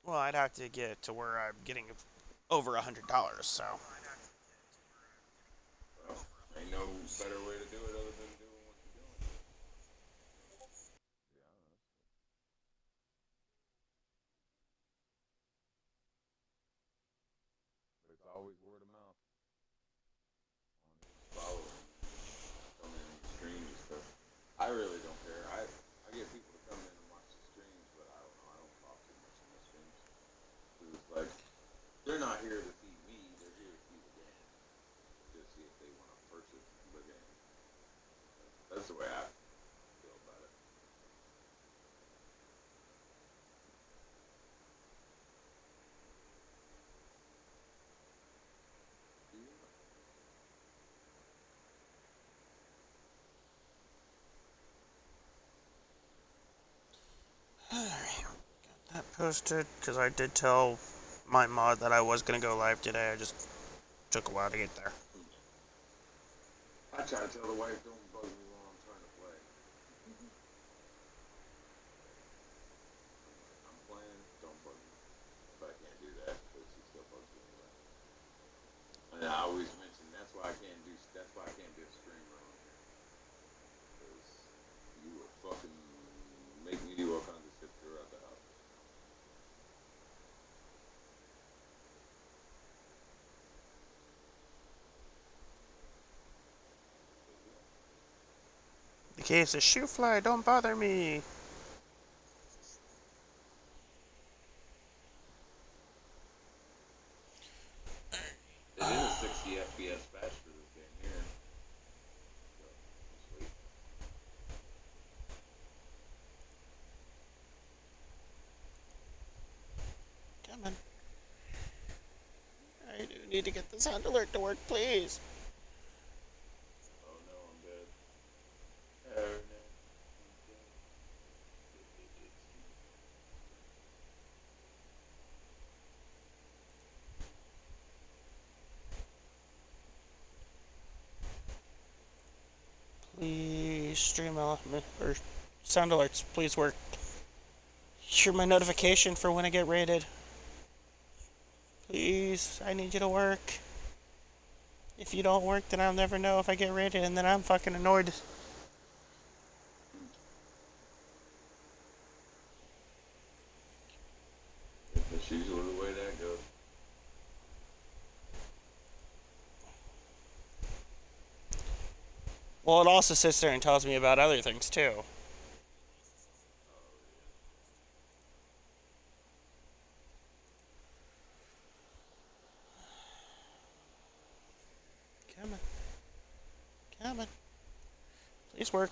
Well, I'd have to get to where I'm getting over $100. So Well, ain't no better way to do it other than doing what you're doing. To be honest, but it's always word of mouth. Honest following, come in and stream and stuff. I really don't care. I get people to come in and watch the streams, but I don't know. I don't talk too much in the streams. 'Cause it's like they're not here to see me. They're here to see the game, to see if they want to purchase the game. That's the way I feel about it. that posted because I did tell my mod that I was gonna go live today. I just took a while to get there. I try to tell the wife, don't bug me while I'm trying to play. I'm playing, don't bug me. But I can't do that because she still bugs me anyway. And I always mention that's why I can't do a stream around here because you will fucking make me do all kinds of shit throughout the house. The case is shoe fly. Don't bother me. It is a 60 FPS patch for this game here. So just wait. Come on. I do need to get the sound alert to work, please. Oh no, I'm dead. Oh no, I'm dead. Please stream or sound alerts. Please work. Hear my notification for when I get rated. Please, I need you to work. If you don't work, then I'll never know if I get rated, and then I'm fucking annoyed. That's usually the way that goes. Well, it also sits there and tells me about other things too. Oh yeah. Come on, come on. Please work.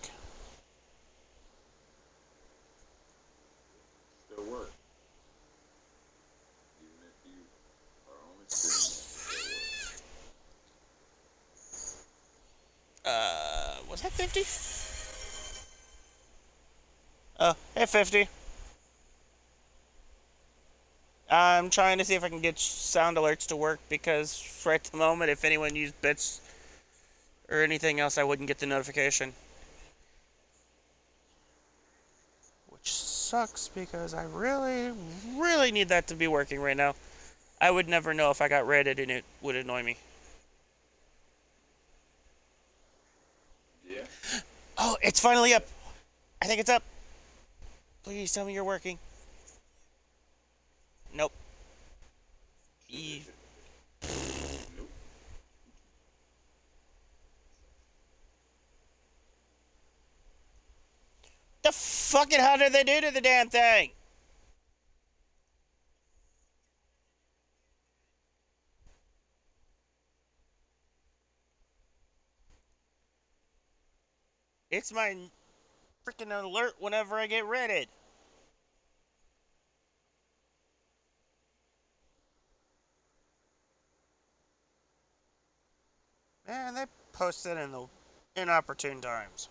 Still work. Even if you are only streaming, it still work. Was that 50? Oh, hey 50. I'm trying to see if I can get sound alerts to work because right at the moment, if anyone used bits or anything else, I wouldn't get the notification. Which sucks because I really, really need that to be working right now. I would never know if I got rated and it would annoy me. Yeah. Oh, it's finally up. I think it's up. Please tell me you're working. Nope. E- Nope. the fucking hell did they do to the damn thing? It's my freaking alert whenever I get rated. Man, they post it in the inopportune times.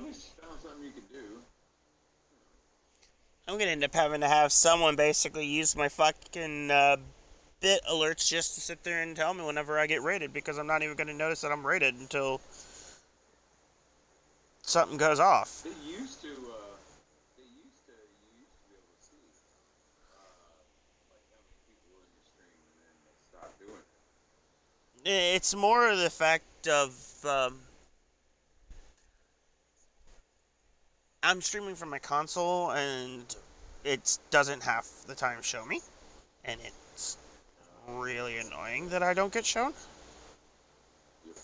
least you found something you could do. I'm gonna end up having to have someone basically use my fucking bit alerts just to sit there and tell me whenever I get raided, because I'm not even gonna notice that I'm raided until something goes off. They used to. You used to be able to see, like how many people were in your stream, and then they stopped doing it. It's more of the fact of I'm streaming from my console and it doesn't half the time show me, and it's really annoying that I don't get shown. Yep.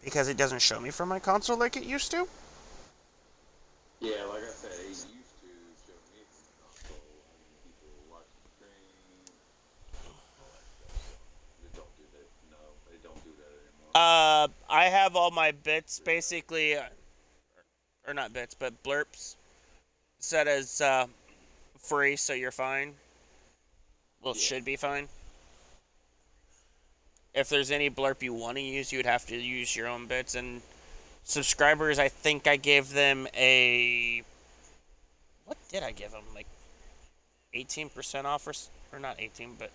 Because it doesn't show me from my console like it used to. Yeah, like I said, it used to show me from the console how many people were watching the stream, all that stuff. So they don't do that. No, they don't do that anymore. I have all my bits basically, or not bits, but blurps set as free, so you're fine. Well, Yeah. should be fine. If there's any blurb you want to use, you would have to use your own bits. And subscribers, I think I gave them a... What did I give them? Like 18% off, or not 18, but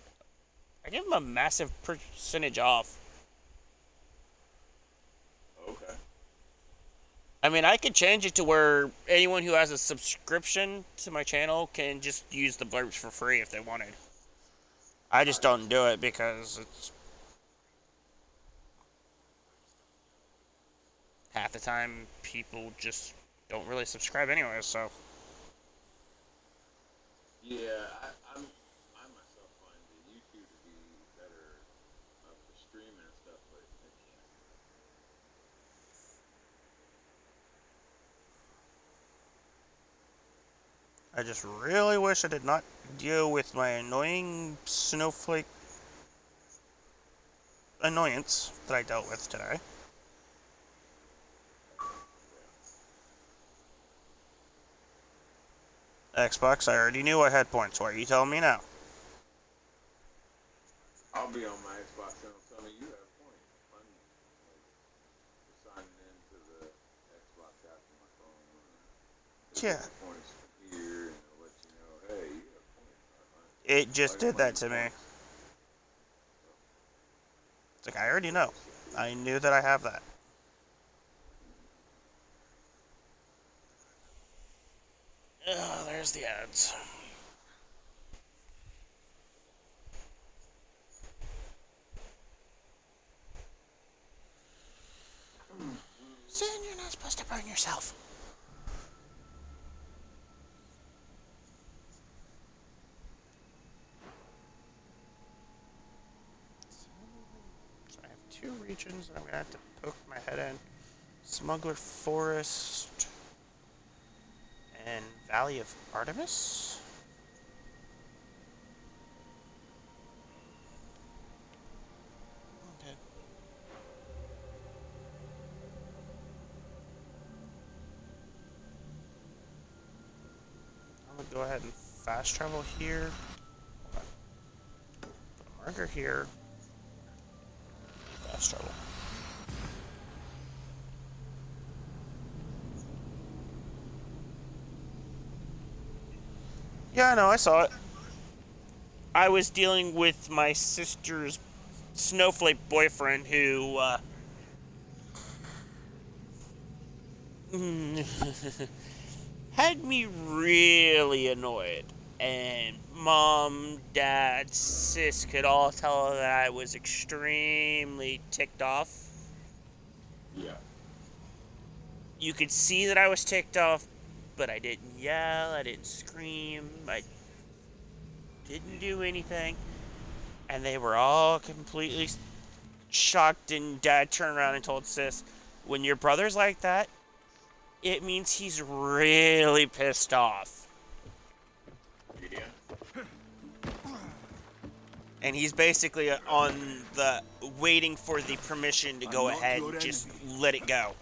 I gave them a massive percentage off. Okay. I mean, I could change it to where anyone who has a subscription to my channel can just use the blurbs for free if they wanted. I just don't do it because it's... half the time, people just don't really subscribe anyway, so... Yeah, I myself find the YouTube to be better for streaming and stuff, but I can't. I just really wish I did not deal with my annoying snowflake annoyance that I dealt with today. Xbox, I already knew I had points. Why are you telling me now? I'll be on my Xbox and it'll tell me you have points. I'm like signing into the Xbox app on my phone. Yeah. Points here, and it'll let you know, hey, you have points. It just did that to me. It's like, I already know. I knew that I have that. Oh, there's the ads. Sin, you're not supposed to burn yourself. So I have two regions that I'm going to have to poke my head in. Smuggler Forest and Valley of Artemis. Okay. I'm going to go ahead and fast travel here. Hold on. Put a marker here. Fast travel. Yeah, I know, I saw it. I was dealing with my sister's snowflake boyfriend who, had me really annoyed. And mom, dad, sis could all tell that I was extremely ticked off. Yeah. You could see that I was ticked off, but I didn't yell, I didn't scream, I didn't do anything. And they were all completely shocked, and dad turned around and told sis, when your brother's like that, it means he's really pissed off. Yeah. And he's basically on the waiting for the permission to go ahead and just let it go.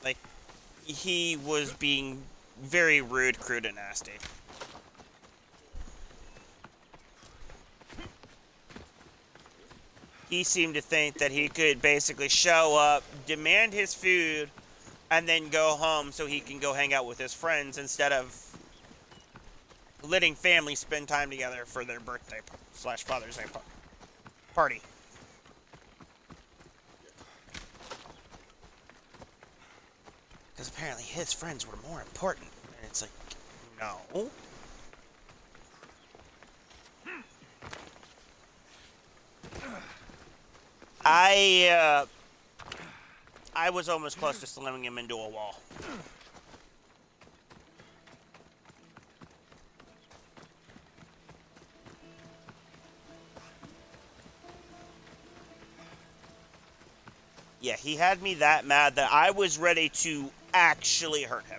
Like, he was being very rude, crude, and nasty. he seemed to think that he could basically show up, demand his food, and then go home so he can go hang out with his friends instead of letting families spend time together for their birthday slash Father's Day party. Because apparently his friends were more important. And it's like, no. I I was almost close to slamming him into a wall. Yeah, he had me that mad that I was ready to actually hurt him.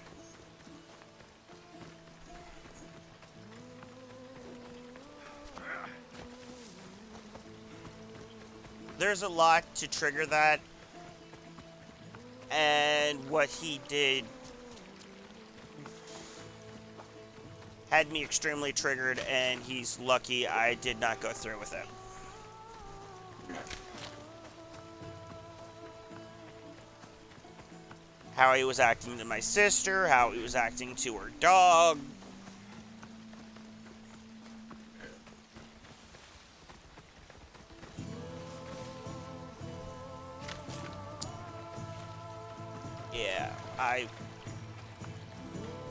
There's a lot to trigger that, and what he did had me extremely triggered, and he's lucky I did not go through with it. How he was acting to my sister, how he was acting to her dog. Yeah, I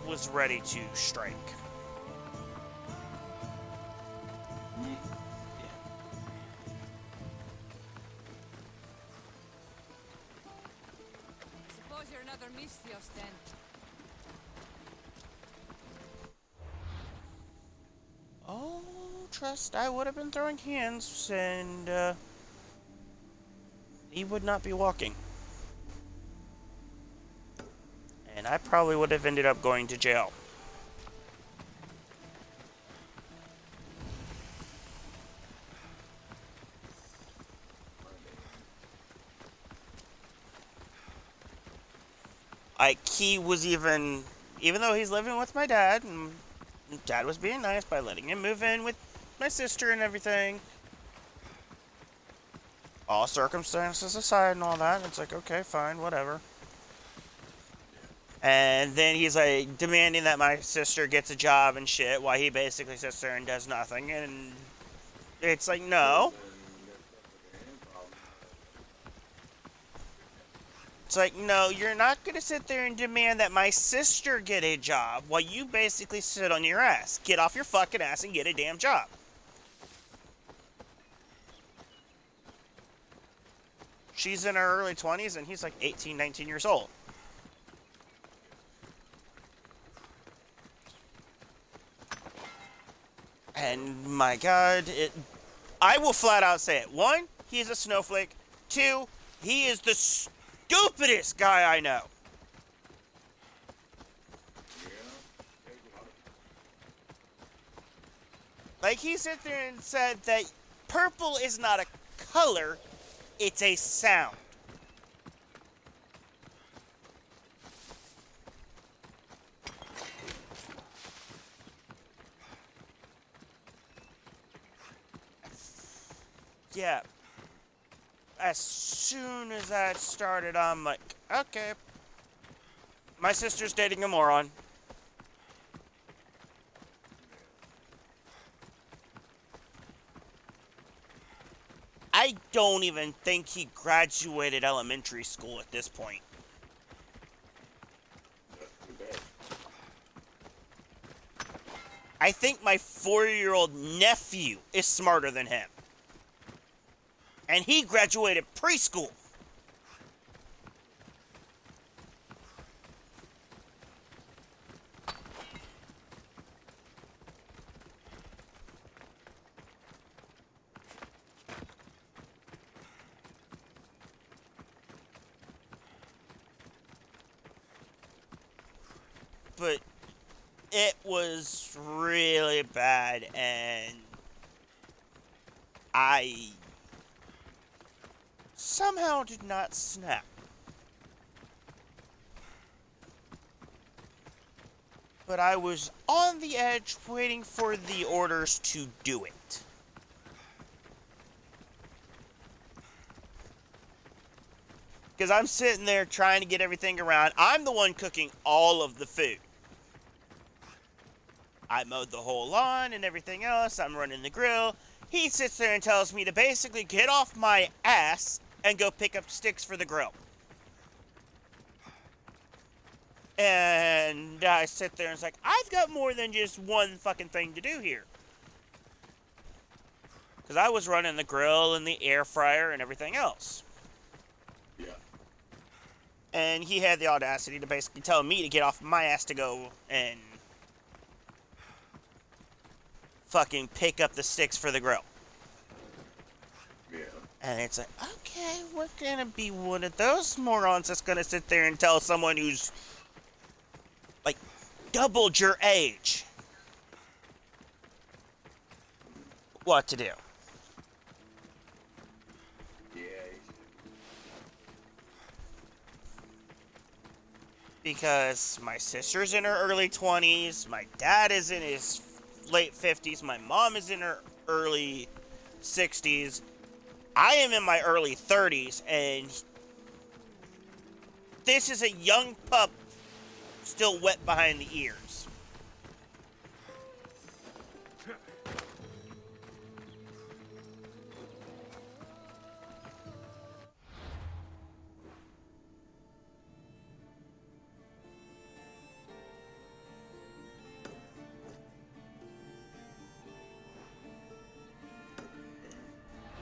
was ready to strike. Suppose you're another Mystios then. Oh, trust, I would have been throwing hands, and he would not be walking. And I probably would have ended up going to jail. Like, he was even though he's living with my dad, and dad was being nice by letting him move in with my sister and everything. All circumstances aside and all that, it's like, okay, fine, whatever. And then he's like demanding that my sister gets a job and shit while he basically sits there and does nothing. And it's like, no. It's like, no, you're not going to sit there and demand that my sister get a job while you basically sit on your ass. Get off your fucking ass and get a damn job. She's in her early 20s and he's like 18, 19 years old. And my God, I will flat out say it. One, he's a snowflake. Two, he is the stupidest guy I know. Like, he sat there and said that purple is not a color, it's a sound. Yeah. As soon as that started, I'm like, okay. My sister's dating a moron. I don't even think he graduated elementary school at this point. I think my 4-year-old nephew is smarter than him. And he graduated preschool. But it was really bad, and I somehow did not snap. But I was on the edge waiting for the orders to do it. Because I'm sitting there trying to get everything around. I'm the one cooking all of the food. I mowed the whole lawn and everything else. I'm running the grill. He sits there and tells me to basically get off my ass and go pick up sticks for the grill. And I sit there and it's like, I've got more than just one fucking thing to do here. Because I was running the grill and the air fryer and everything else. Yeah. And he had the audacity to basically tell me to get off my ass to go and fucking pick up the sticks for the grill. Yeah. And it's like, okay, we're gonna be one of those morons that's gonna sit there and tell someone who's like doubled your age what to do. Yeah. Because my sister's in her early 20s, my dad is in his late 50s, my mom is in her early 60s, I am in my early 30s, and this is a young pup still wet behind the ears.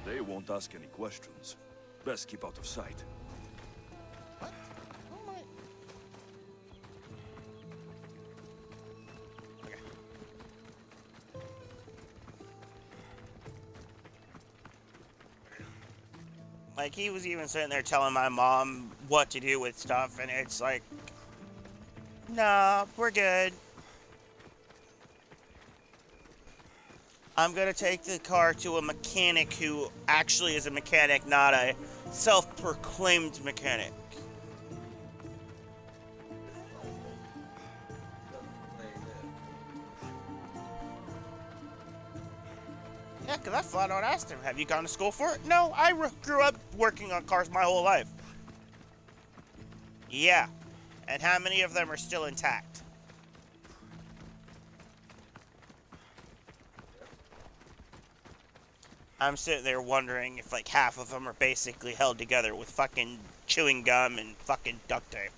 They won't ask any questions. Best keep out of sight. What? Oh my... Okay. Like, he was even sitting there telling my mom what to do with stuff, and it's like, nah, we're good. I'm gonna take the car to a mechanic who actually is a mechanic, not a self-proclaimed mechanic. Yeah, because I flat out asked him, have you gone to school for it? No, I grew up working on cars my whole life. Yeah, and how many of them are still intact? I'm sitting there wondering if like half of them are basically held together with fucking chewing gum and fucking duct tape.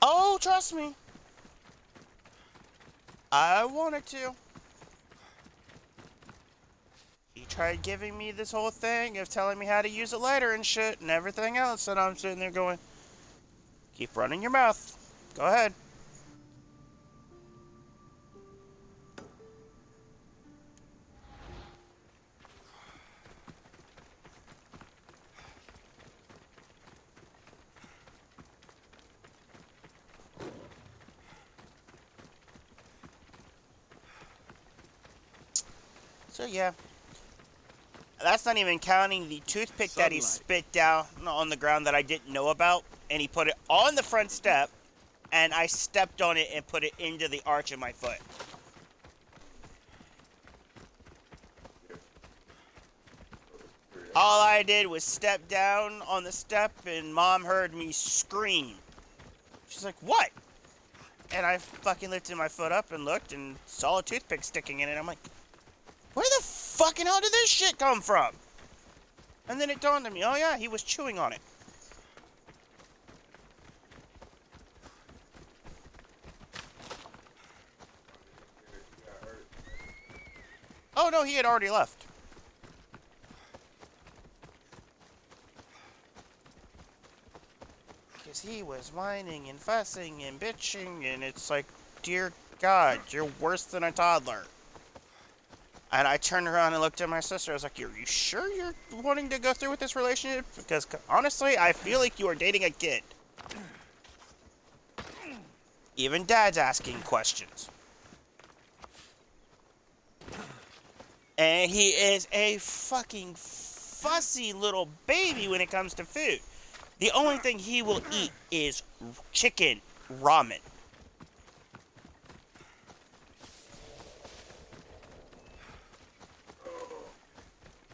Oh, trust me. I wanted to. He tried giving me this whole thing of telling me how to use it later and shit and everything else, and I'm sitting there going, keep running your mouth. Go ahead. So yeah, that's not even counting the toothpick that he spit down on the ground that I didn't know about, and he put it on the front step, and I stepped on it and put it into the arch of my foot. All I did was step down on the step, and Mom heard me scream. She's like, what? And I fucking lifted my foot up and looked and saw a toothpick sticking in it. I'm like, where the fucking hell did this shit come from? And then it dawned on me, oh yeah, he was chewing on it. Oh no, he had already left. Because he was whining and fussing and bitching, and it's like, dear God, you're worse than a toddler. And I turned around and looked at my sister. I was like, are you sure you're wanting to go through with this relationship? Because honestly, I feel like you are dating a kid. Even Dad's asking questions. And he is a fucking fussy little baby when it comes to food. The only thing he will eat is chicken ramen.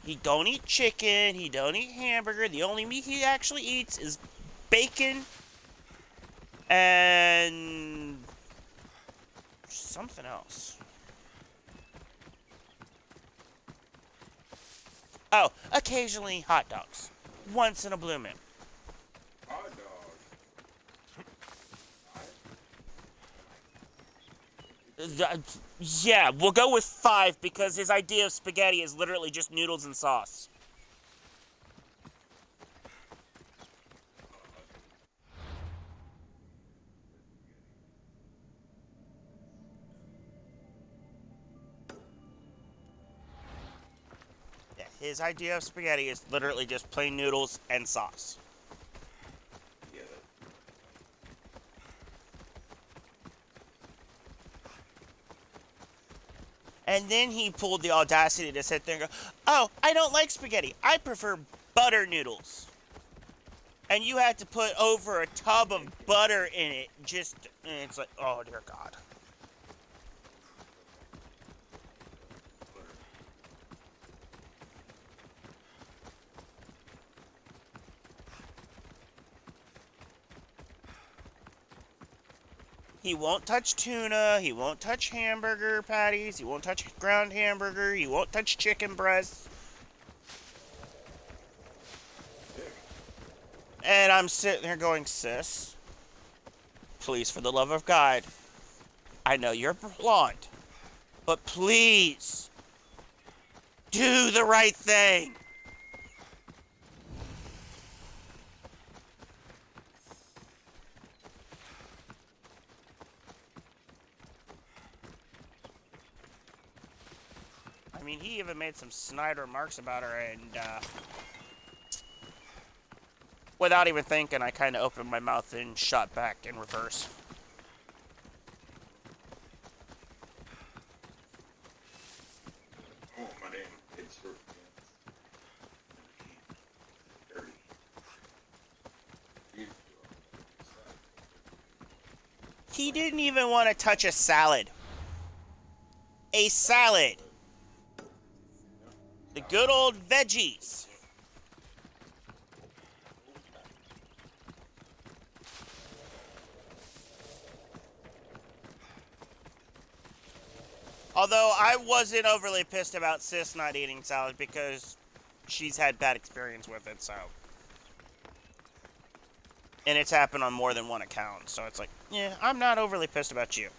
He don't eat chicken. He don't eat hamburger. The only meat he actually eats is bacon and something else. Oh, occasionally hot dogs. Once in a blue moon. Hot dog. Yeah, we'll go with 5 because his idea of spaghetti is literally just noodles and sauce. Yeah, his idea of spaghetti is literally just plain noodles and sauce. Yeah. And then he pulled the audacity to sit there and go, oh, I don't like spaghetti. I prefer butter noodles. And you had to put over a tub of butter in it. And it's like, oh, dear God. He won't touch tuna. He won't touch hamburger patties. He won't touch ground hamburger. He won't touch chicken breasts. And I'm sitting there going, sis, please, for the love of God, I know you're blonde, but please, do the right thing. I mean, he even made some snide remarks about her, and without even thinking, I kind of opened my mouth and shot back in reverse. Oh, my name. It's your dirty. He didn't even want to touch a salad. A salad. The good old veggies. Although I wasn't overly pissed about Sis not eating salad because she's had bad experience with it, so. And it's happened on more than one account, so it's like, yeah, I'm not overly pissed about you.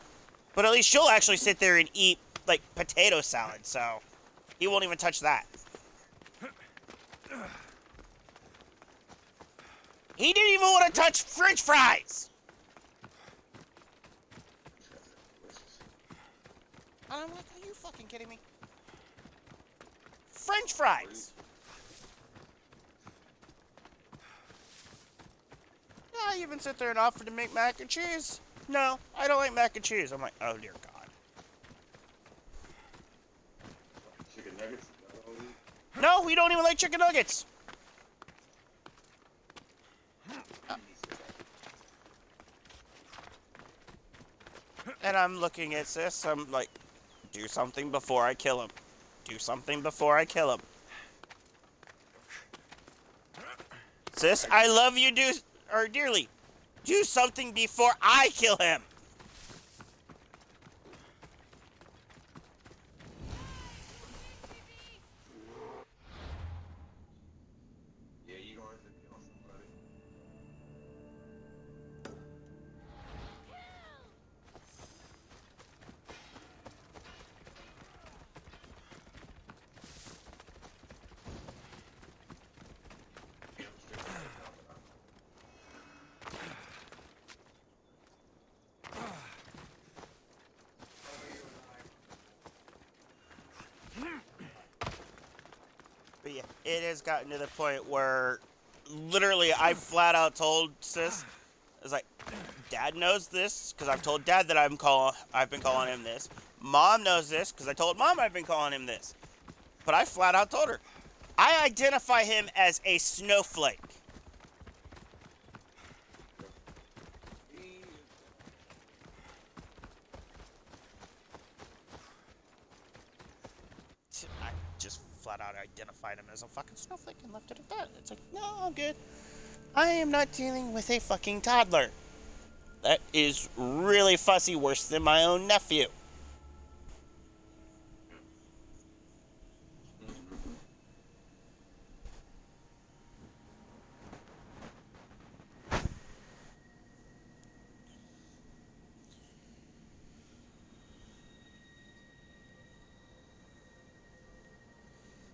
But at least she'll actually sit there and eat, like, potato salad, so he won't even touch that. He didn't even want to touch French fries! And I'm like, are you fucking kidding me? French fries! Yeah, I even sit there and offer to make mac and cheese. No, I don't like mac and cheese. I'm like, oh dear God. chicken nuggets. No, we don't even like chicken nuggets. And I'm looking at Sis. I'm like, do something before I kill him. Do something before I kill him. Sis, I love you dearly. Do something before I kill him. Yeah, you don't have to kill somebody. But yeah, it has gotten to the point where literally I flat out told Sis, I was like, Dad knows this because I've told Dad that I've been calling him this. Mom knows this because I told Mom I've been calling him this. But I flat out told her, I identify him as a snowflake. just flat out identified him as a fucking snowflake and left it at that. It's like, no, I'm good. I am not dealing with a fucking toddler. That is really fussy, worse than my own nephew.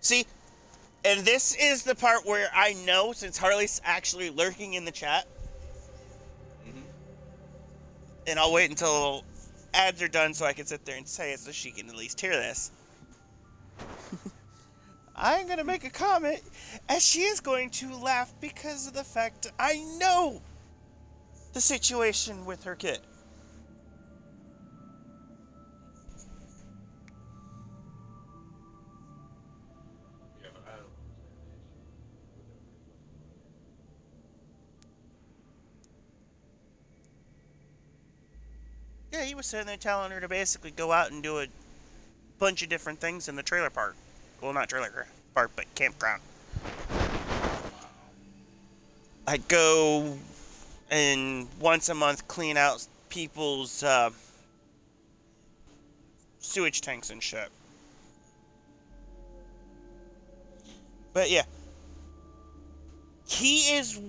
See, and this is the part where I know, since Harley's actually lurking in the chat, and I'll wait until ads are done so I can sit there and say it so she can at least hear this. I'm going to make a comment, as she is going to laugh because of the fact I know the situation with her kid. Yeah, but I don't understand the issue with Yeah, he was sitting there telling her to basically go out and do a bunch of different things in the trailer park. Well, not trailer park, but campground. I'd go and once a month clean out people's sewage tanks and shit. But yeah, he is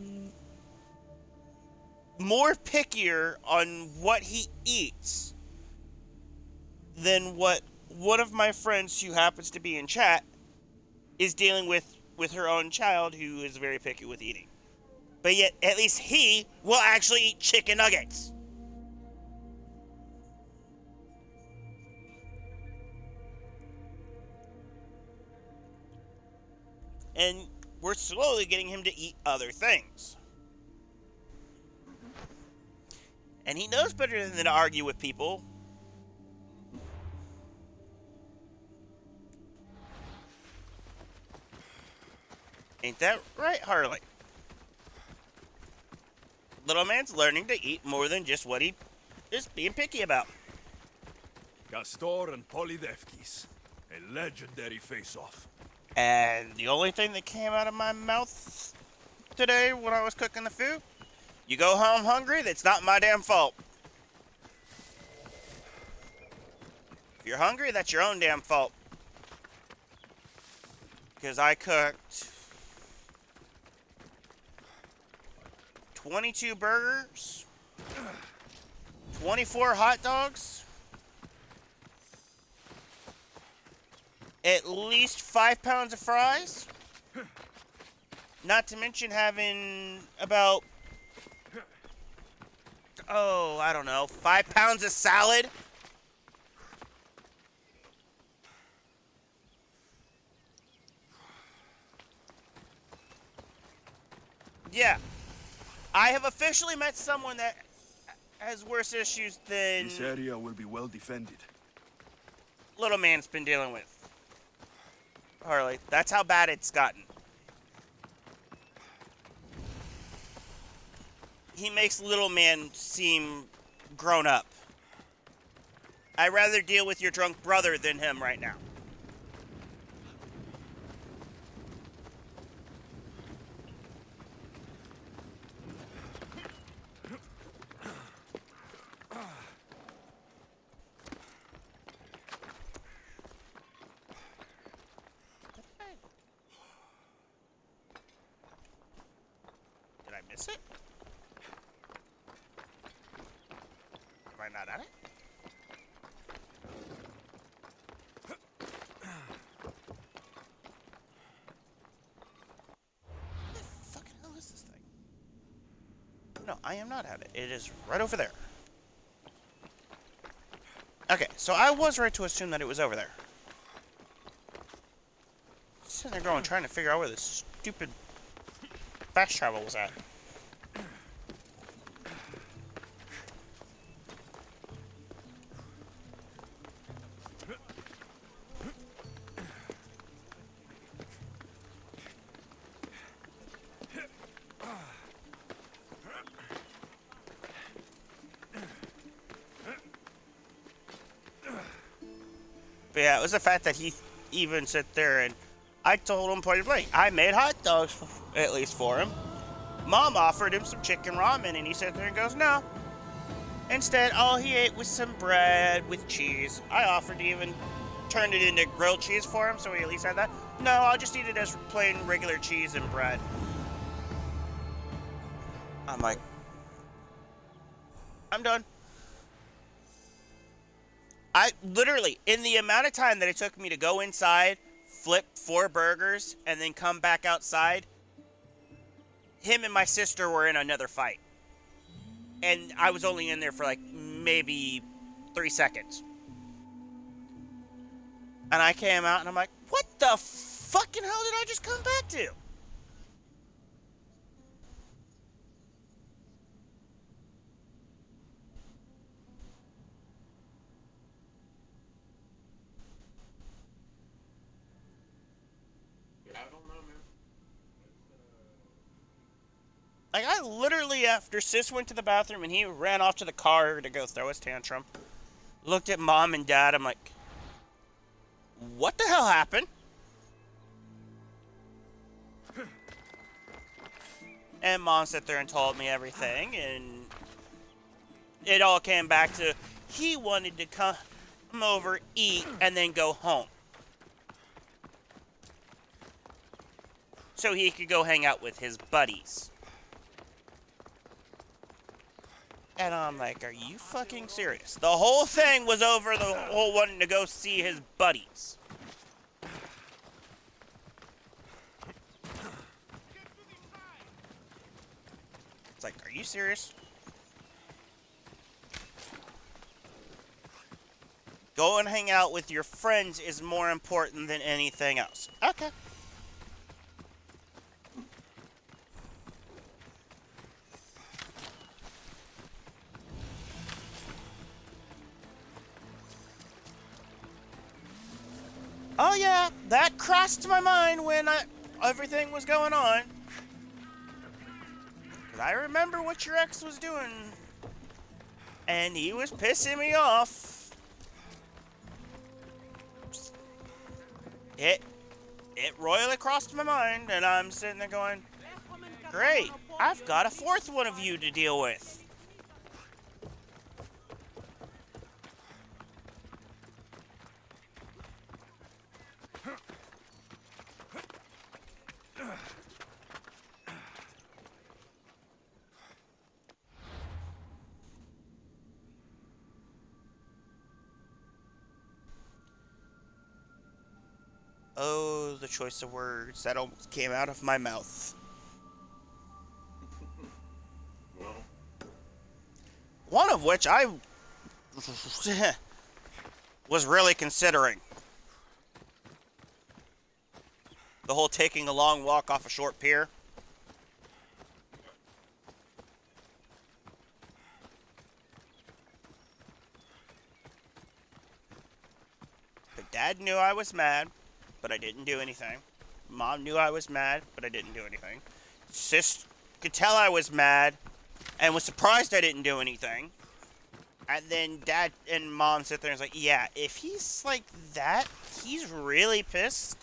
more pickier on what he eats than what one of my friends who happens to be in chat is dealing with her own child who is very picky with eating. But yet, at least he will actually eat chicken nuggets. And we're slowly getting him to eat other things. And he knows better than to argue with people. Ain't that right, Harley? Little man's learning to eat more than just what he is being picky about. Castor and Polydevkis. A legendary face-off. And the only thing that came out of my mouth today when I was cooking the food, you go home hungry, that's not my damn fault. If you're hungry, that's your own damn fault. Because I cooked 22 burgers, 24 hot dogs, at least 5 pounds of fries, not to mention having about, I don't know, 5 pounds of salad. Yeah. I have officially met someone that has worse issues than This area will be well defended. little man's been dealing with. Harley, that's how bad it's gotten. He makes little man seem grown up. I'd rather deal with your drunk brother than him right now. Did I miss it? Am I not at it? What the fucking hell is this thing? No, I am not at it. It is right over there. Okay, so I was right to assume that it was over there. Sitting there going, trying to figure out where this stupid fast travel was at. But yeah, it was the fact that he even sit there and I told him point blank, I made hot dogs at least for him. Mom offered him some chicken ramen and he sat there and goes, no. Instead, all he ate was some bread with cheese. I offered to even turn it into grilled cheese for him, so he at least had that. No, I'll just eat it as plain regular cheese and bread. I'm like, I'm done. I literally, in the amount of time that it took me to go inside, flip 4 burgers, and then come back outside, him and my sister were in another fight. And I was only in there for like maybe 3 seconds. And I came out and I'm like, what the fucking hell did I just come back to? Yeah, I don't know, man. Like, I literally, after Sis went to the bathroom and he ran off to the car to go throw his tantrum, looked at Mom and Dad, I'm like, what the hell happened? And Mom sat there and told me everything, and it all came back to he wanted to come over, eat, and then go home. So he could go hang out with his buddies. And I'm like, are you fucking serious? The whole thing was over the whole wanting to go see his buddies. It's like, are you serious? Go and hang out with your friends is more important than anything else. Okay. Oh yeah, that crossed my mind when everything was going on. Because I remember what your ex was doing. And he was pissing me off. It royally crossed my mind, and I'm sitting there going, great, I've got a 4th one of you to deal with. Oh, the choice of words that almost came out of my mouth. Well, One of which I was really considering. The whole taking a long walk off a short pier. But Dad knew I was mad, but I didn't do anything. Mom knew I was mad, but I didn't do anything. Sis could tell I was mad and was surprised I didn't do anything. And then Dad and Mom sit there and was like, yeah, if he's like that, he's really pissed,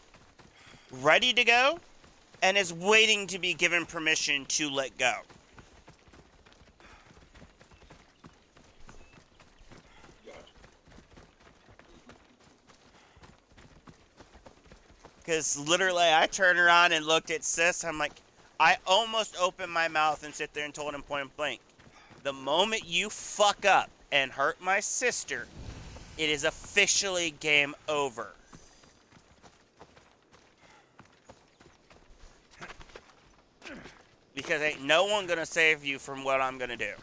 ready to go, and is waiting to be given permission to let go. gotcha. Because literally, I turned around and looked at Sis. I'm like, I almost opened my mouth and sit there and told him point blank, the moment you fuck up and hurt my sister, it is officially game over. Because ain't no one gonna save you from what I'm gonna do.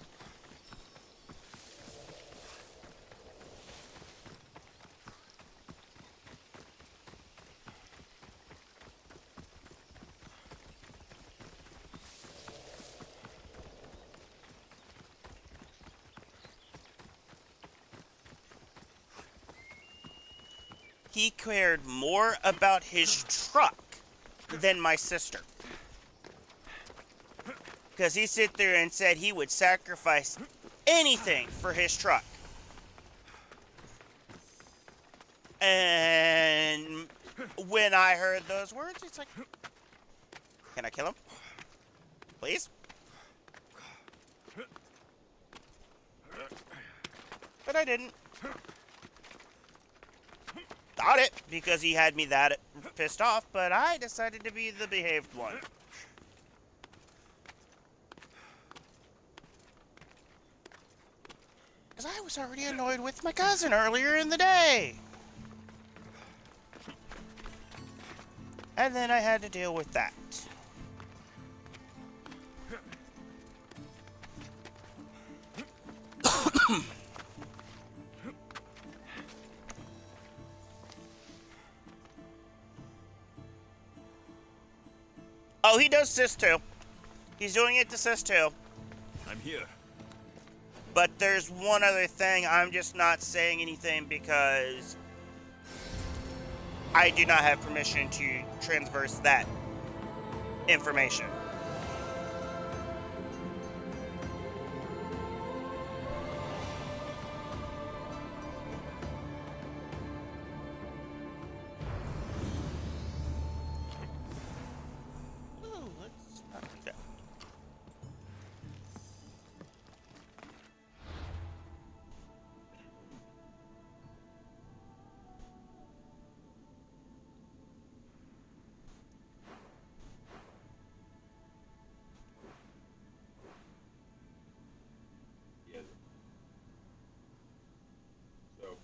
He cared more about his truck than my sister. Because he sit there and said he would sacrifice anything for his truck. And when I heard those words, it's like, can I kill him? Please? But I didn't. Thought it, because he had me that pissed off, but I decided to be the behaved one. Because I was already annoyed with my cousin earlier in the day. And then I had to deal with that. Oh, he does sis too. He's doing it to sis too. I'm here. But there's one other thing. I'm just not saying anything because I do not have permission to transverse that information. Ooh, let's not do that. Yeah. So,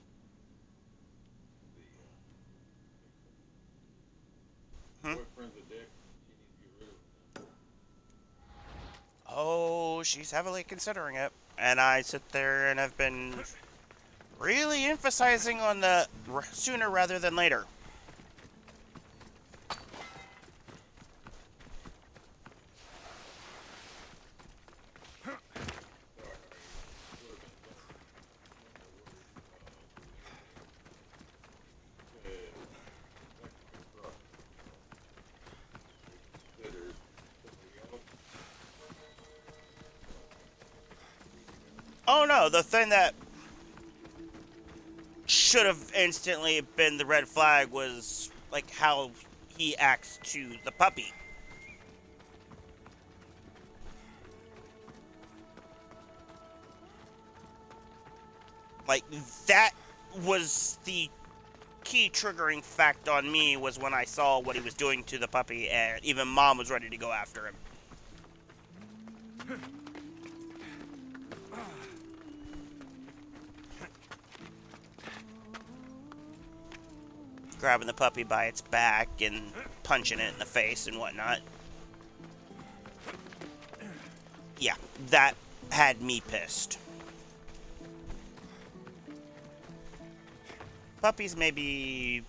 the boyfriend's a dick. She needs to get rid of him. Oh, she's heavily considering it. And I sit there and have been really emphasizing on the sooner rather than later. Oh no, the thing that should have instantly been the red flag was like how he acts to the puppy. Like that was the key triggering fact on me was when I saw what he was doing to the puppy, and even Mom was ready to go after him. Grabbing the puppy by its back and punching it in the face and whatnot. Yeah, that had me pissed. Puppies maybe...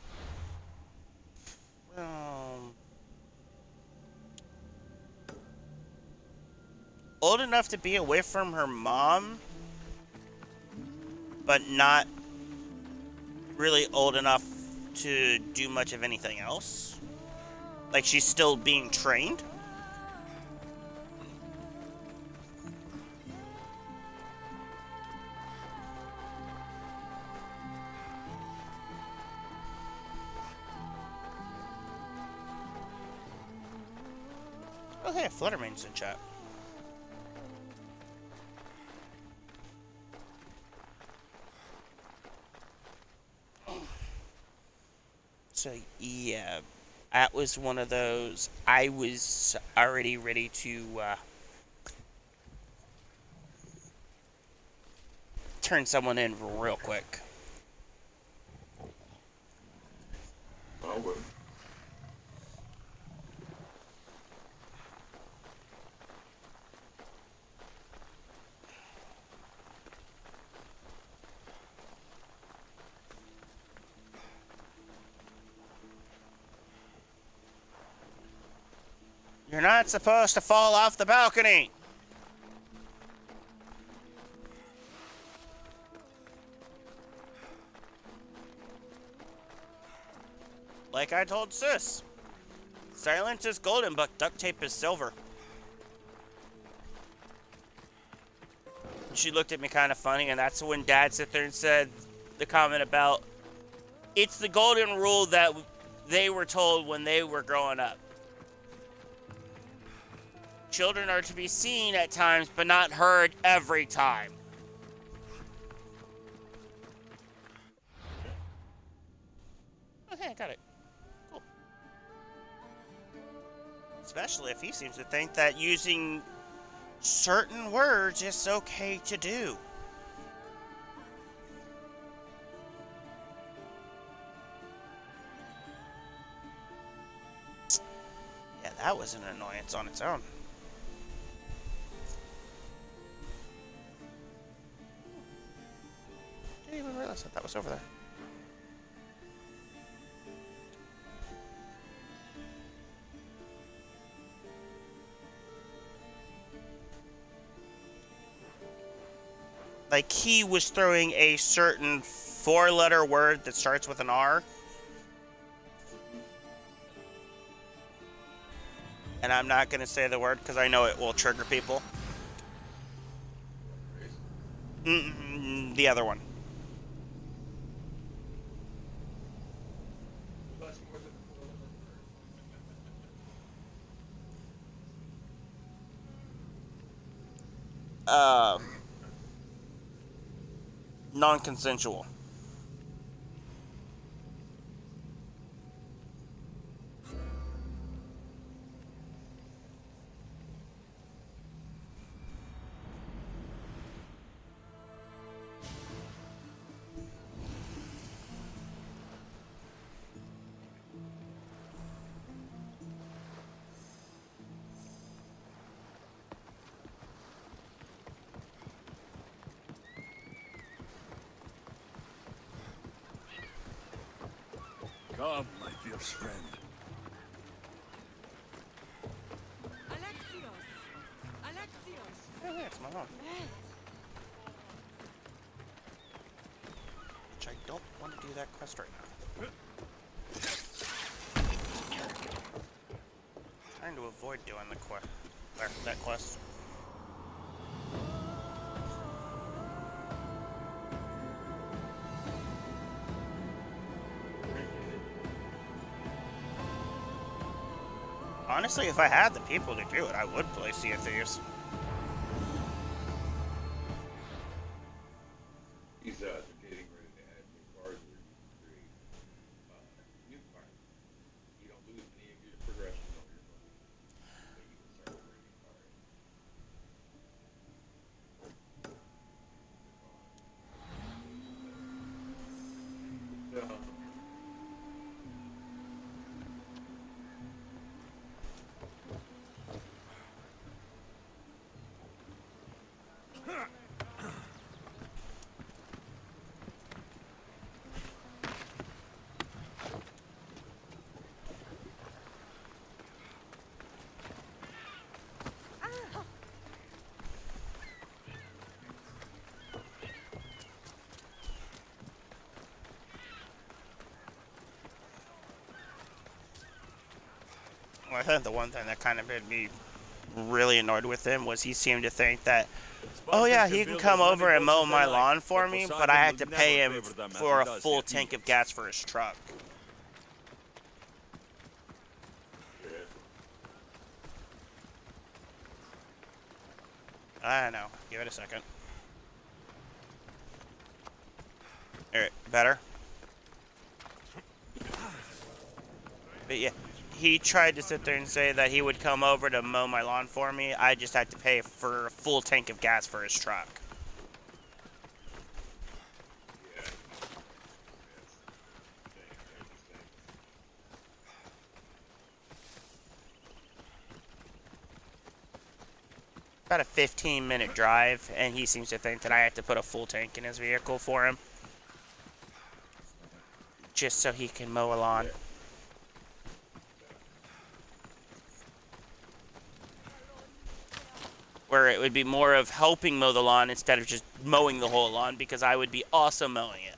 old enough to be away from her mom, but not really old enough to do much of anything else. Like she's still being trained. Oh hey, Fluttermane's in chat. So yeah, that was one of those. I was already ready to turn someone in real quick. I would. You're not supposed to fall off the balcony. Like I told Sis. Silence is golden, but duct tape is silver. She looked at me kind of funny, and that's when Dad sat there and said the comment about, it's the golden rule that they were told when they were growing up. Children are to be seen at times, but not heard every time. Okay, I got it. Cool. Especially if he seems to think that using certain words is okay to do. Yeah, that was an annoyance on its own. Didn't even realize that was over there. Like he was throwing a certain four-letter word that starts with an R. And I'm not going to say the word because I know it will trigger people. The other one. Non-consensual. Come, my fierce friend. Alexios! Alexios! Oh, yeah, it's my own. Which I don't want to do that quest right now. Trying to avoid doing that quest. Honestly, if I had the people to do it, I would play Sea of Thieves. He's getting ready to add new cards where you can create new cards. You don't lose any of your progression on your phone. So you can start creating cards. Well, I think the one thing that kind of made me really annoyed with him was he seemed to think that, oh yeah, he can come over and mow my lawn for me, but I had to pay him for a full tank of gas for his truck. I don't know. Give it a second. Alright, better? But yeah, he tried to sit there and say that he would come over to mow my lawn for me. I just had to pay for a full tank of gas for his truck. About a 15-minute drive, and he seems to think that I have to put a full tank in his vehicle for him. Just so he can mow a lawn. Where it would be more of helping mow the lawn instead of just mowing the whole lawn, because I would be also mowing it.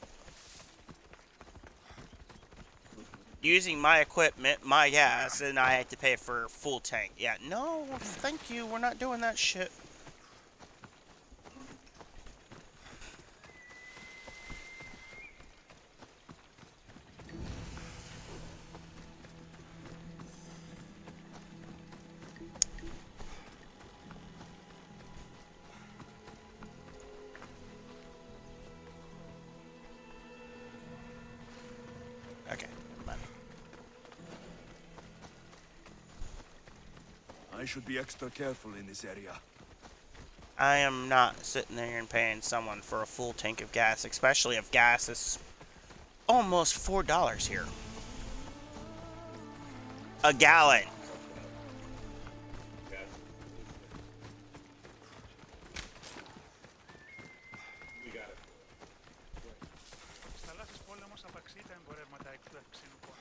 Using my equipment, my gas, and I had to pay for a full tank. Yeah, no, thank you, we're not doing that shit. I should be extra careful in this area. I am not sitting there and paying someone for a full tank of gas, especially if gas is almost $4 here. A gallon. Gas we got it. Στις θαλάσσιες πόλεμος απαξί τα εμπορεύματα εκ του ευξήνου πόνου.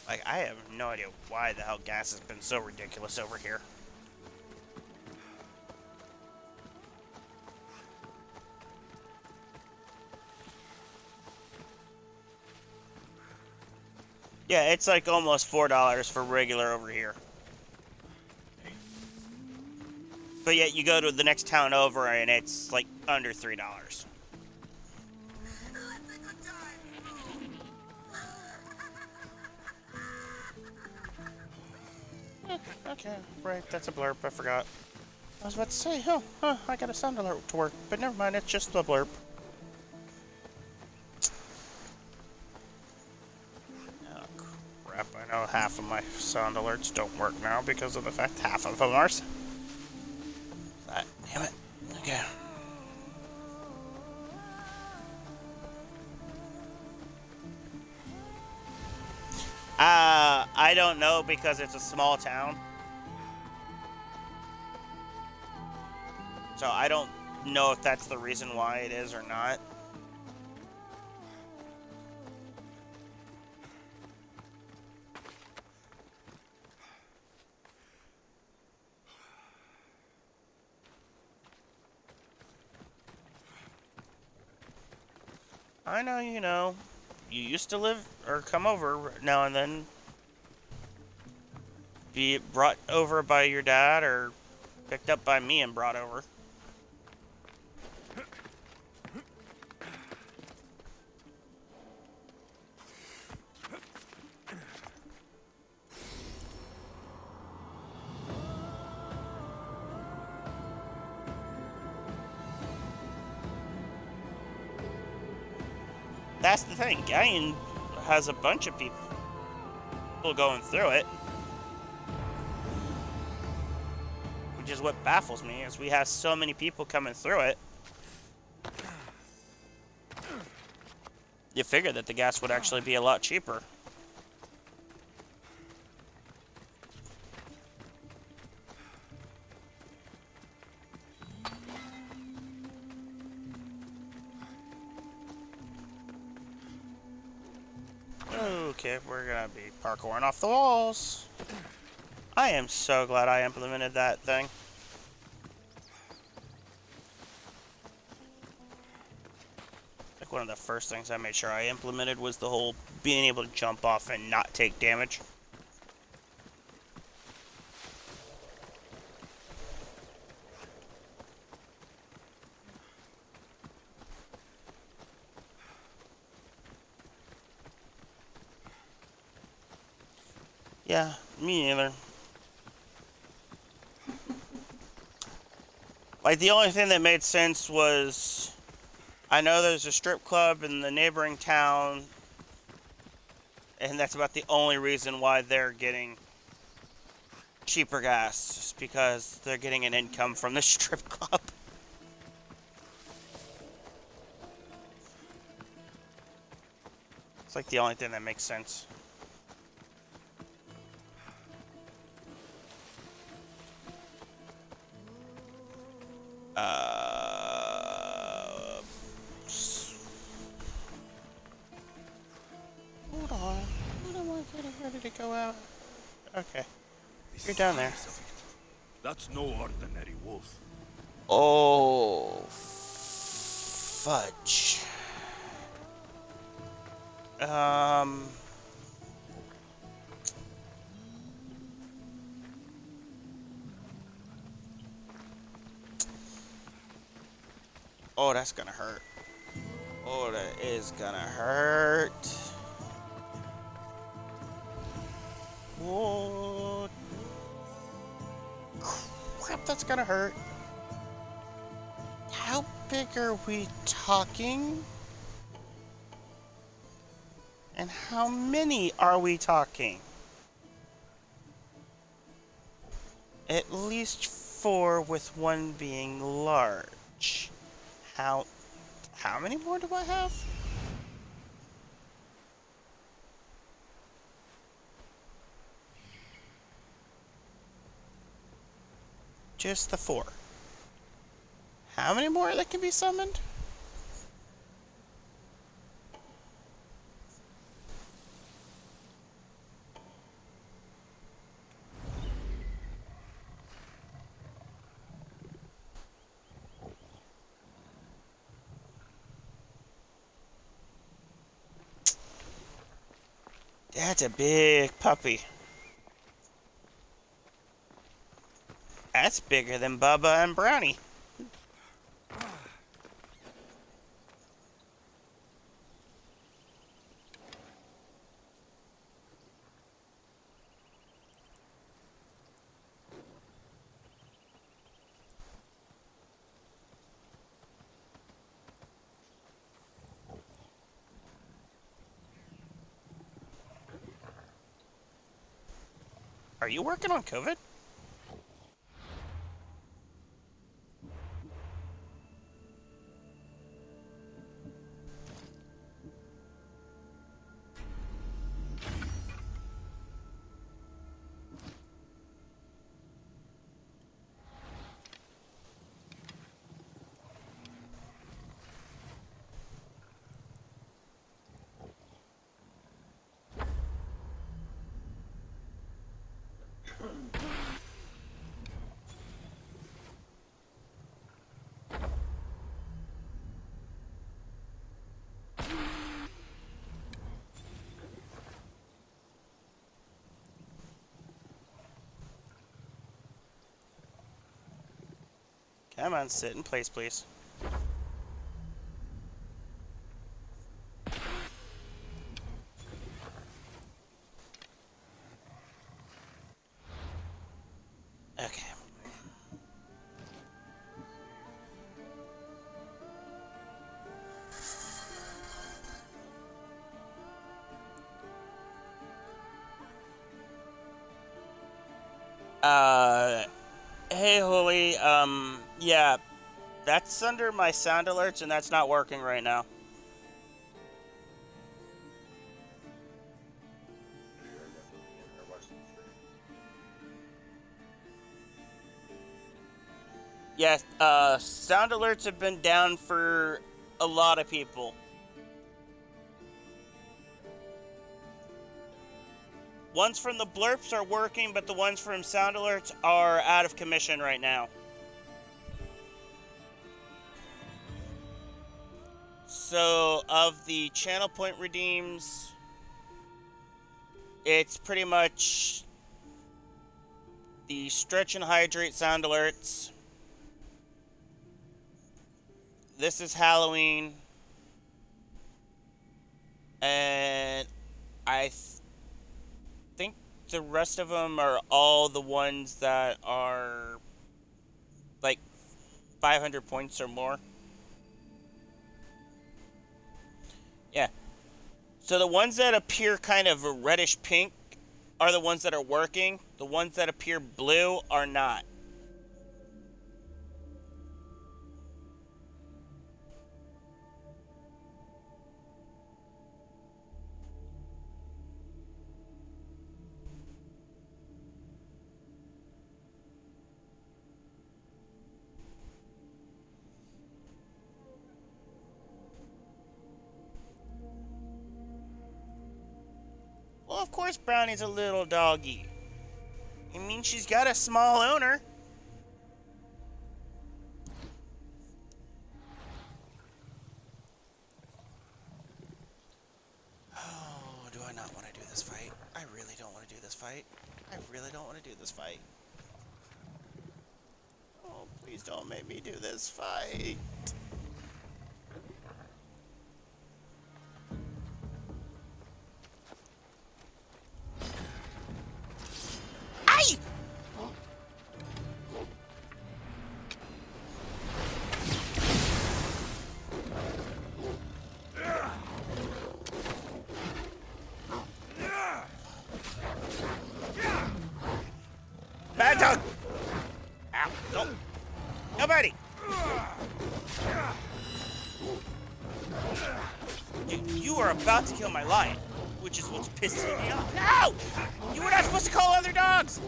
Like, I have no idea why the hell gas has been so ridiculous over here. Yeah, it's like almost $4 for regular over here. But yet you go to the next town over and it's like under $3. Okay, right, that's a blurb, I forgot. I was about to say, I got a sound alert to work, but never mind, it's just a blurb. Oh, crap, I know half of my sound alerts don't work now because of the fact half of them are. Damn it. Okay. I don't know because it's a small town. So I don't know if that's the reason why it is or not. I know, you used to live or come over now and then. Be it brought over by your dad or picked up by me and brought over. That's the thing. Gain has a bunch of people going through it. Which is what baffles me, is we have so many people coming through it. You figure that the gas would actually be a lot cheaper. Okay, we're gonna be parkouring off the walls. I am so glad I implemented that thing. Like, one of the first things I made sure I implemented was the whole being able to jump off and not take damage. Yeah, me neither. Like, the only thing that made sense was, I know there's a strip club in the neighboring town, and that's about the only reason why they're getting cheaper gas, just because they're getting an income from the strip club. It's like the only thing that makes sense. Hold on. I don't want to get ready to go out. Okay. You're down there. That's no ordinary wolf. Oh, fudge. Oh, that's gonna hurt. Oh, that is gonna hurt. Oh, crap, that's gonna hurt. big are we talking? And how many are we talking? At least 4 with one being large. How many more do I have? Just the 4. How many more that can be summoned? That's a big puppy. That's bigger than Bubba and Brownie. Are you working on COVID? Come on, sit in place, please. Okay. Hey, Holy, yeah, that's under my sound alerts, and that's not working right now. Yeah, sound alerts have been down for a lot of people. Ones from the blurps are working, but the ones from sound alerts are out of commission right now. So, of the channel point redeems, it's pretty much the stretch and hydrate sound alerts. This is Halloween. And I think the rest of them are all the ones that are like 500 points or more. Yeah. So the ones that appear kind of reddish pink are the ones that are working. The ones that appear blue are not. Well, of course Brownie's a little doggy. I mean, she's got a small owner. Oh, do I not want to do this fight? I really don't want to do this fight. I really don't want to do this fight. Oh, please don't make me do this fight. Ay! Ow! Don't! Nobody! You are about to kill my lion, which is what's pissing me off. No! You were not supposed to call other dogs!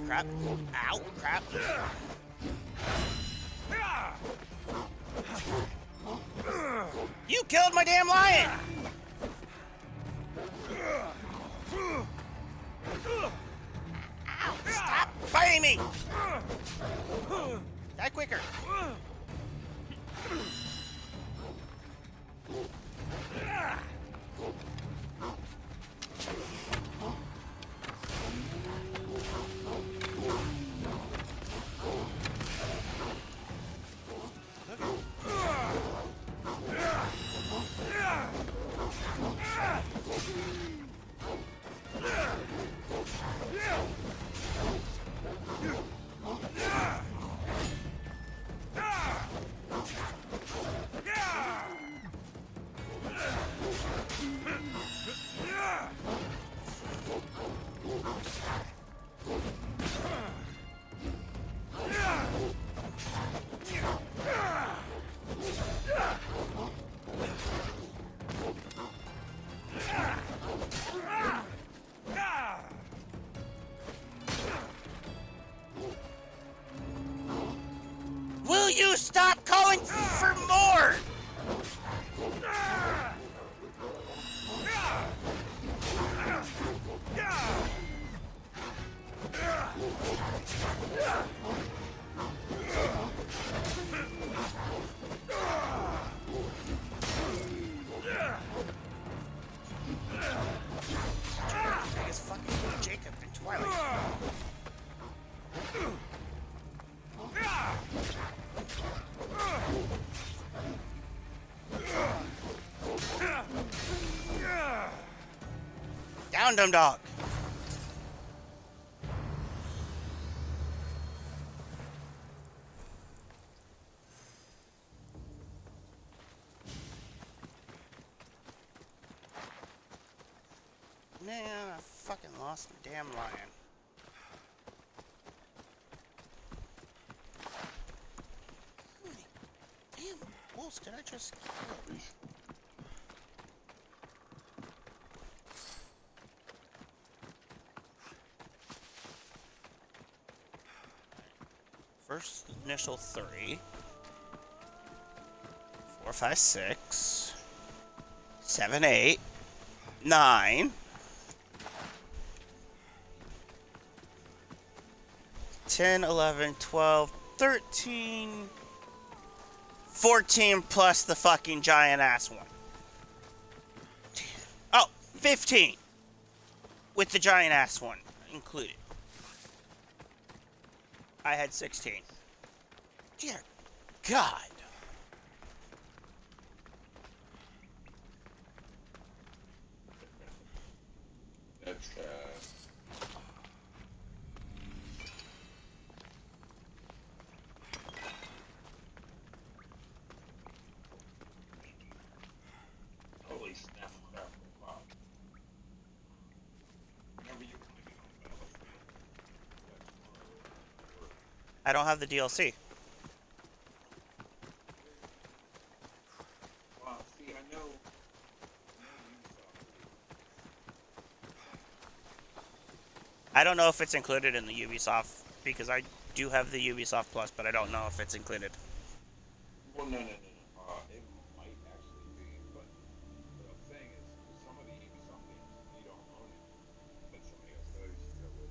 Crap. Ow, crap. You killed my damn lion! Ow, stop biting me! Die quicker. Will you stop calling for more? Biggest fucking Jacob in Twilight. Down, dumb dog. Man, I fucking lost my damn lion. How many damn wolves did I just kill? First initial 3, 4, 5, 6, 7, 8, 9, 10, 11, 12, 13, 14 plus the fucking giant ass one. Oh, 15 with the giant ass one included. I had 16. Dear God. That's holy snap! Wow. Remember you want to get on Battlefield? I don't have the DLC. Well, see, I know I don't know if it's included in the Ubisoft because I do have the Ubisoft Plus, but I don't know if it's included. Well, no. It might actually be, but what I'm saying is, some of the Ubisoft games you don't own it, but somebody else does.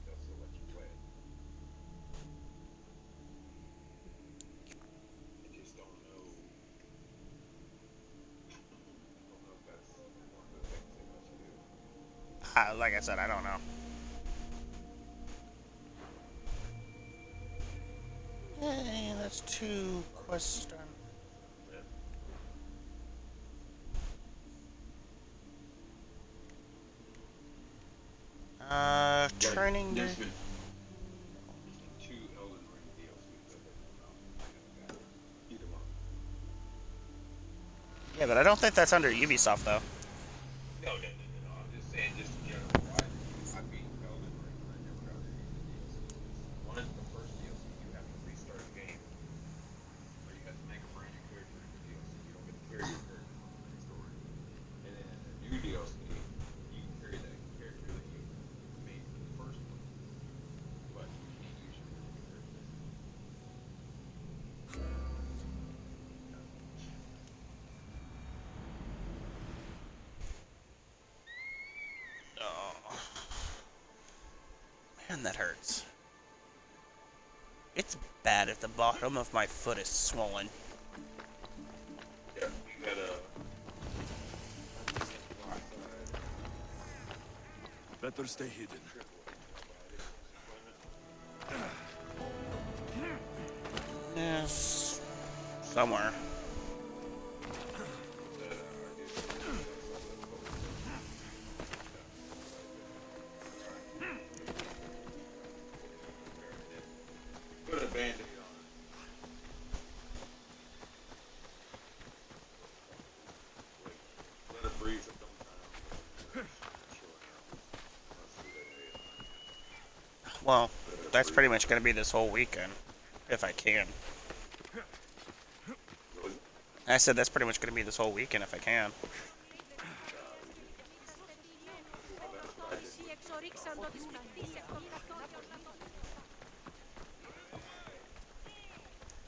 They'll still let you play it. I just don't know. I don't know if that's one of the things they let you do. Like I said, I don't know. Hey, that's 2 quests done. Turning your... There's been 2 Elden Ring DLCs, I think. Yeah, but I don't think that's under Ubisoft though. No, no, no, no, no. I'm just saying, just in general. I beat Elden Ring and I never got any of the DLCs. One is the first DLC, you have to restart the game, or you have to make a brand new character in the DLC. You don't get to carry your character on the main story. And then the new DLC, you can carry that character that you made for the first one, but you can't use your new character. Oh. Man, that hurts. It's bad at the bottom of my foot is swollen. Yeah, you gotta. Better stay hidden. Yes. Somewhere. Put a band-aid on it. Let it breathe for some time. Well, that's pretty much going to be this whole weekend, if I can. I said that's pretty much going to be this whole weekend if I can.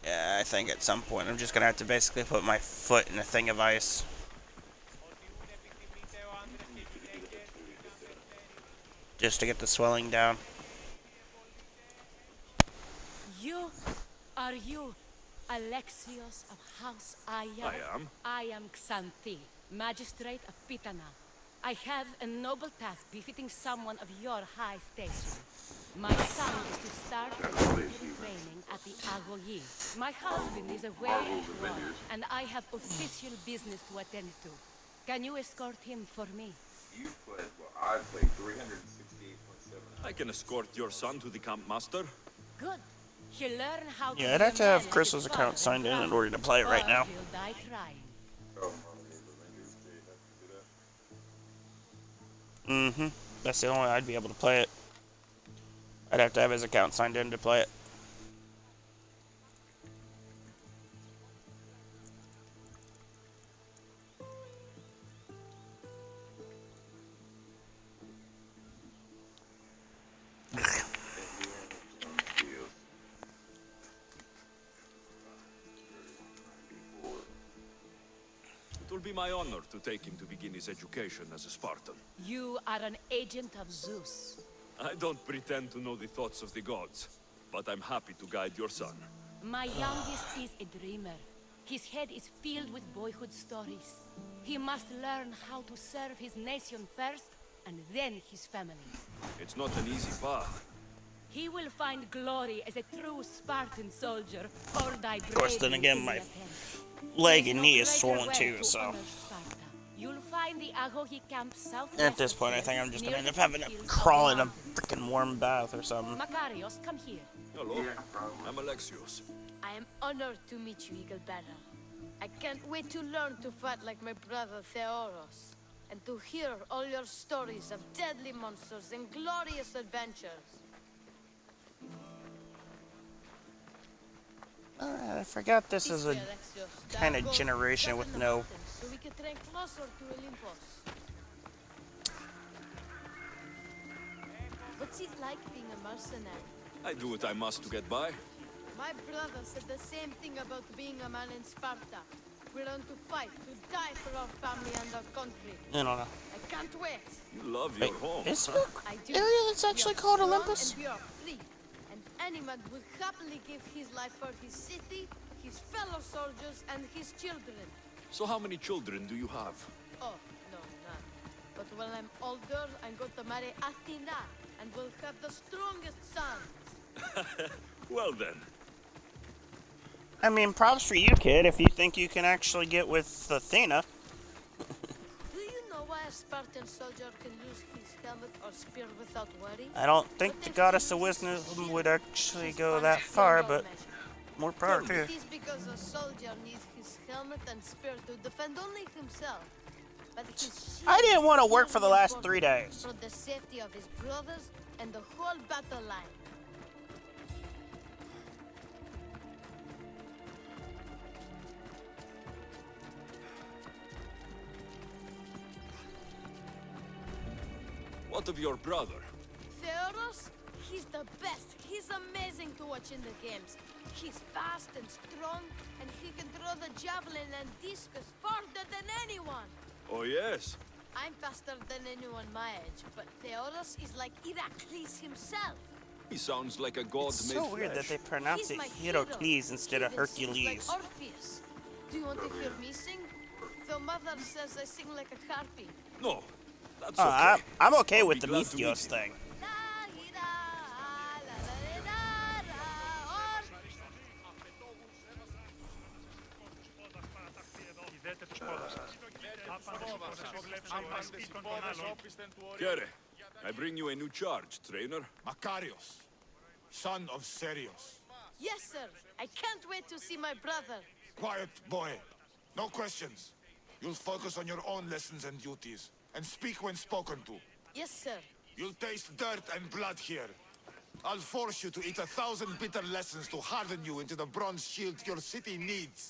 Yeah, I think at some point I'm just going to have to basically put my foot in a thing of ice. Just to get the swelling down. Are you Alexios of House Aya? I am. I am Xanthi, magistrate of Pitana. I have a noble task befitting someone of your high station. My son is to start military training at the Agoyi. My husband is away at war, and I have official business to attend to. Can you escort him for me? You played, well, I played 368.7. I can escort your son to the camp master. Good. He'll learn how to Yeah, I'd have to have Crystal's account signed in order to play it right now. He'll die trying. Oh, Avengers, do you have to do that? Mm-hmm. That's the only way I'd be able to play it. I'd have to have his account signed in to play it. It will be my honor to take him to begin his education as a Spartan. You are an agent of Zeus. I don't pretend to know the thoughts of the gods, but I'm happy to guide your son. My youngest is a dreamer. His head is filled with boyhood stories. He must learn how to serve his nation first, and then his family. It's not an easy path. He will find glory as a true Spartan soldier, or die bravely. Of course, then again, in my the attempt. leg There's and no knee is greater swollen way too, to so honor Sparta. You'll find the Agohi camp southwest at this of point I here, think I'm just near gonna end up the having to foothills of crawl the in a mountains. freaking warm bath or something. Makarios, come here. Hello, Yeah, probably. I'm Alexios. I am honored to meet you, Eagle Banner. I can't wait to learn to fight like my brother Theoros, and to hear all your stories of deadly monsters and glorious adventures. Alright, I forgot this is a kind of generation with no... So we can train closer to Olympus. What's it like being a mercenary? I do what I must to get by. My brother said the same thing about being a man in Sparta. We learn to fight, to die for our family and our country. I don't know. I can't wait. You love Wait, your home. is there I do. an area that's actually We are called strong Olympus? And we are free. And any man would happily give his life for his city, his fellow soldiers, and his children. So how many children do you have? Oh, no, none. But when I'm older, I'm going to marry Athena, and we'll have the strongest sons. Well then. I mean, props for you, kid, if you think you can actually get with Athena. Do you know why a Spartan soldier can lose his helmet or spear without worry? I don't think the goddess of wisdom would actually go that far, but more power to you. It is because a soldier needs his helmet and spear to defend only himself. But his shield I didn't want to is work for the equally last important 3 days. for the safety of his brothers and the whole battle line. What of your brother? Theodos? He's the best. He's amazing to watch in the games. He's fast and strong, and he can throw the javelin and discus farther than anyone. Oh, yes. I'm faster than anyone my age, but Theodos is like Heracles himself. He sounds like a god It's made so weird that flesh. they pronounce He's it my hero. Heracles instead of He even sings Hercules. like Orpheus. Do you want to hear me sing? Though mother says I sing like a harpy. No, that's Oh, okay. I'm okay I'll with be the glad to meet Mythios you. thing. Ιδέτε τους πόδας σας. Άπαντες υπόδες προβλέψουν ο αστήτων των άλλων. Kere, I bring you a new charge, trainer. Makarios, son of Serios. Yes, sir. I can't wait to see my brother. Quiet, boy. No questions. You'll focus on your own lessons and duties, and speak when spoken to. Yes, sir. You'll taste dirt and blood here. I'll force you to eat 1,000 bitter lessons to harden you into the bronze shield your city needs.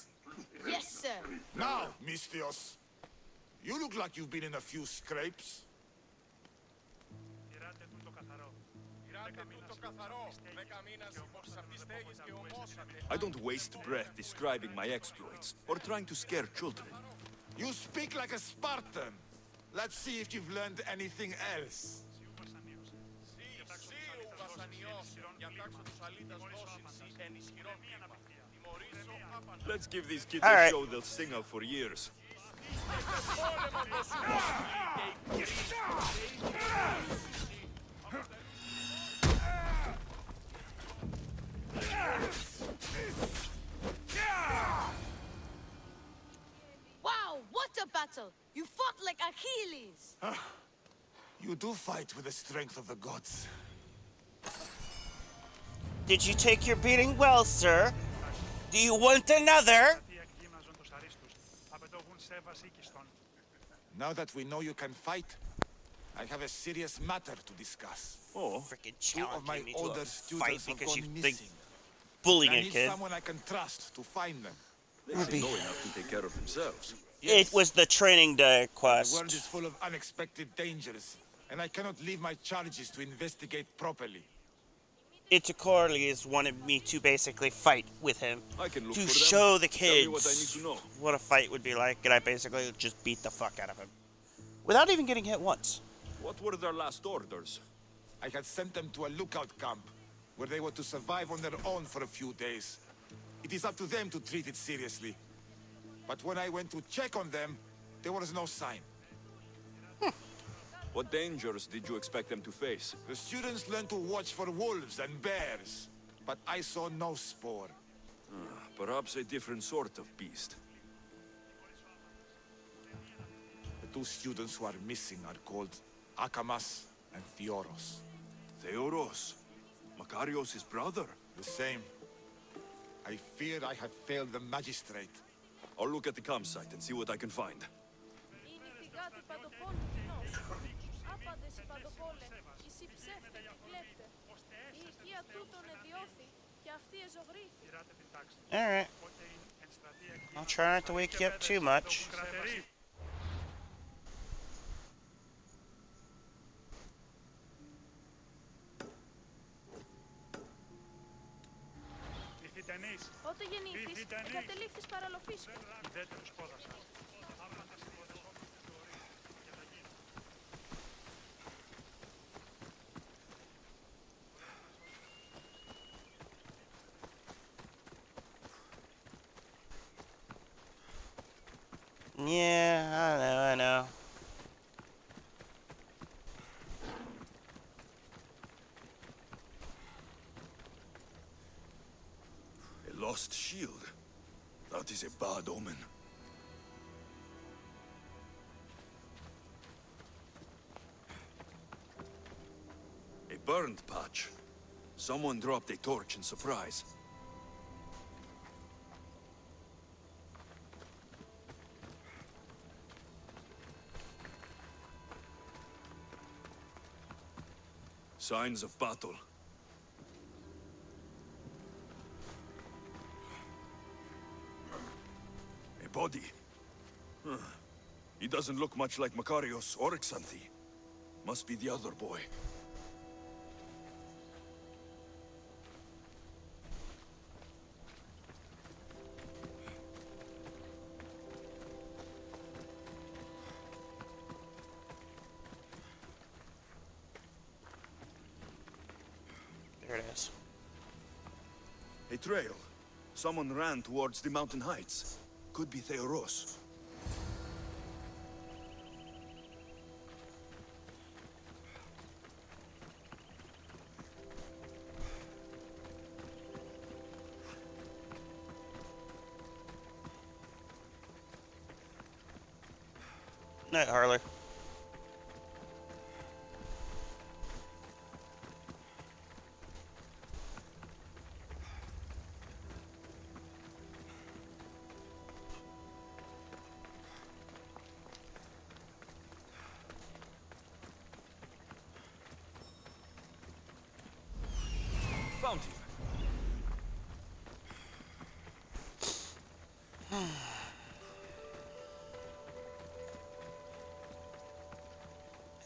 Yes, sir. Now, Mystios, you look like you've been in a few scrapes. Γυράτε τούτο καθαρό. Γυράτε τούτο καθαρό. 10 μήνας υπόψης αυτής στέγης και ομόσατε. I don't waste breath describing my exploits or trying to scare children. You speak like a Spartan. Let's see if you've learned anything else. Let's give these kids All a right. show they'll sing of for years. Wow, what a battle! You fought like Achilles! You do fight with the strength of the gods. Did you take your beating well, sir? Do you want another? Τι εκγύμναζον τους αρίστους. Απαιτώγουν σέβας οίκιστον. Now that we know you can fight, I have a serious matter to discuss. Oh, Freaking Two of my challenging me to older a fight students have because you gone think missing. bullying I a need kid. someone I can trust to find them. they seem know enough to take care of themselves. It was the training day The quest. world is full of unexpected dangers, and I cannot leave my charges to investigate properly. Itacorles wanted me to basically fight with him I can look to for them. show the Tell me kids what I need to know. what a fight would be like, and I basically just beat the fuck out of him without even getting hit once. What were their last orders? I had sent them to a lookout camp, where they were to survive on their own for a few days. It is up to them to treat it seriously. But when I went to check on them, there was no sign. What dangers did you expect them to face? The students learned to watch for wolves and bears, but I saw no spoor. Perhaps a different sort of beast. The two students who are missing are called Akamas and Theoros. Theoros? Makarios' brother? The same. I fear I have failed the magistrate. I'll look at the campsite and see what I can find. Είναι η πηγάτη παντοπόλου κοινός. Άπαντες οι παντοπόλε, εσύ ψεύτε και κλέπτε. Η οικία τούτων εδιώθη και αυτή εζωγρήθη. Γυράτε την τάξη. Alright, Πότε είναι ενστρατεία I'll try not to wake you up too much. κρατερή. Βυθιτενείς. Ότε γεννήθης, εγκατελείφθης παραλοφής. Ιδέτε τους πόδας σας. Άπαντες υπόδες όποιες θεωρείς και θα γίνει. Yeah, I know. A lost shield. That is a bad omen. A burned patch. Someone dropped a torch in surprise. Signs of battle. A body. Huh. He doesn't look much like Makarios or Xanthi. Must be the other boy. There it is. A trail. Someone ran towards the mountain heights. Could be Theoros. Night, Harley. Found him.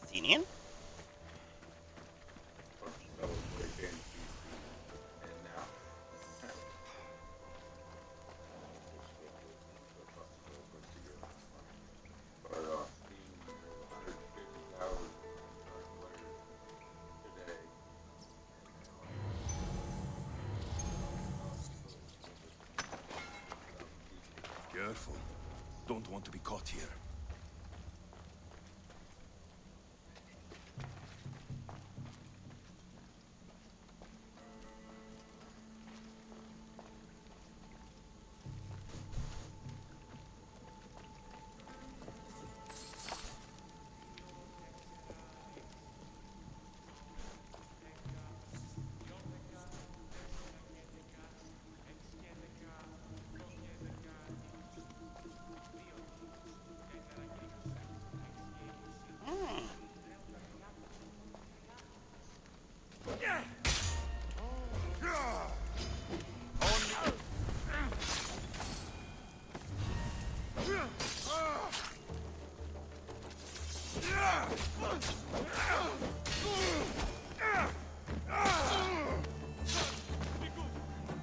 Athenian? That was way in and now. But Steam 150,000 players today. Careful. Don't want to be caught here.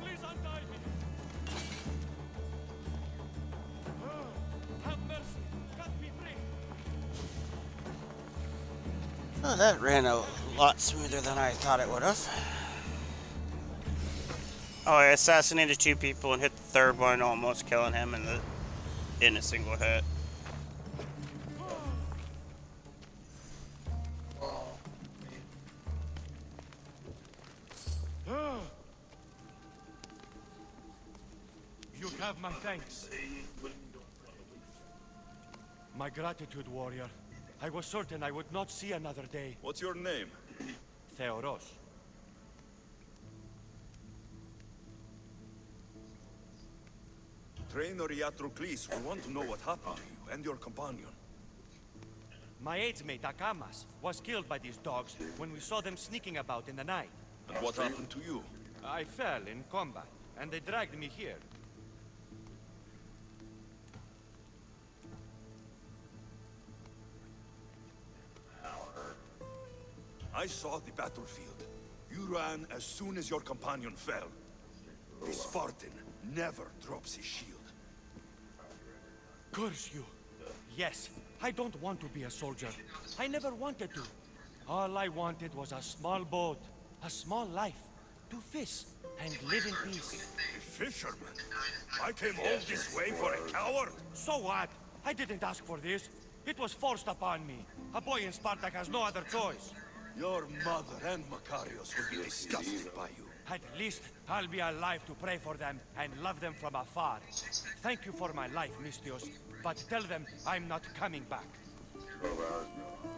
Please untie me. Have mercy. Cut me free. Oh, that ran a lot smoother than I thought it would have. Oh, I assassinated 2 people and hit the third one, almost killing him in a single hit. You have my thanks. My gratitude, warrior. I was certain I would not see another day. What's your name? Theoros. Trainer Iatrocles will want to know what happened to you and your companion. My aidsmate, Akamas, was killed by these dogs when we saw them sneaking about in the night. And what happened to you? I fell in combat, and they dragged me here. I saw the battlefield. You ran as soon as your companion fell. The Spartan never drops his shield. Curse you! Yes, I don't want to be a soldier. I never wanted to. All I wanted was a small boat, a small life, to fish and live in peace. A fisherman? I came all this way for a coward? So what? I didn't ask for this. It was forced upon me. A boy in Spartak has no other choice. Your mother and Makarios will be disgusted by you. At least I'll be alive to pray for them and love them from afar. Thank you for my life, Mistios, but tell them I'm not coming back. 12 hours ago.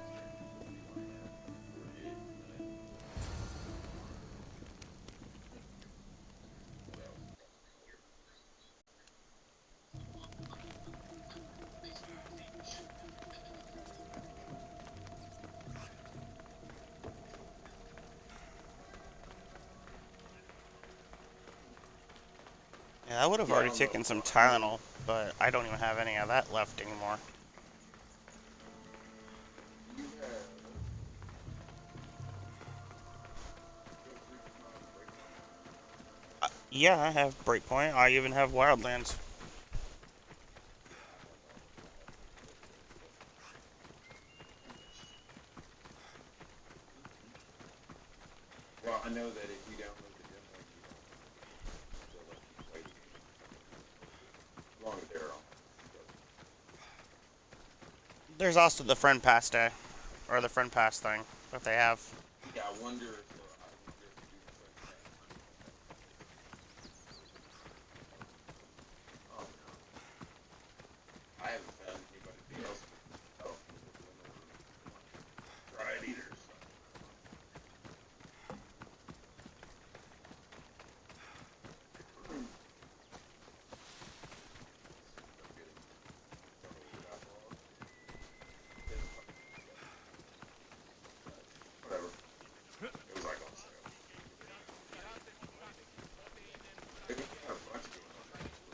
Yeah, I would have Yeah, I already don't know. taken some Tylenol, but I don't even have any of that left anymore. Do you have Ghost Recon Breakpoint? Yeah, I have Breakpoint. I even have Wildlands. I have all of that. Well, I know that if you download the demo, you don't. They'll let you play the game as long as they're on. There's also the Friend Pass day, or the Friend Pass thing that they have. Yeah, I wonder if I wonder if you do the friend pass, you don't have to pay. Oh no, I haven't found anybody else. Oh, try it either. So. Whatever. It was like on sale. They got a bunch of games on there for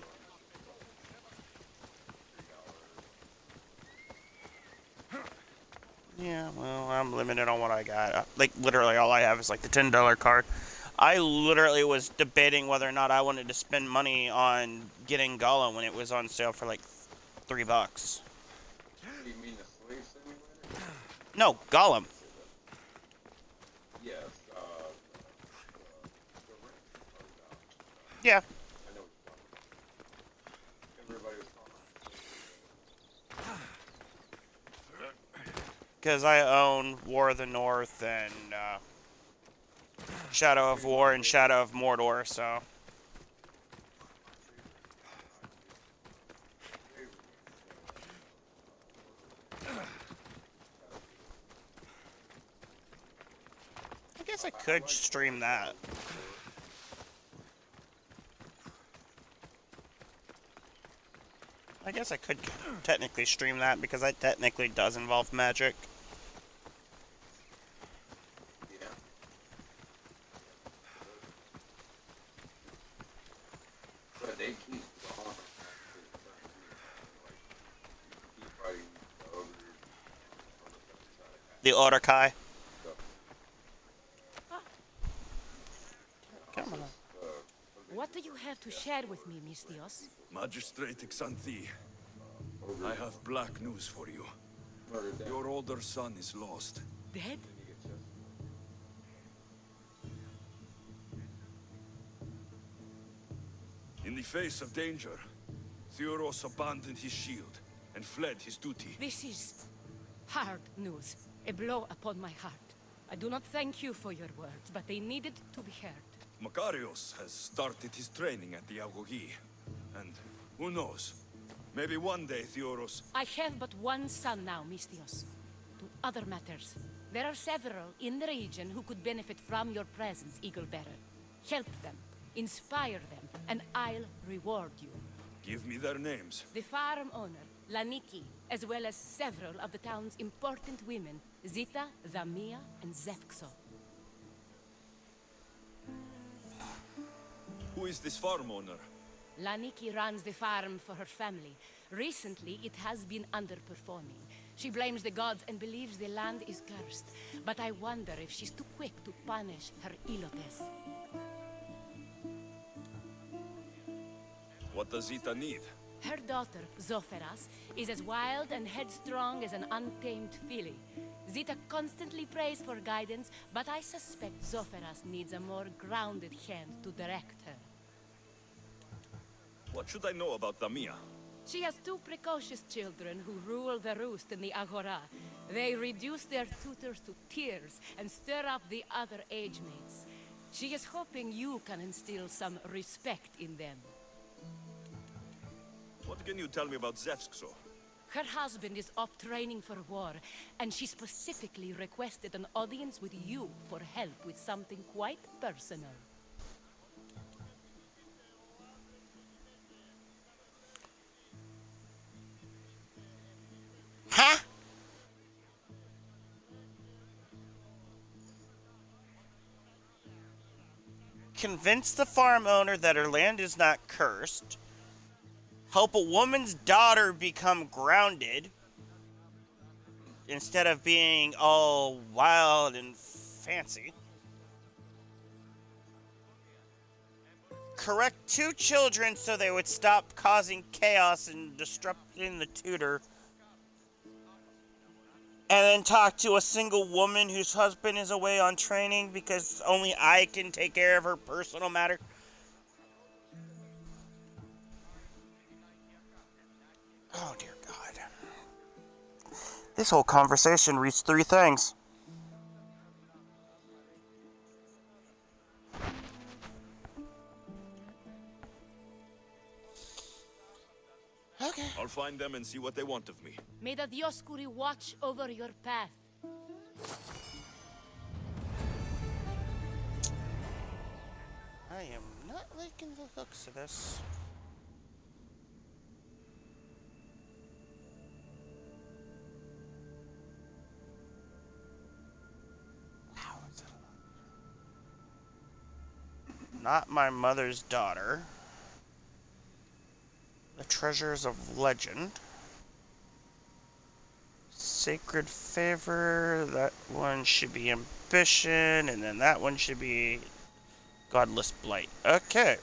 Yeah, well, I'm limited on what I got. Like, literally, all I have is like the $10 card. I literally was debating whether or not I wanted to spend money on getting Gala when it was on sale for like $3. You mean the Slave Simulator? No, Gollum. Yes. The ring. Yeah, I know what you're talking about. Everybody was calling because I own War of the North and Shadow of War and Shadow of Mordor, so. I guess I could stream that. I guess I could technically stream that because that technically does involve magic. Yeah. But they keep going after certain people. Like, you keep fighting the ogres on the countryside. The Odyssey. So, Come on. What do you have to share with me, Mistios? Magistrate Xanthi, I have black news for you. murdered them. Your older son is lost. Dead? In the face of danger, Theoros abandoned his shield and fled his duty. This is hard news. A blow upon my heart. I do not thank you for your words, but they needed to be heard. Makarios has started his training at the Agogi. And who knows? Maybe one day Theoros... I have but one son now, Mistios. To other matters. There are several in the region who could benefit from your presence, Eagle Bearer. Help them, inspire them, and I'll reward you. Give me their names. The farm owner, Laniki, as well as several of the town's important women, Zita, Dhamia, and Zefkso. Who is this farm owner? Laniki runs the farm for her family. Recently, it has been underperforming. She blames the gods and believes the land is cursed. But I wonder if she's too quick to punish her ilotes. What does Zita need? Her daughter, Zoferas, is as wild and headstrong as an untamed filly. Zita constantly prays for guidance, but I suspect Zoferas needs a more grounded hand to direct her. What should I know about Dhamia? She has two precocious children who rule the roost in the Agora. They reduce their tutors to tears and stir up the other age mates. She is hoping you can instill some respect in them. What can you tell me about Zefkso? Her husband is off training for war, and she specifically requested an audience with you for help with something quite personal. Huh? convince the farm owner that her land is not cursed, help a woman's daughter become grounded instead of being all wild and fancy, correct 2 children so they would stop causing chaos and disrupting the tutor, and then talk to a single woman whose husband is away on training because only I can take care of her personal matter. Oh dear God. This whole conversation reached 3 things. Okay. I'll find them and see what they want of me. May the Dioscuri watch over your path. I am not liking the looks of this. Wow, it's not my mother's daughter. The Treasures of Legend. Sacred Favor. That one should be Ambition. And then that one should be Godless Blight. Okay.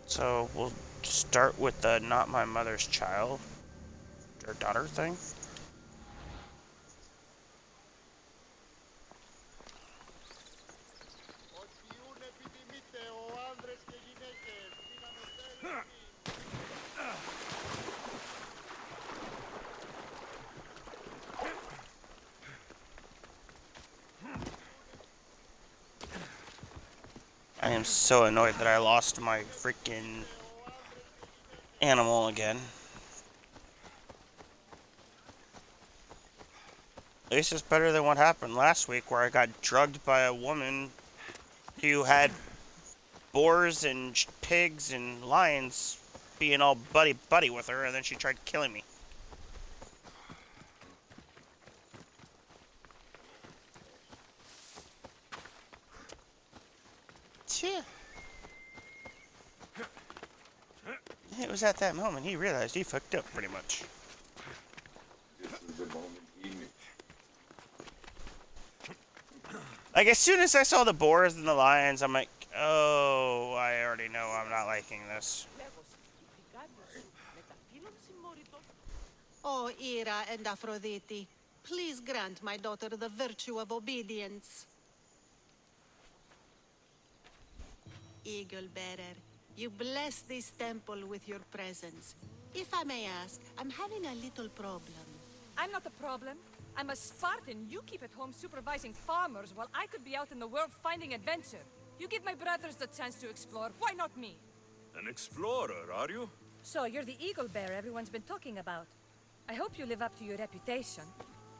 So we'll start with the not my mother's child or daughter thing. I am so annoyed that I lost my freaking animal again. At least it's better than what happened last week where I got drugged by a woman who had boars and pigs and lions being all buddy-buddy with her, and then she tried killing me. Yeah. It was at that moment he realized he fucked up pretty much. This is the moment he knew. Like, as soon as I saw the boars and the lions, I'm like, oh, I already know I'm not liking this. Oh, Ira and Aphrodite, please grant my daughter the virtue of obedience. Eagle Bearer, you bless this temple with your presence. If I may ask, I'm having a little problem. I'm not the problem. I'm a Spartan. You keep at home supervising farmers while I could be out in the world finding adventure. You give my brothers the chance to explore. Why not me? An explorer, are you? So you're the eagle bearer everyone's been talking about. I hope you live up to your reputation.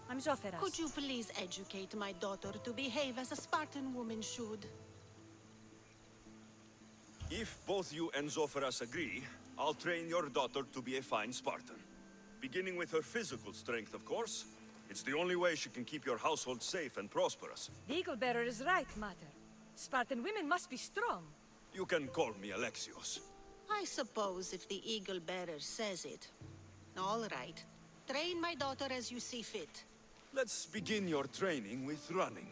I'm Zoferas. Could you please educate my daughter to behave as a Spartan woman should? If both you and Zoferas agree, I'll train your daughter to be a fine Spartan. Beginning with her physical strength, of course. It's the only way she can keep your household safe and prosperous. The eagle bearer is right, Mater. Spartan women must be strong. You can call me Alexios. I suppose if the Eagle Bearer says it. All right. Train my daughter as you see fit. Let's begin your training with running.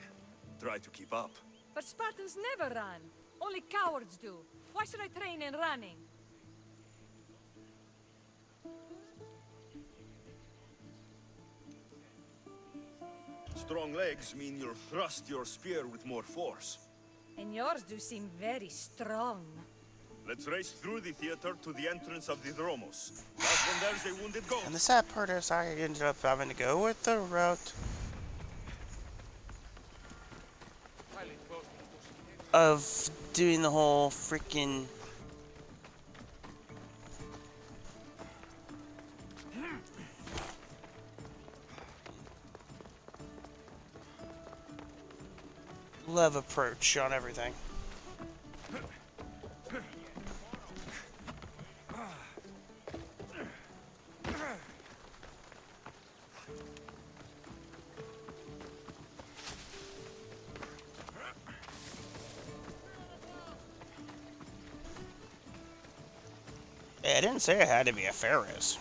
Try to keep up. But Spartans never run. Only cowards do. Why should I train in running? Strong legs mean you'll thrust your spear with more force. And yours do seem very strong. Let's race through the theater to the entrance of the Dromos. That's when there's a wounded goat. And the sad part is I ended up having to go with the route of doing the whole freaking love approach on everything. Hey, I didn't say it had to be a Ferris.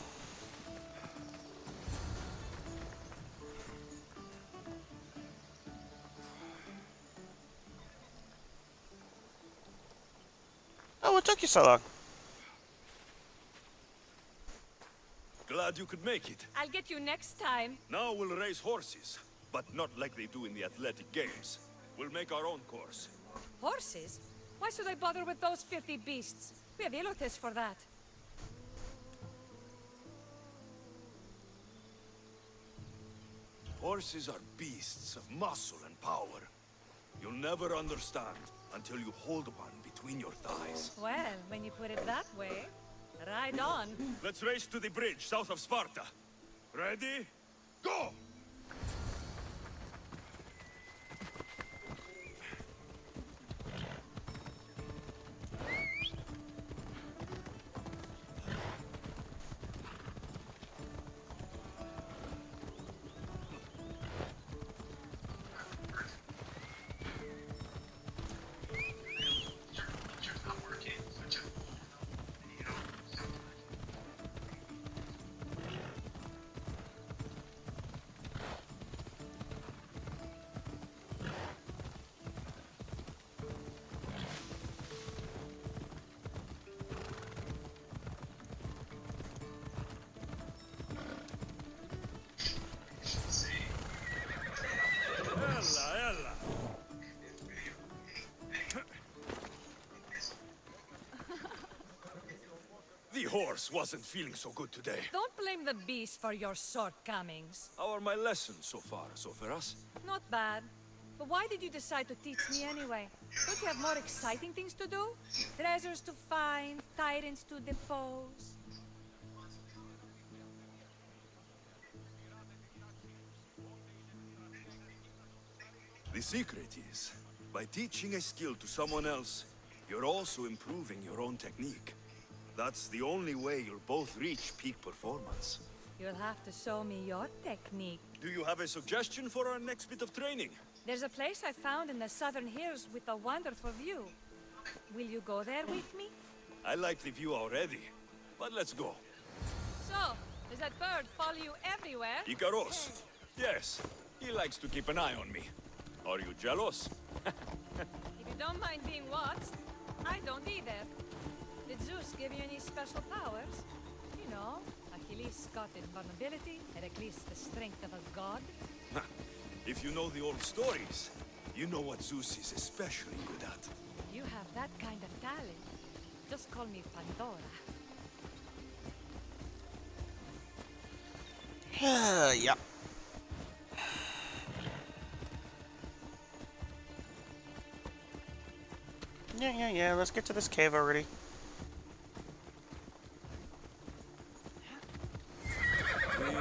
Oh, what took you so long? Glad you could make it. I'll get you next time. Now we'll race horses, but not like they do in the athletic games. We'll make our own course. Horses? Why should I bother with those filthy beasts? We have elotes for that. Horses are beasts of muscle and power. You'll never understand until you hold one between your thighs. Well, when you put it that way, ride on. Let's race to the bridge south of Sparta. Ready? Go! Ella. The horse wasn't feeling so good today. Don't blame the beast for your shortcomings. How are my lessons so far, Zoferas? Not bad. But why did you decide to teach me anyway? Don't you have more exciting things to do? Treasures to find, tyrants to depose. The secret is, by teaching a skill to someone else, you're also improving your own technique. That's the only way you'll both reach peak performance. You'll have to show me your technique. Do you have a suggestion for our next bit of training? There's a place I found in the southern hills with a wonderful view. Will you go there with me? I like the view already, but let's go. So, does that bird follow you everywhere? Icaros. Yes, he likes to keep an eye on me. Are you jealous? If you don't mind being watched, I don't either. Did Zeus give you any special powers? You know, Achilles got invulnerability, Heracles the strength of a god. If you know the old stories, you know what Zeus is especially good at. If you have that kind of talent, just call me Pandora. Yep. Yeah, let's get to this cave already.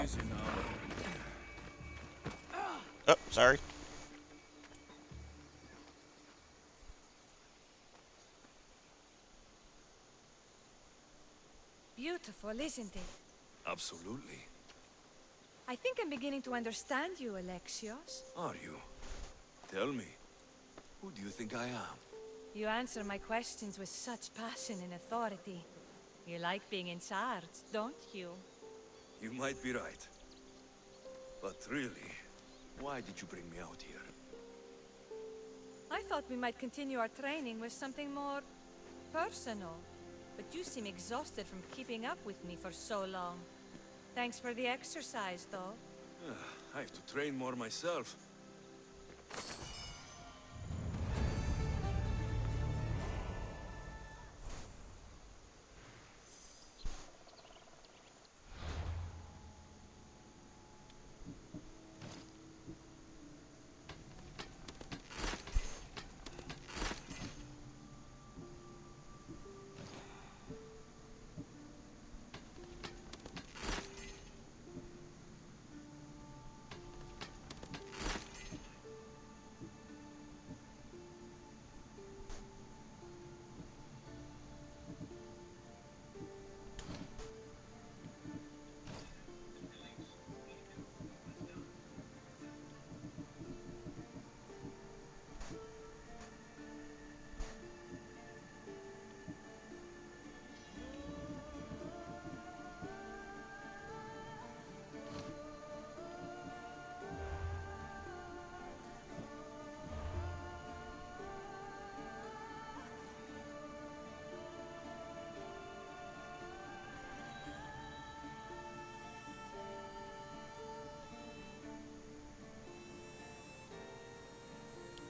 Easy now. Oh, sorry. Beautiful, isn't it? Absolutely. I think I'm beginning to understand you, Alexios. Are you? Tell me, who do you think I am? You answer my questions with such passion and authority. You like being in charge, don't you? You might be right. But really, why did you bring me out here? I thought we might continue our training with something more personal. But you seem exhausted from keeping up with me for so long. Thanks for the exercise, though. I have to train more myself.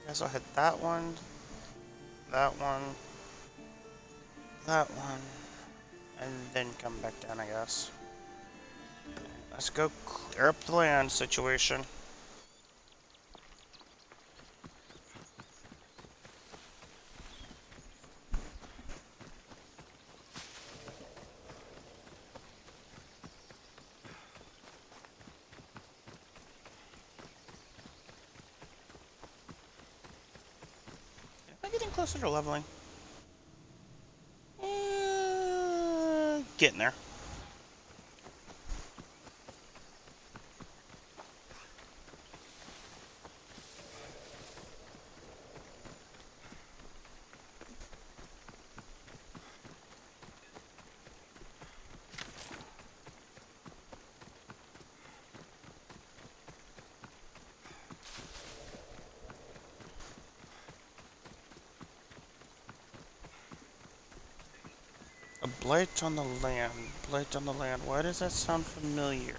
guess I'll hit that one, that one, that one, and then come back down, I guess. Let's go clear up the land situation. Am I getting closer to leveling? Getting there. A blight on the land. Blight on the land. Why does that sound familiar?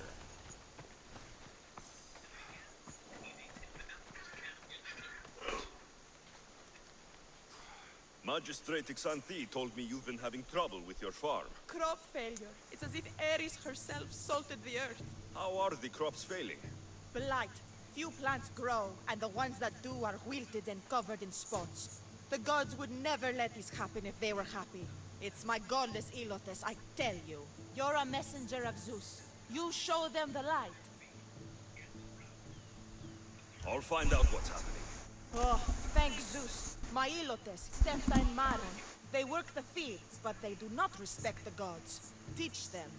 Magistrate Xanthi told me you've been having trouble with your farm. Crop failure. It's as if Ares herself salted the earth. How are the crops failing? Blight. Few plants grow, and the ones that do are wilted and covered in spots. The gods would never let this happen if they were happy. It's my godless Ilotes, I tell you. You're a messenger of Zeus. You show them the light. I'll find out what's happening. Oh, thank Zeus. My Ilotes, Tefta and Maron. They work the fields, but they do not respect the gods. Teach them.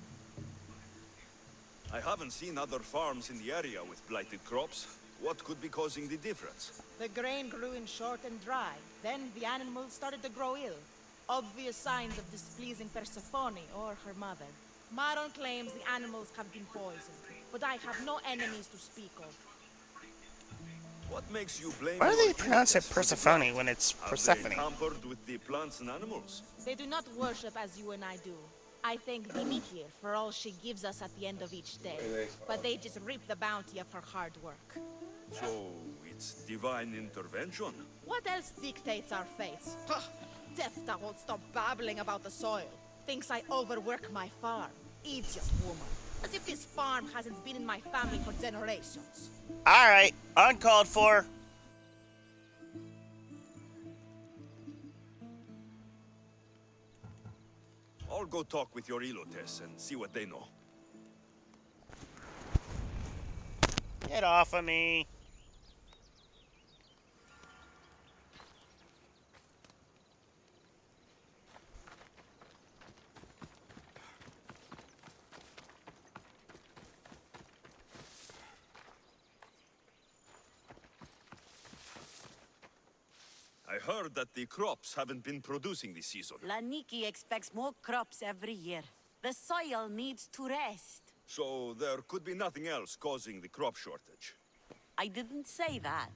I haven't seen other farms in the area with blighted crops. What could be causing the difference? The grain grew in short and dry. Then the animals started to grow ill. Obvious signs of displeasing Persephone or her mother. Maron claims the animals have been poisoned, but I have no enemies to speak of. What makes you blame? Why do they your pronounce it Ilotes for the Persephone blight? when it's Have Persephone? they tampered with the plants and animals? They do not worship as you and I do. I thank Demeter for all she gives us at the end of each day, but they just reap the bounty of her hard work. So, it's divine intervention? What else dictates our fates? Tefta won't stop babbling about the soil. Thinks I overwork my farm. Idiot woman. As if this farm hasn't been in my family for generations. Alright, uncalled for. I'll go talk with your Ilotes and see what they know. Get off of me. I heard that the crops haven't been producing this season. Laniki expects more crops every year. The soil needs to rest. So there could be nothing else causing the crop shortage. I didn't say that.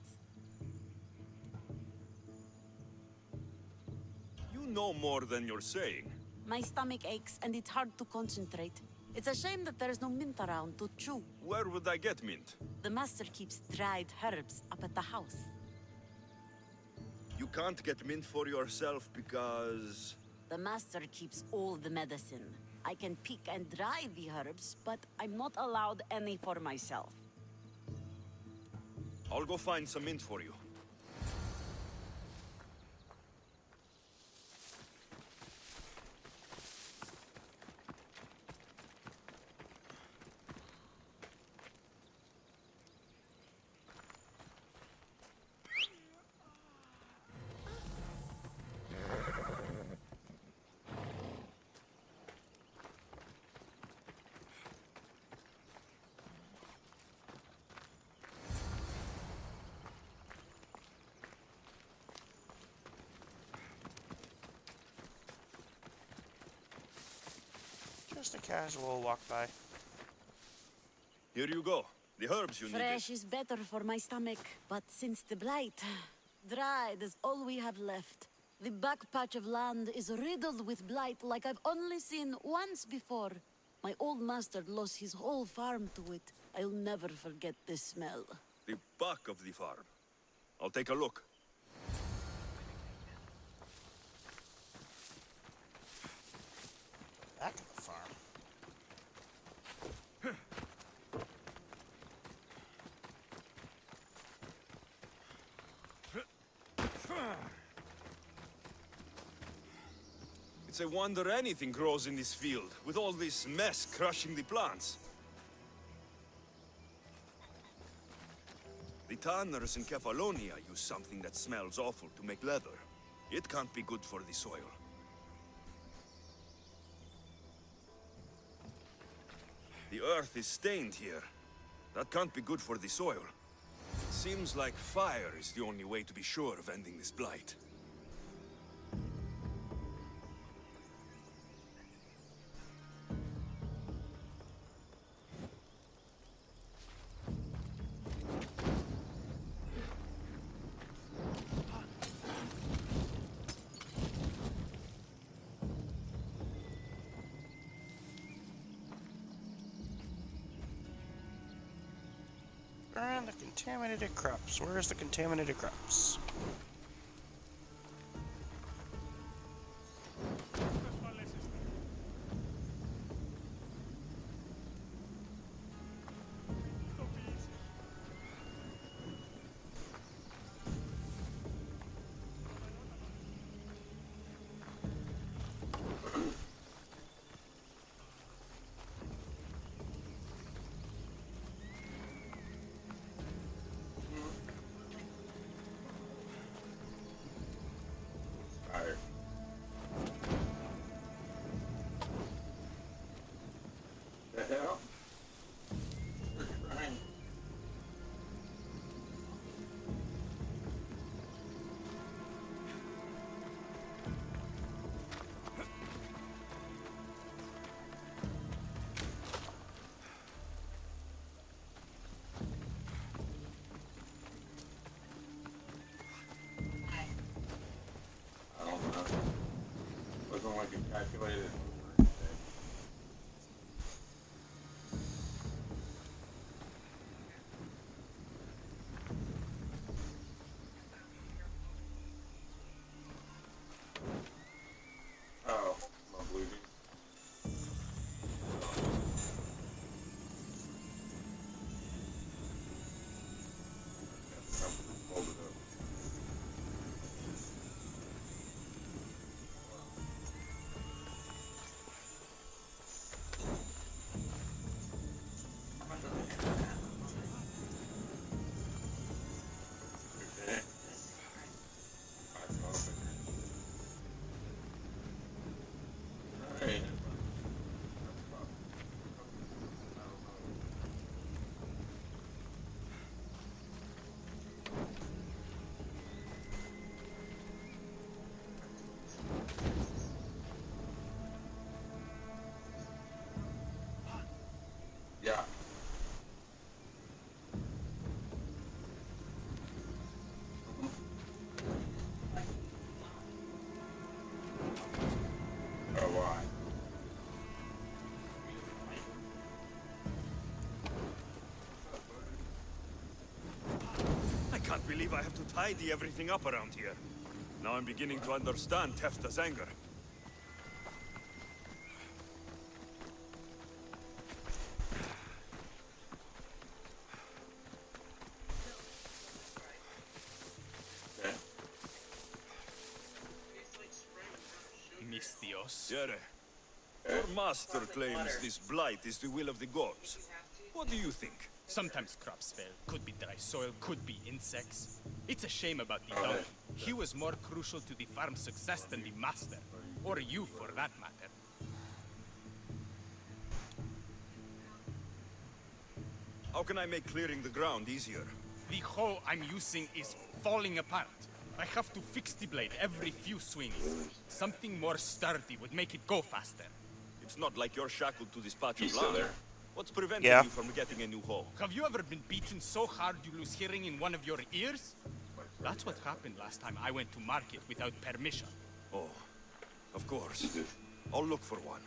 You know more than you're saying. My stomach aches and it's hard to concentrate. It's a shame that there's no mint around to chew. Where would I get mint? The master keeps dried herbs up at the house. You can't get mint for yourself because... The master keeps all the medicine. I can pick and dry the herbs, but I'm not allowed any for myself. I'll go find some mint for you. Just a casual walk by. Here you go. The herbs you Fresh needed. is better for my stomach, but since the blight, dried is all we have left. The back patch of land is riddled with blight like I've only seen once before. My old master lost his whole farm to it. I'll never forget this smell. The back of the farm. I'll take a look. back of the farm. It's a wonder anything grows in this field, with all this mess crushing the plants. The tanners in Kefalonia use something that smells awful to make leather. It can't be good for the soil. The earth is stained here. That can't be good for the soil. It seems like fire is the only way to be sure of ending this blight. And the contaminated crops. Where's the contaminated crops? Alright. The hell? They're crying. I don't know. Wasn't like it calculated. Oh, my blue jeans. Hold it up. Okay. Alright. Yeah. Oh, why? I can't believe I have to tidy everything up around here. Now I'm beginning to understand Tefta's anger. Okay. Mis Dios. Yere, your master claims this blight is the will of the gods. What do you think? Sometimes crops fail. Could be dry soil, could be insects. It's a shame about the donkey. He was more crucial to the farm's success than the master. Or you, for that matter. How can I make clearing the ground easier? The hoe I'm using is falling apart. I have to fix the blade every few swings. Something more sturdy would make it go faster. It's not like you're shackled to this patch He's of still land. there. What's preventing Yeah. you from getting a new hoe? Have you ever been beaten so hard you lose hearing in one of your ears? That's what happened last time I went to market without permission. Oh, of course. I'll look for one.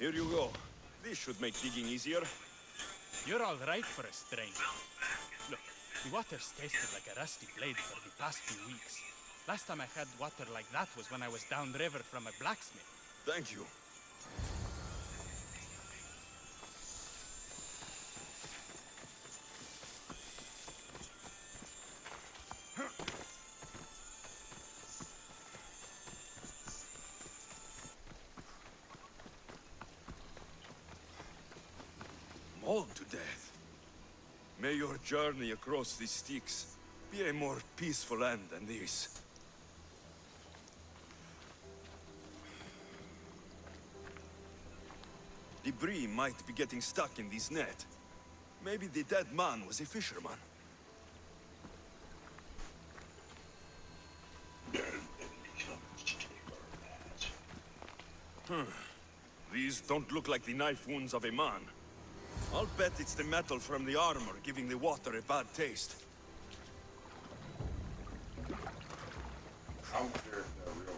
Here you go. This should make digging easier. You're all right for a stranger. Look, the water's tasted like a rusty blade for the past few weeks. Last time I had water like that was when I was downriver from a blacksmith. Thank you. Mauled to death. May your journey across the Styx be a more peaceful end than this. Debris might be getting stuck in this net. Maybe the dead man was a fisherman. These don't look like the knife wounds of a man. I'll bet it's the metal from the armor giving the water a bad taste. I wonder if the real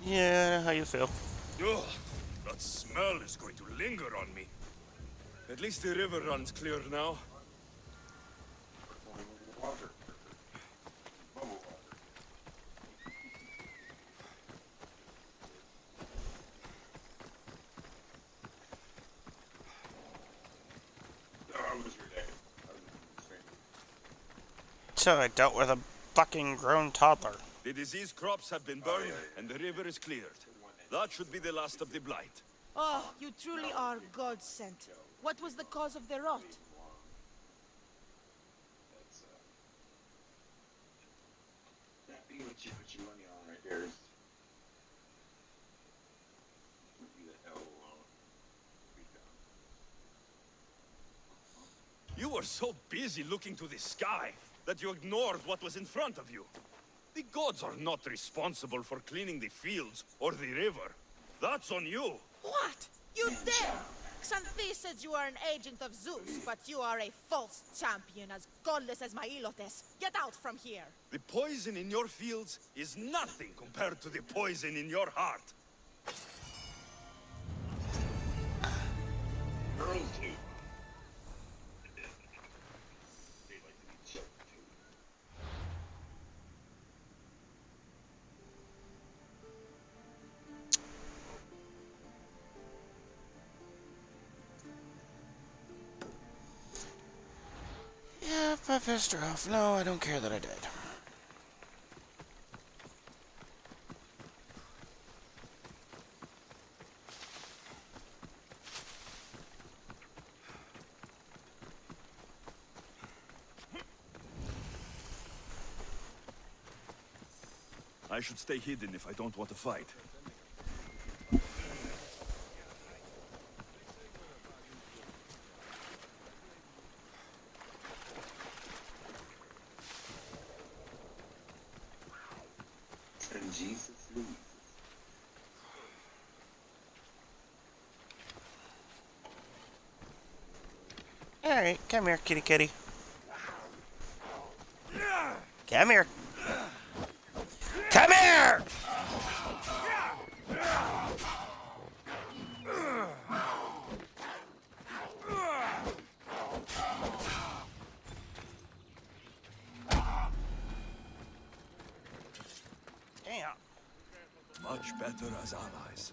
Yeah, how you feel? Ugh, that smell is going to linger on me. At least the river runs clear now. So I dealt with a fucking grown toddler. The disease crops have been burned, and the river is cleared. That should be the last of the blight. Oh, you truly are God sent. What was the cause of the rot? That be what you put your money on right there is would be the hell alone. You were so busy looking to the sky that you ignored what was in front of you. The gods are not responsible for cleaning the fields or the river. That's on you. What? You dare! Xanthi says you are an agent of Zeus, but you are a false champion as godless as my Ilotes. Get out from here! The poison in your fields is nothing compared to the poison in your heart. Girls do. Yeah, if I pissed her off. No, I don't care that I did. I should stay hidden if I don't want to fight. And Jesus leaves. Alright, come here, kitty kitty. Come here. Come here! Damn. Much better as allies.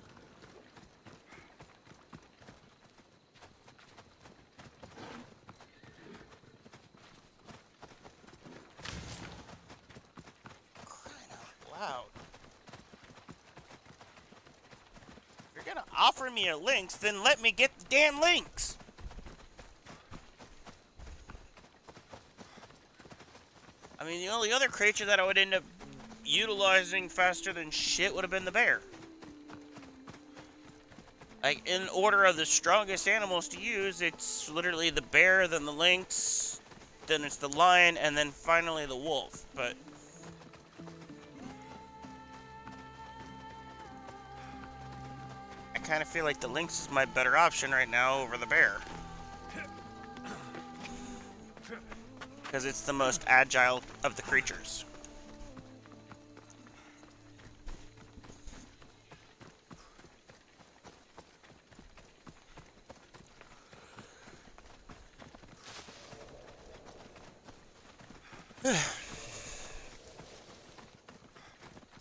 Wow. If you're gonna offer me a lynx, then let me get the damn lynx. I mean, the only other creature that I would end up utilizing faster than shit would have been the bear. Like, in order of the strongest animals to use, it's literally the bear, then the lynx, then it's the lion, and then finally the wolf. But I kind of feel like the lynx is my better option right now over the bear. Because it's the most agile of the creatures.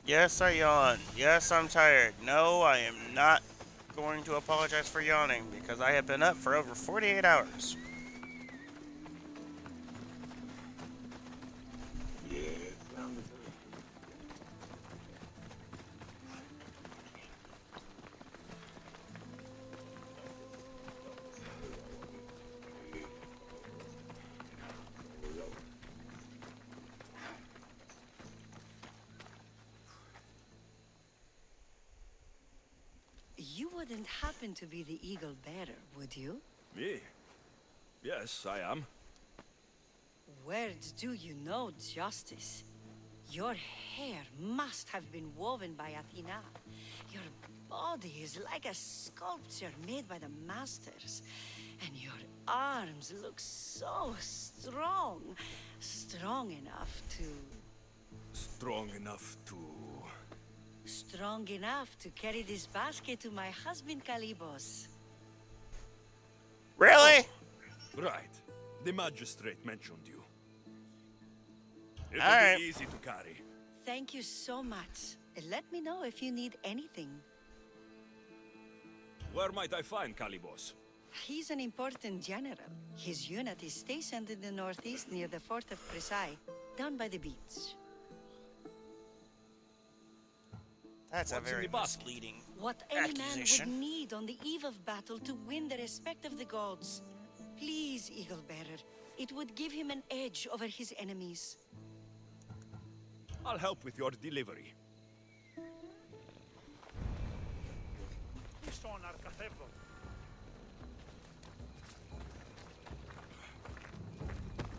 Yes, I yawn. Yes, I'm tired. No, I am not going to apologize for yawning because I have been up for over 48 hours. You wouldn't happen to be the eagle bearer, would you? Me? Yes, I am. Words do you know, Justice? Your hair must have been woven by Athena. Your body is like a sculpture made by the masters. And your arms look so strong. Strong enough to... Strong enough to... Strong enough to carry this basket to my husband Kalibos. Really? Right. The magistrate mentioned you. It'll All be easy to carry. Thank you so much. Let me know if you need anything. Where might I find Kalibos? He's an important general. His unit is stationed in the northeast near the fort of Presai, down by the beach. That's What's a very in the basket? misleading What any man accusation. would need on the eve of battle to win the respect of the gods. Please, Eagle Bearer. It would give him an edge over his enemies. I'll help with your delivery.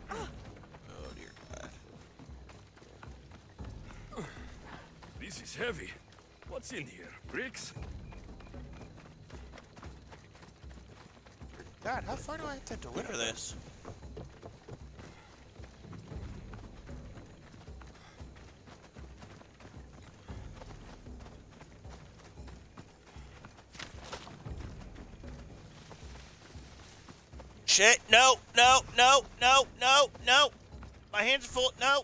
Oh dear God. This is heavy. What's in here? Bricks? God, how far do I have to deliver this? Shit, no, no, no, no, no, no. My hands are full, no.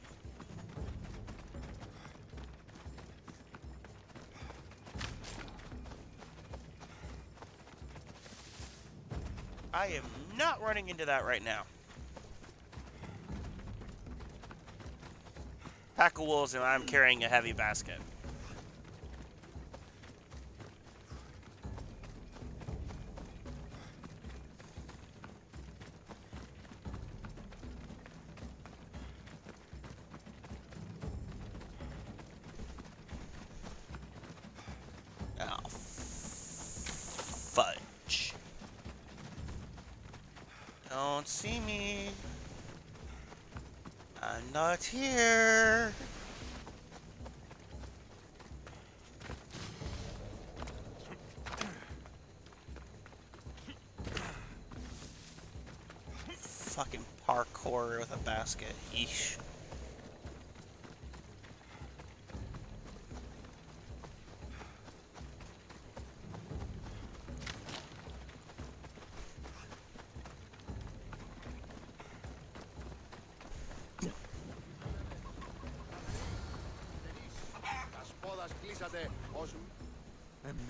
I am not running into that right now. Pack of wolves and I'm carrying a heavy basket. Oh, fudge. Don't see me. I'm not here. Fucking parkour with a basket. Yeesh.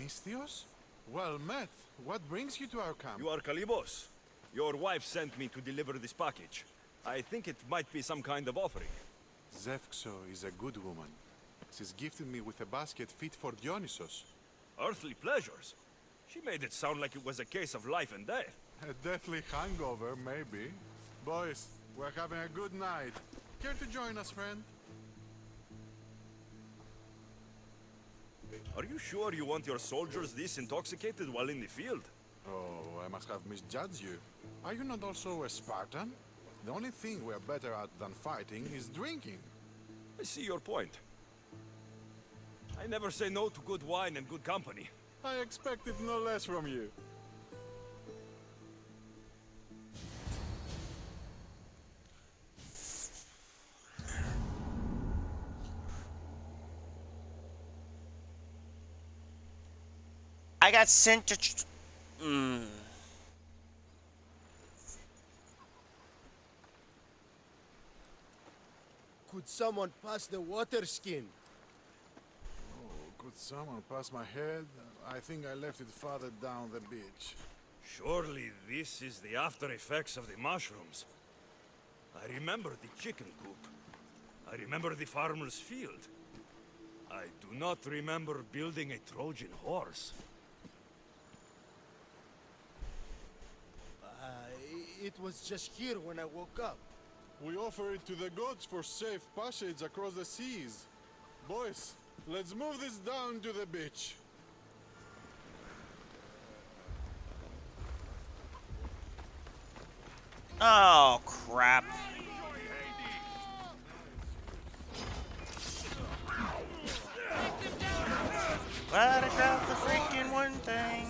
Misthios? Well met. What brings you to our camp? You are Kalibos. Your wife sent me to deliver this package. I think it might be some kind of offering. Zevxo is a good woman. She's gifted me with a basket fit for Dionysos. Earthly pleasures? She made it sound like it was a case of life and death. A deathly hangover, maybe. Boys, we're having a good night. Care to join us, friend? Are you sure you want your soldiers this intoxicated while in the field? Oh, I must have misjudged you. Are you not also a Spartan? The only thing we're better at than fighting is drinking. I see your point. I never say no to good wine and good company. I expected no less from you. I got sent to. Could someone pass the water skin? Oh, could someone pass my head? I think I left it farther down the beach. Surely this is the after effects of the mushrooms. I remember the chicken coop. I remember the farmer's field. I do not remember building a Trojan horse. It was just here when I woke up. We offer it to the gods for safe passage across the seas. Boys, let's move this down to the beach. Oh, crap. Glad I grabbed the freaking one thing.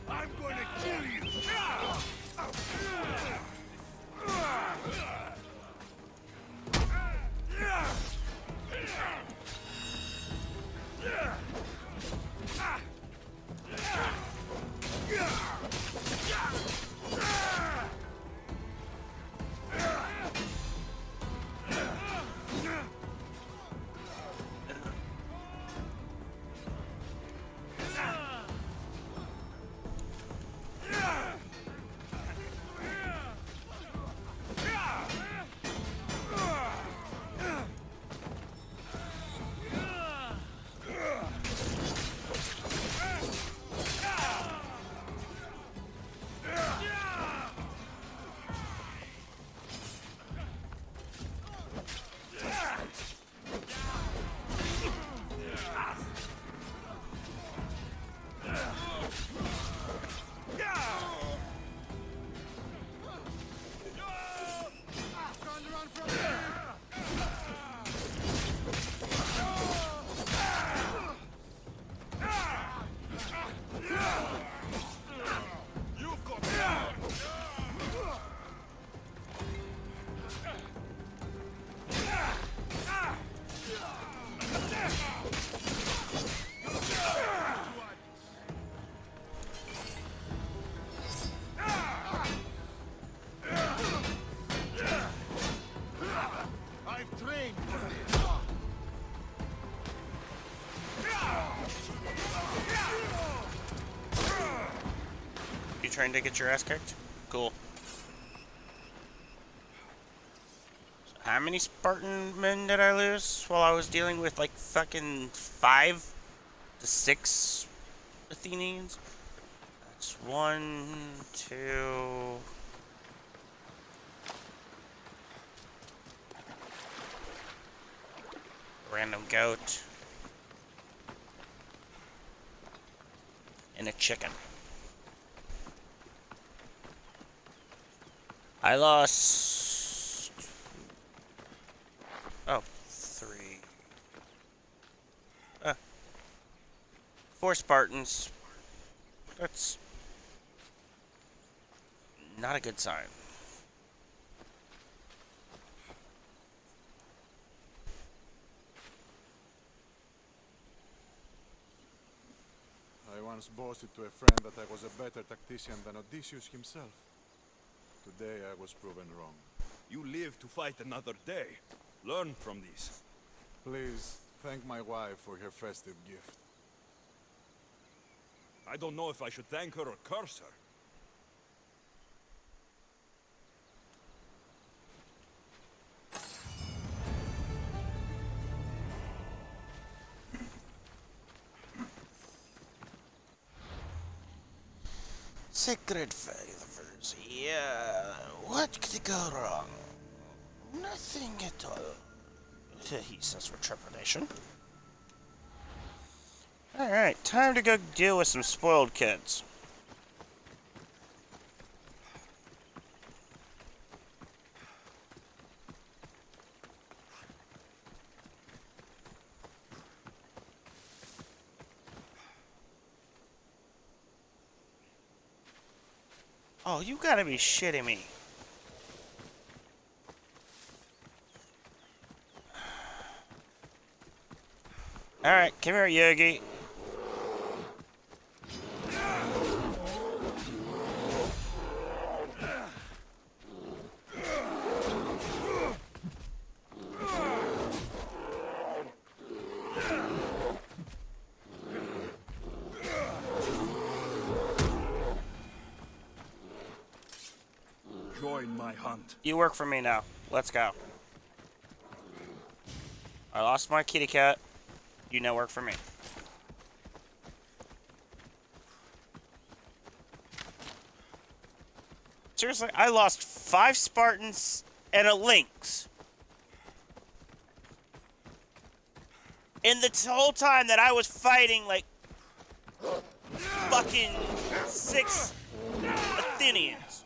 I'm going to kill you! Trying to get your ass kicked? Cool. So how many Spartan men did I lose while I was dealing with like fucking 5 to 6 Athenians? That's 1, 2. Random goat. And a chicken. I lost... Oh, 3. 4 Spartans. That's not a good sign. I once boasted to a friend that I was a better tactician than Odysseus himself. Today I was proven wrong. You live to fight another day. Learn from this. Please, thank my wife for her festive gift. I don't know if I should thank her or curse her. Sacred favors, yeah. What could go wrong? Nothing at all, he says with trepidation. Alright, time to go deal with some spoiled kids. Oh, you gotta be shitting me. Alright, come here, Yogi. Join my hunt. You work for me now. Let's go. I lost my kitty cat. You now work for me. Seriously, I lost 5 Spartans and a Lynx. In the whole time that I was fighting, like, fucking 6 Athenians.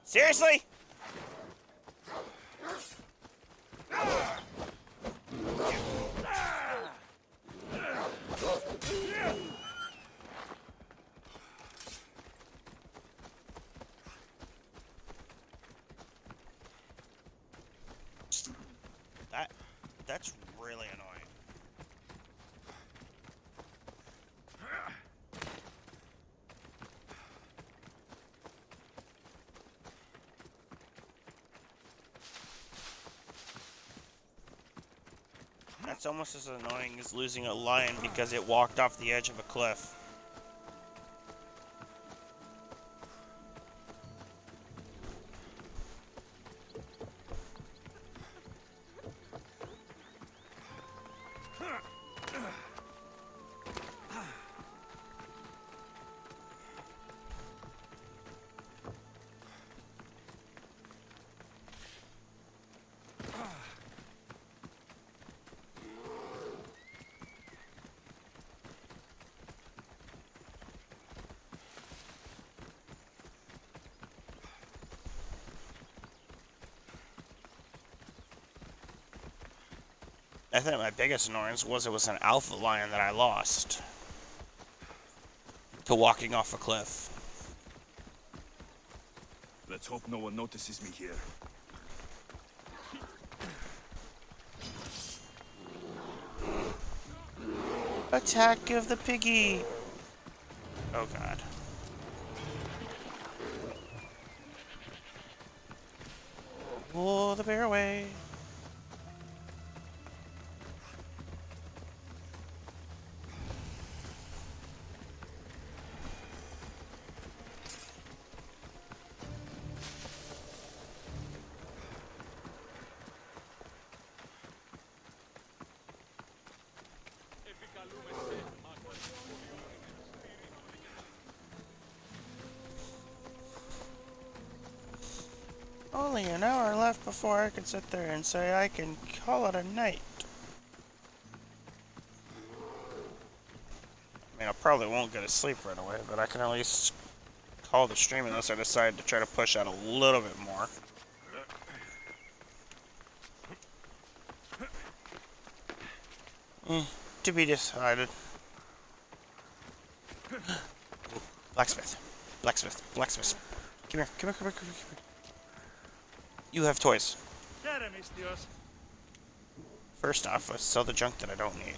Seriously? That's really annoying. That's almost as annoying as losing a lion because it walked off the edge of a cliff. I think my biggest annoyance was it was an alpha lion that I lost to walking off a cliff. Let's hope no one notices me here. Attack of the piggy! Oh god. Pull the bear away. Only an hour left before I can sit there and say I can call it a night. I mean, I probably won't go to sleep right away, but I can at least call the stream unless I decide to try to push out a little bit more. To be decided. Blacksmith. Blacksmith. Blacksmith. Come here. Come here. Come here. Come here. Come here. You have toys. First off, let's sell the junk that I don't need.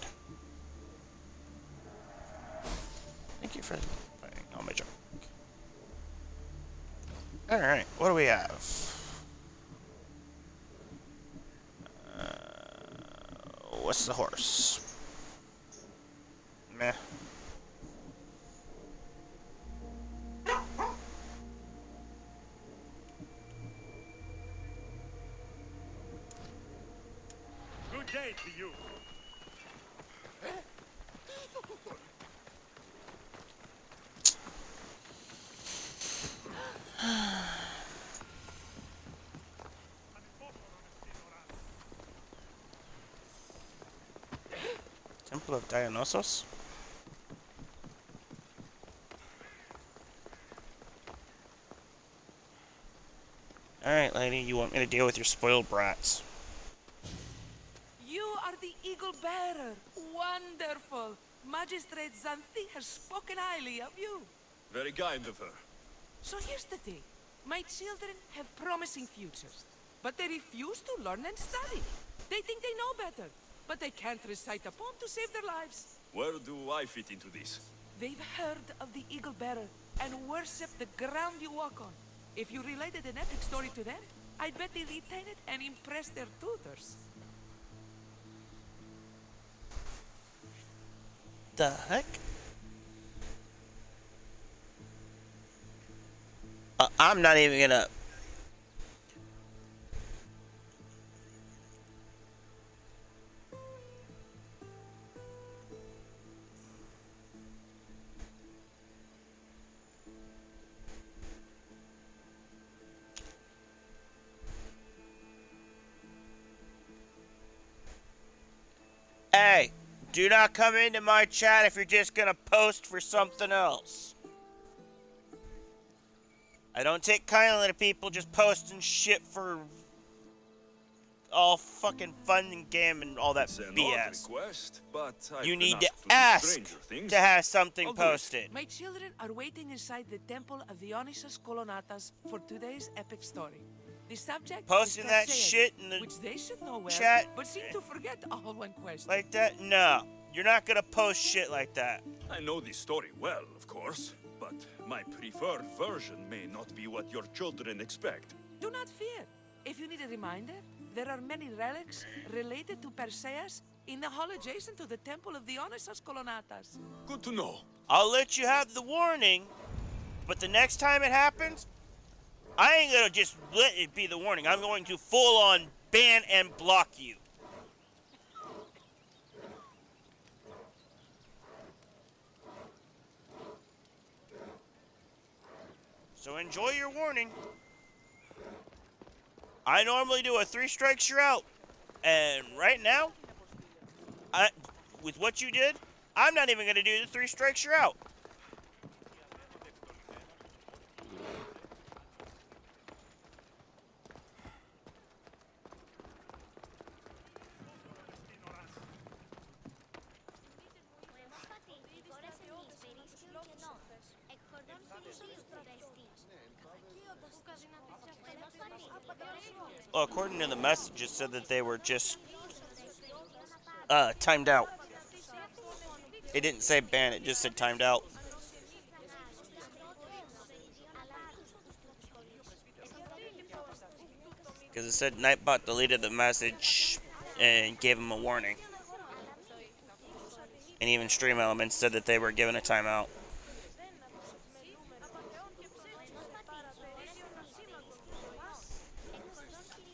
Thank you for buying all my junk. Alright, what do we have? What's the horse? Meh. day to you. Temple of Dionysos? Alright, lady, you want me to deal with your spoiled brats. You are the Eagle Bearer. Wonderful. Magistrate Xanthi has spoken highly of you. Very kind of her. So here's the thing. My children have promising futures, but they refuse to learn and study. They think they know better, but they can't recite a poem to save their lives. Where do I fit into this? They've heard of the Eagle Bearer and worship the ground you walk on. If you related an epic story to them, I bet they'd retain it and impress their tutors. The heck? I'm not even gonna... Hey, do not come into my chat if you're just gonna post for something else. I don't take kindly to people just posting shit for all fucking fun and game and all that It's an BS. odd request, but I've You been need to asked ask do stranger things. to have something I'll do it. posted. My children are waiting inside the temple of Dionysus Kolonatas for today's epic story. The subject Posting is that Perseus, shit in the which they should know well, chat but seem to forget all when questioned. like that? No, you're not gonna post shit like that. I know the story well, of course, but my preferred version may not be what your children expect. Do not fear. If you need a reminder, there are many relics related to Perseus in the hall adjacent to the temple of Dionysus Kolonatas. Good to know. I'll let you have the warning, but the next time it happens, I ain't gonna just let it be the warning. I'm going to full on ban and block you. So enjoy your warning. I normally do a 3 strikes you're out. And right now, with what you did, I'm not even gonna do the 3 strikes you're out. Well, according to the message, it said that they were just timed out. It didn't say ban, it just said timed out. Because it said Nightbot deleted the message and gave him a warning. And even Stream Elements said that they were given a timeout.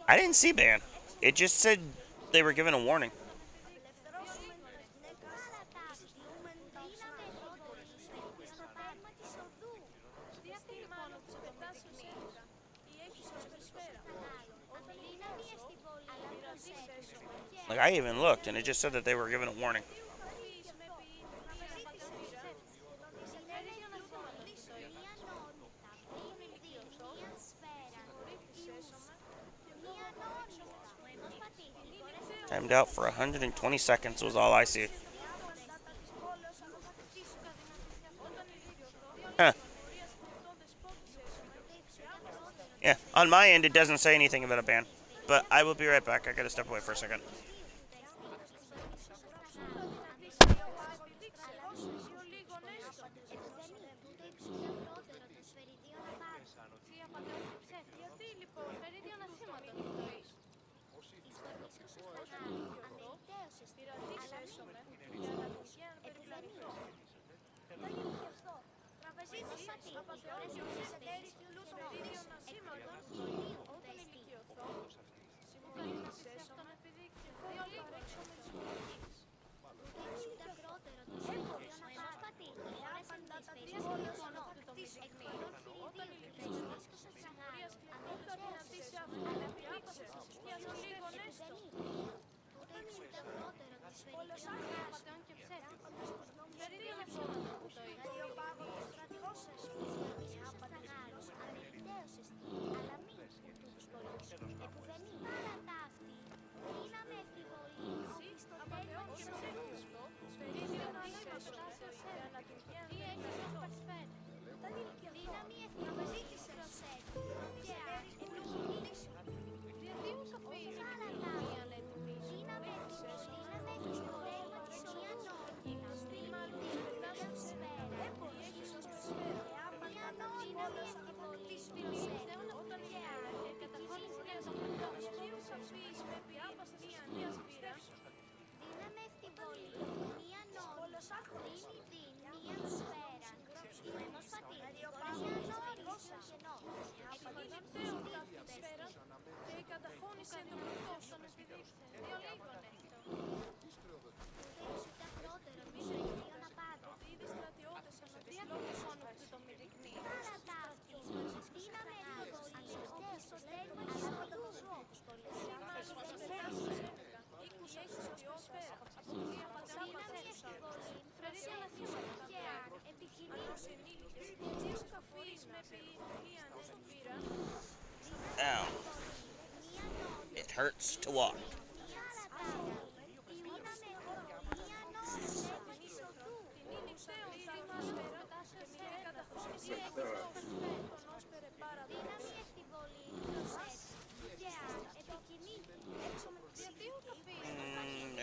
I didn't see ban. It just said they were given a warning. Like, I even looked, and it just said that they were given a warning. Timed out for 120 seconds was all I see. Huh. Yeah, on my end it doesn't say anything about a ban. But I will be right back. I gotta step away for a second. Αγχώνησε το πρωτό στον επιδείξει. Δύο λίγων έστω. Ότι είδε στρατιώτες αναπτύσσονται μόνο που το μη δεικνύει. Ow. It hurts to walk.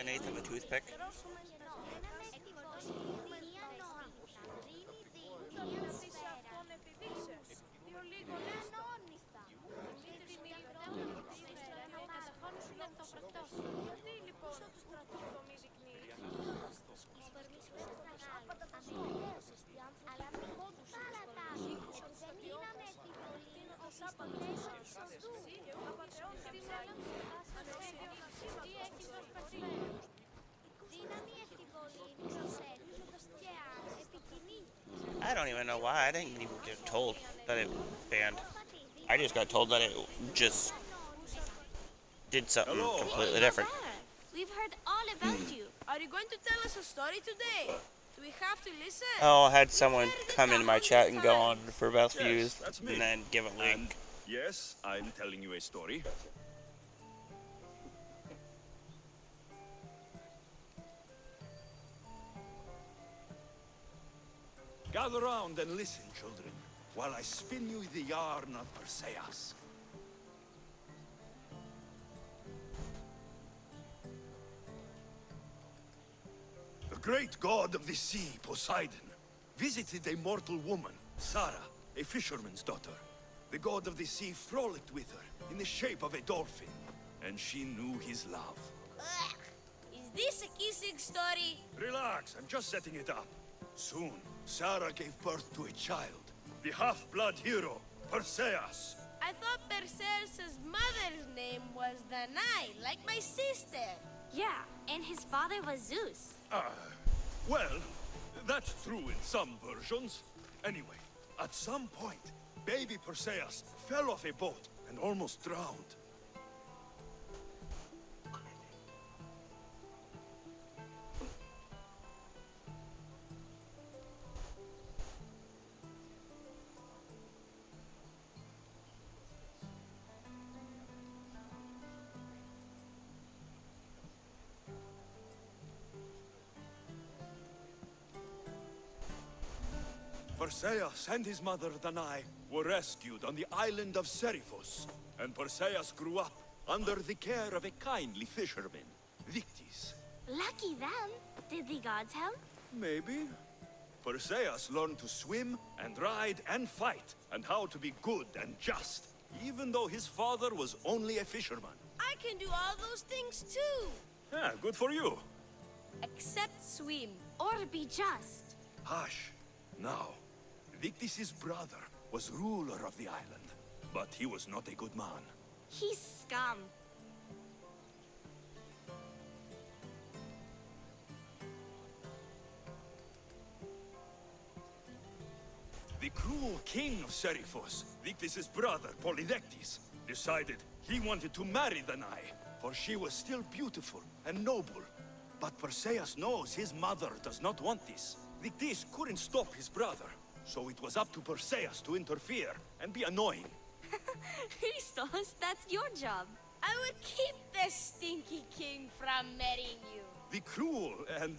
An eighth of a toothpick. I don't even know why. I didn't even get told that it banned. I just got told that it just did something completely different. We've heard all about you. Are you going to tell us a story today? Do we have to listen? Oh, I had someone come into my chat and go on for best views that's me. and then give a link. And yes, I'm telling you a story. Gather round and listen, children, while I spin you the yarn of Perseus. The great god of the sea, Poseidon, visited a mortal woman, Sarah, a fisherman's daughter. The god of the sea frolicked with her in the shape of a dolphin, and she knew his love. Ugh. Is this a kissing story? Relax, I'm just setting it up. Soon, Sarah gave birth to a child, the half-blood hero, Perseus. I thought Perseus' mother's name was Danae, like my sister. Yeah, and his father was Zeus. Well, that's true in some versions. Anyway, at some point, baby Perseus fell off a boat and almost drowned. Perseus and his mother Danae were rescued on the island of Seriphos, and Perseus grew up under the care of a kindly fisherman, Victis. Lucky them. Did the gods help? Maybe. Perseus learned to swim and ride and fight, and how to be good and just, even though his father was only a fisherman. I can do all those things too. Yeah, good for you. Except swim. Or be just. Hush. Now, Victis' brother was ruler of the island, but he was not a good man. He's scum. The cruel king of Seriphos, Victis' brother, Polydectes, decided he wanted to marry Danae, for she was still beautiful and noble. But Perseus knows his mother does not want this. Victis couldn't stop his brother, so it was up to Perseus to interfere and be annoying. Christos, that's your job. I would keep the stinky king from marrying you. The cruel and,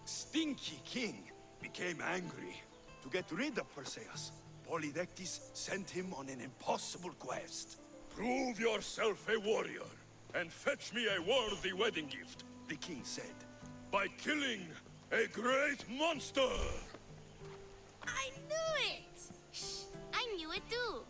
stinky king became angry. To get rid of Perseus, Polydectes sent him on an impossible quest. Prove yourself a warrior, and fetch me a worthy wedding gift, the king said, by killing a great monster! I knew it! Shh, I knew it too.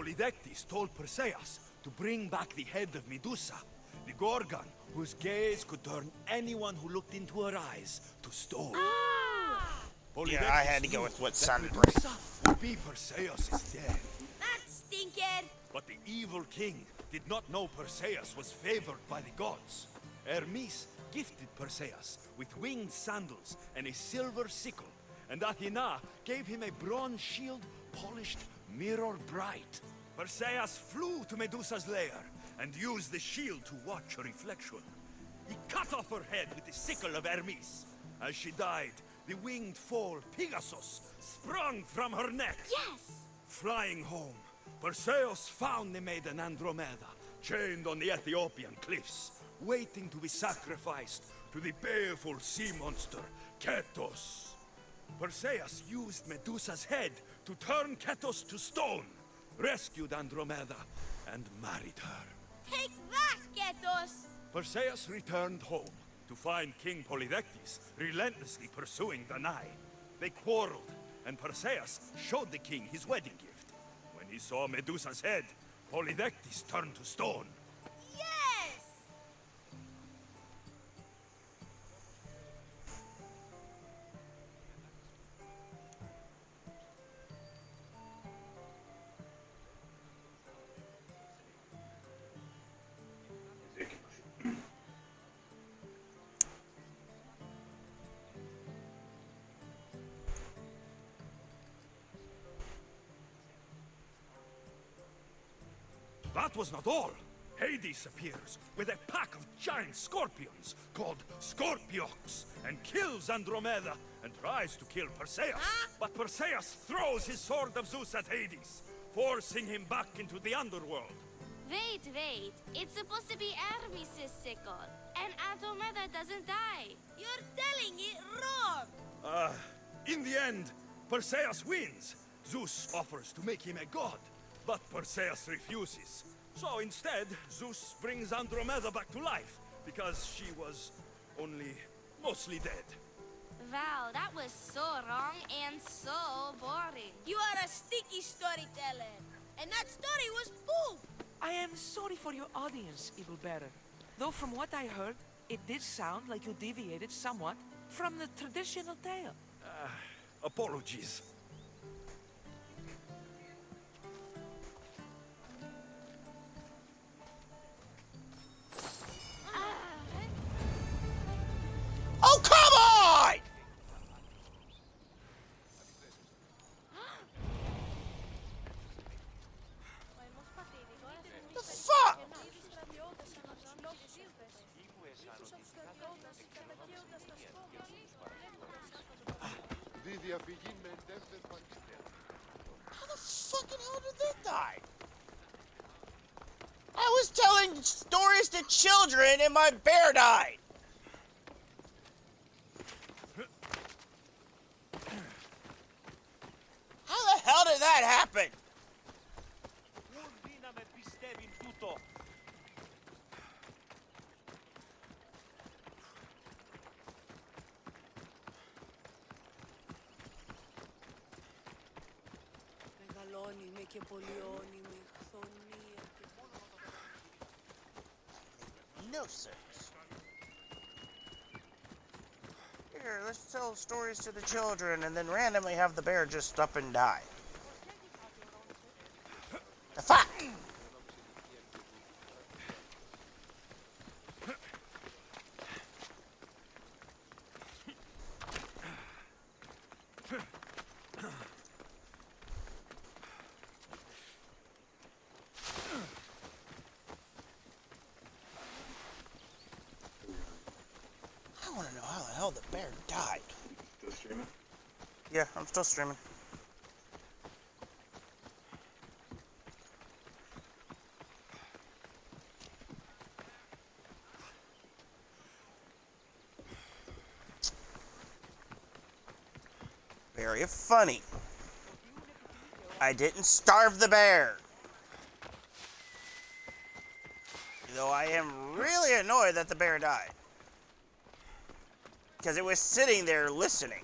Polydectes told Perseus to bring back the head of Medusa, the Gorgon, whose gaze could turn anyone who looked into her eyes to stone. Yeah, I had to go with what sounded right. Medusa would be Perseus' death. That stinker! But the evil king did not know Perseus was favored by the gods. Hermes gifted Perseus with winged sandals and a silver sickle, and Athena gave him a bronze shield polished mirror bright. Perseus flew to Medusa's lair and used the shield to watch her reflection. He cut off her head with the sickle of Hermes. As she died, the winged foal Pegasus sprung from her neck. Yes! Flying home, Perseus found the maiden Andromeda, chained on the Ethiopian cliffs, waiting to be sacrificed to the baleful sea monster, Ketos. Perseus used Medusa's head to turn Ketos to stone, rescued Andromeda, and married her. Take that, Ketos! Perseus returned home to find King Polydectes relentlessly pursuing Danae. They quarreled, and Perseus showed the king his wedding gift. When he saw Medusa's head, Polydectes turned to stone. Yes! That was not all. Hades appears with a pack of giant scorpions called Scorpiox and kills Andromeda and tries to kill Perseus. But Perseus throws his sword of Zeus at Hades, forcing him back into the underworld. Wait. It's supposed to be Hermes' sickle, and Andromeda doesn't die. You're telling it wrong! In the end, Perseus wins. Zeus offers to make him a god, but Perseus refuses. So instead, Zeus brings Andromeda back to life, because she was only mostly dead. Wow, that was so wrong and so boring. You are a sticky storyteller, and that story was poop! I am sorry for your audience, Evil Bearer. Though from what I heard, it did sound like you deviated somewhat from the traditional tale. Apologies. Oh, come on! The fuck? How the fucking hell did they die? I was telling stories to children and my bear died. How the hell did that happen? No sense. Here, let's tell stories to the children and then randomly have the bear just up and die. The fuck? I want to know how the hell the bear died. Still streaming? Yeah, I'm still streaming. Very funny. I didn't starve the bear. Though I am really annoyed that the bear died. Because it was sitting there listening.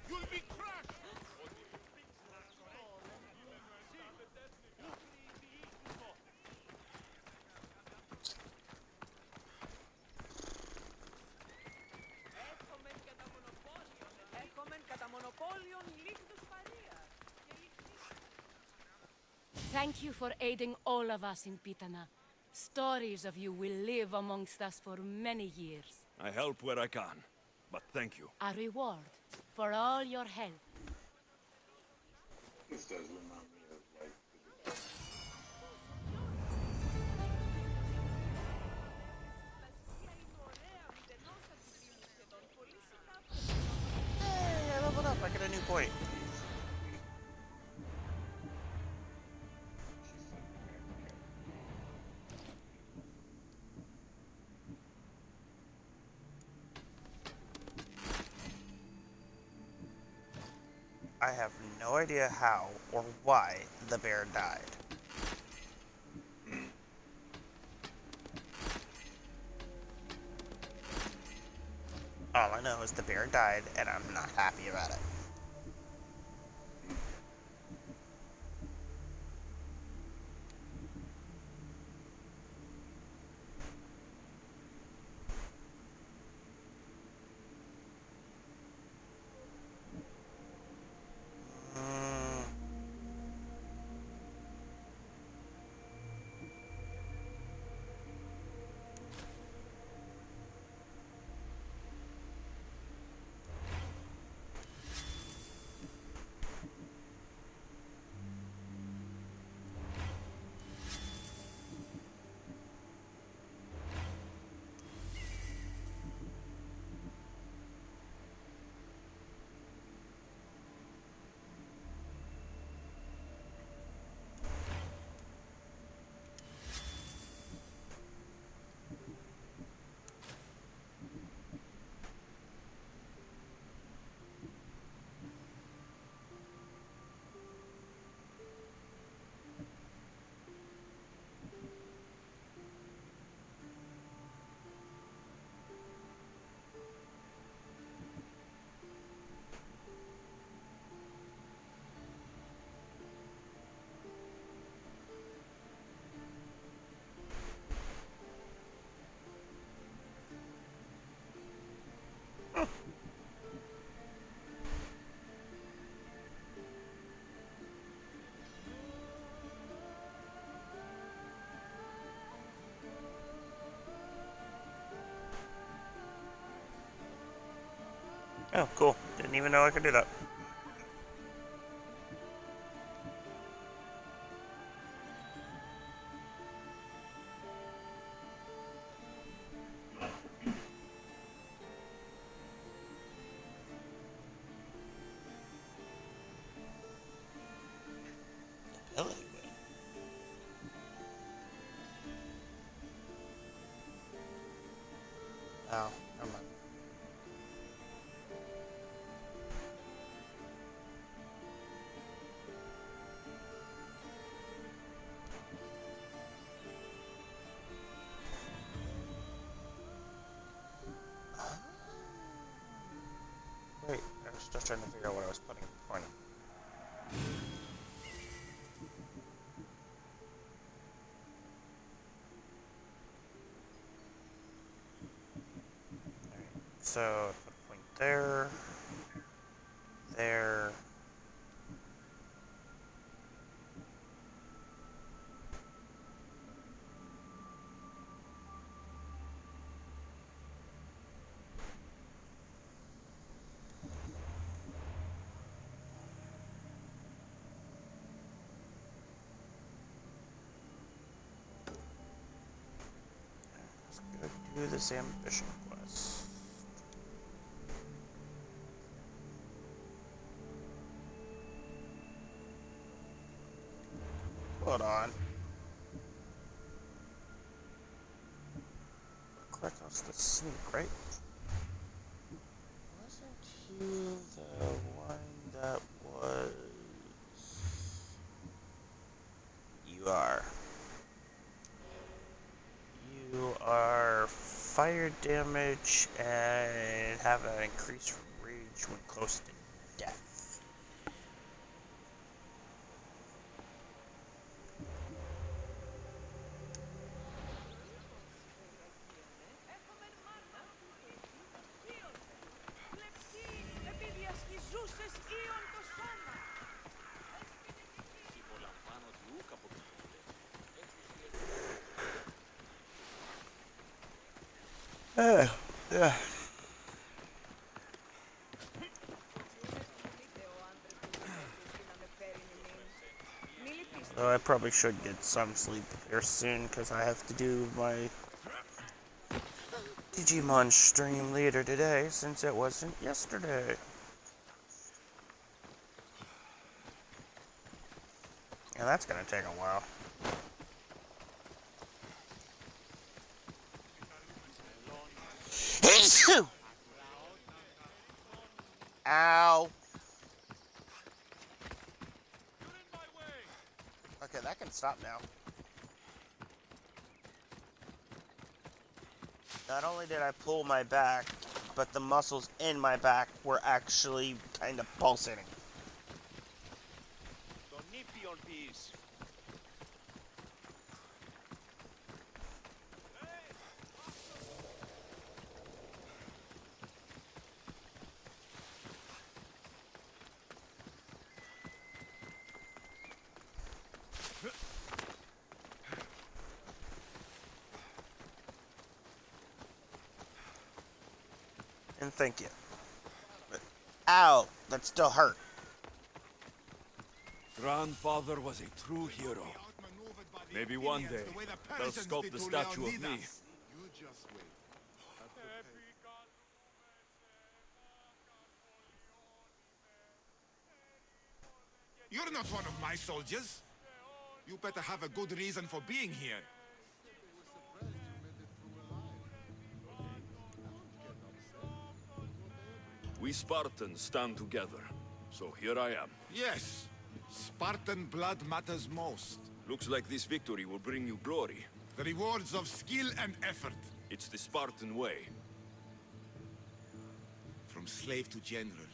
You'll be Thank you for aiding all of us in Pitana. Stories of you will live amongst us for many years. I help where I can, but thank you. A reward for all your help. This does remind me of like Hey, I leveled up. I get a new point. I have no idea how or why the bear died. All I know is the bear died, and I'm not happy about it. Oh, cool. Didn't even know I could do that. Ability wheel. Oh, never mind. Wait, I was just trying to figure out what I was putting in the corner. So, I put a point there, there. Let's go do this ambition quest. Hold on. Correct, that's the sneak, right? Wasn't you the one that was... You are. You are fire damage and have an increased rage when close to death. Yeah. Though I probably should get some sleep here soon because I have to do my Digimon stream later today since it wasn't yesterday. And that's gonna take a while. Ow! Okay, that can stop now. Not only did I pull my back, but the muscles in my back were actually kind of pulsating. And thank you. But, ow! That still hurt. Grandfather was a true hero. Maybe one day they'll sculpt the statue of me. You're not one of my soldiers. You better have a good reason for being here. We Spartans stand together, so here I am. Yes, Spartan blood matters most. Looks like this victory will bring you glory. The rewards of skill and effort. It's the Spartan way. From slave to general,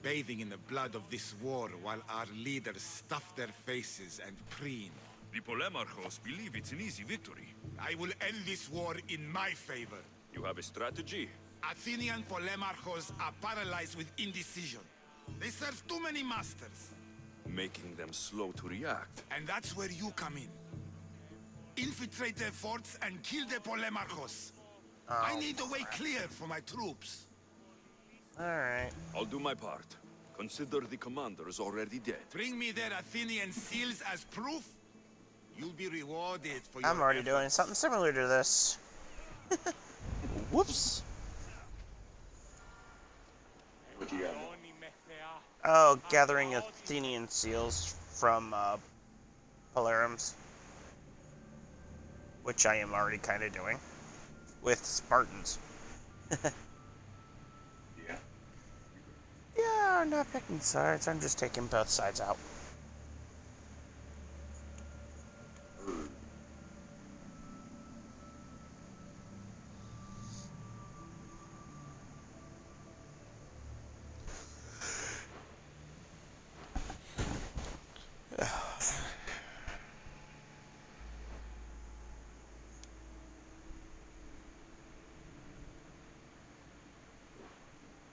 bathing in the blood of this war while our leaders stuff their faces and preen. The Polemarchos believe it's an easy victory. I will end this war in my favor. You have a strategy? Athenian Polemarchos are paralyzed with indecision. They serve too many masters. Making them slow to react. And that's where you come in. Infiltrate their forts and kill the Polemarchos. I need a way clear for my troops. Alright. I'll do my part. Consider the commander is already dead. Bring me their Athenian seals as proof. You'll be rewarded for your I'm already efforts. doing something similar to this. Whoops. What you got? Oh, gathering Athenian seals from Polarums. Which I am already kind of doing. With Spartans. Yeah. Yeah, I'm not picking sides. I'm just taking both sides out.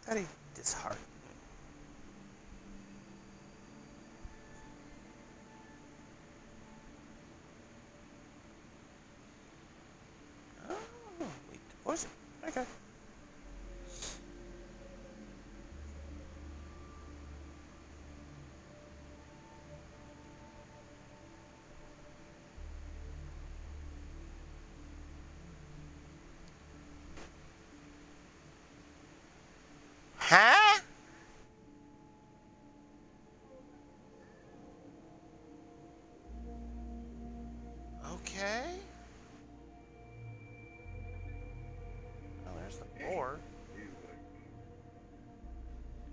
Very disheartening. Oh, weak to poison. Okay. Huh? Okay. Oh, there's the boar.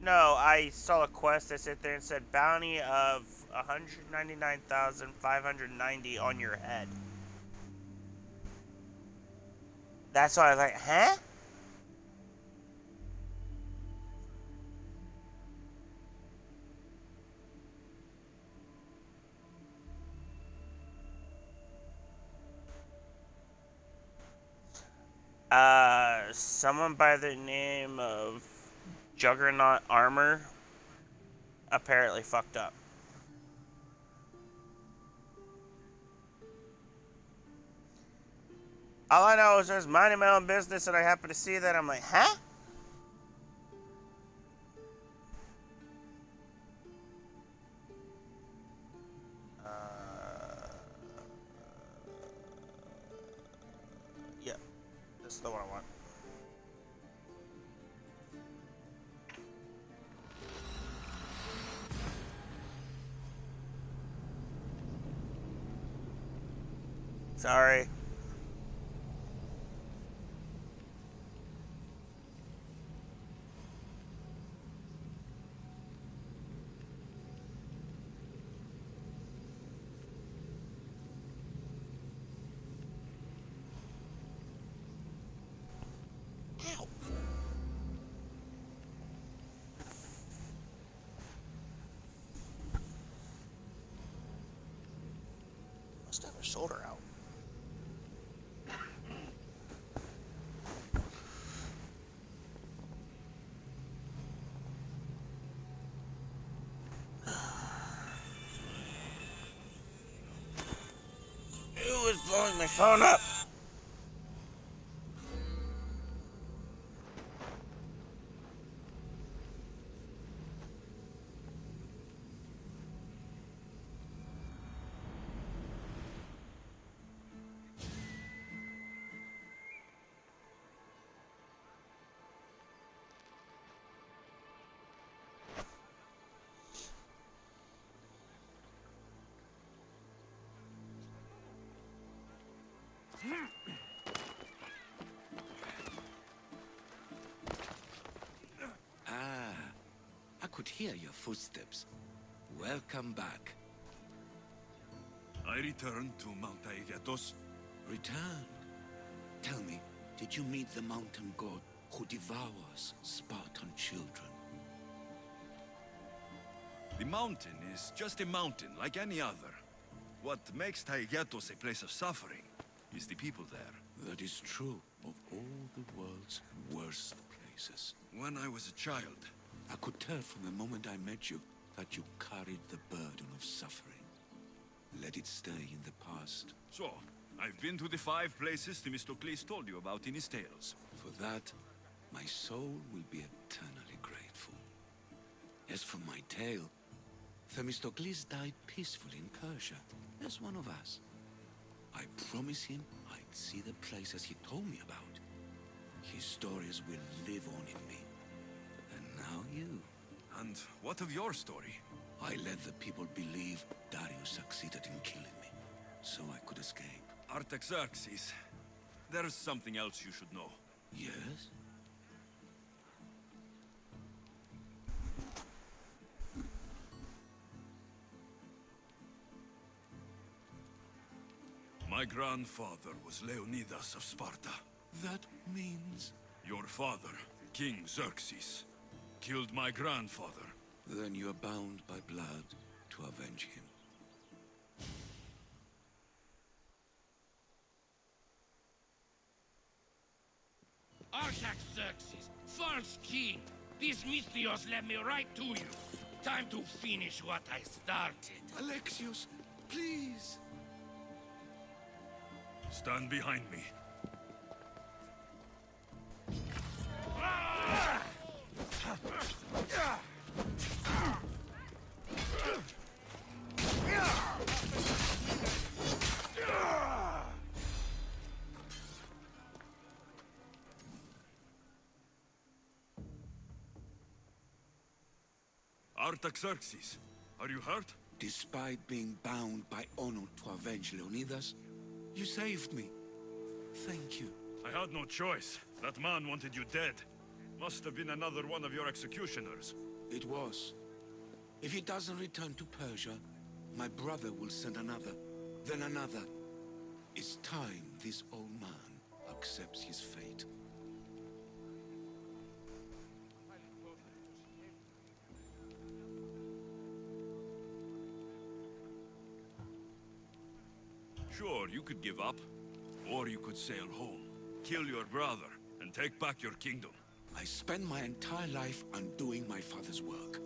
No, I saw a quest that sit there and said bounty of 199,590 on your head. That's why I was like, huh? Someone by the name of Juggernaut Armor apparently fucked up. All I know is I was minding my own business and I happened to see that. I'm like, huh? Yeah, this is the one I want. Sorry. Ow. Must have her shoulder out. Who is blowing my phone up? I could hear your footsteps. Welcome back. I returned to Mount Aegatos. Returned? Tell me, did you meet the mountain god who devours Spartan children? The mountain is just a mountain like any other. What makes Taigetos a place of suffering is the people there. That is true of all the world's worst places. When I was a child, I could tell from the moment I met you that you carried the burden of suffering. Let it stay in the past. So, I've been to the 5 places Themistocles told you about in his tales. For that, my soul will be eternally grateful. As for my tale, Themistocles died peacefully in Persia, as one of us. I promised him I'd see the places he told me about. His stories will live on in me. And now you. And what of your story? I let the people believe Darius succeeded in killing me, so I could escape. Artaxerxes, there's something else you should know. Yes? My grandfather was Leonidas of Sparta. That means... Your father, King Xerxes, killed my grandfather. Then you are bound by blood to avenge him. Artaxerxes, false king, these Mystios led me right to you. Time to finish what I started. Alexios, please! Stand behind me. Artaxerxes, are you hurt? Despite being bound by honor to avenge Leonidas, you saved me. Thank you. I had no choice. That man wanted you dead. Must have been another one of your executioners. It was. If he doesn't return to Persia, my brother will send another, then another. It's time this old man accepts his fate. Sure, you could give up. Or you could sail home, kill your brother, and take back your kingdom. I spent my entire life undoing my father's work.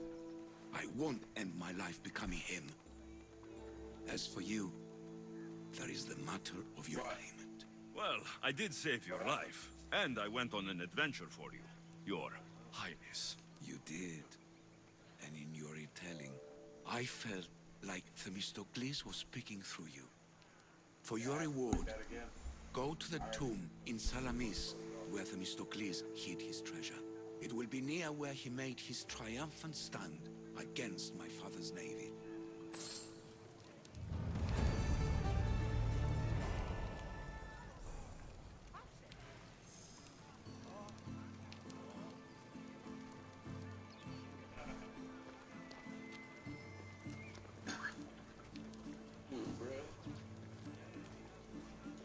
I won't end my life becoming him. As for you, there is the matter of your payment. Well, I did save your life, and I went on an adventure for you, Your Highness. You did. And in your retelling, I felt like Themistocles was speaking through you. For your reward, go to the tomb in Salamis, where Themistocles hid his treasure. It will be near where he made his triumphant stand against my father's navy.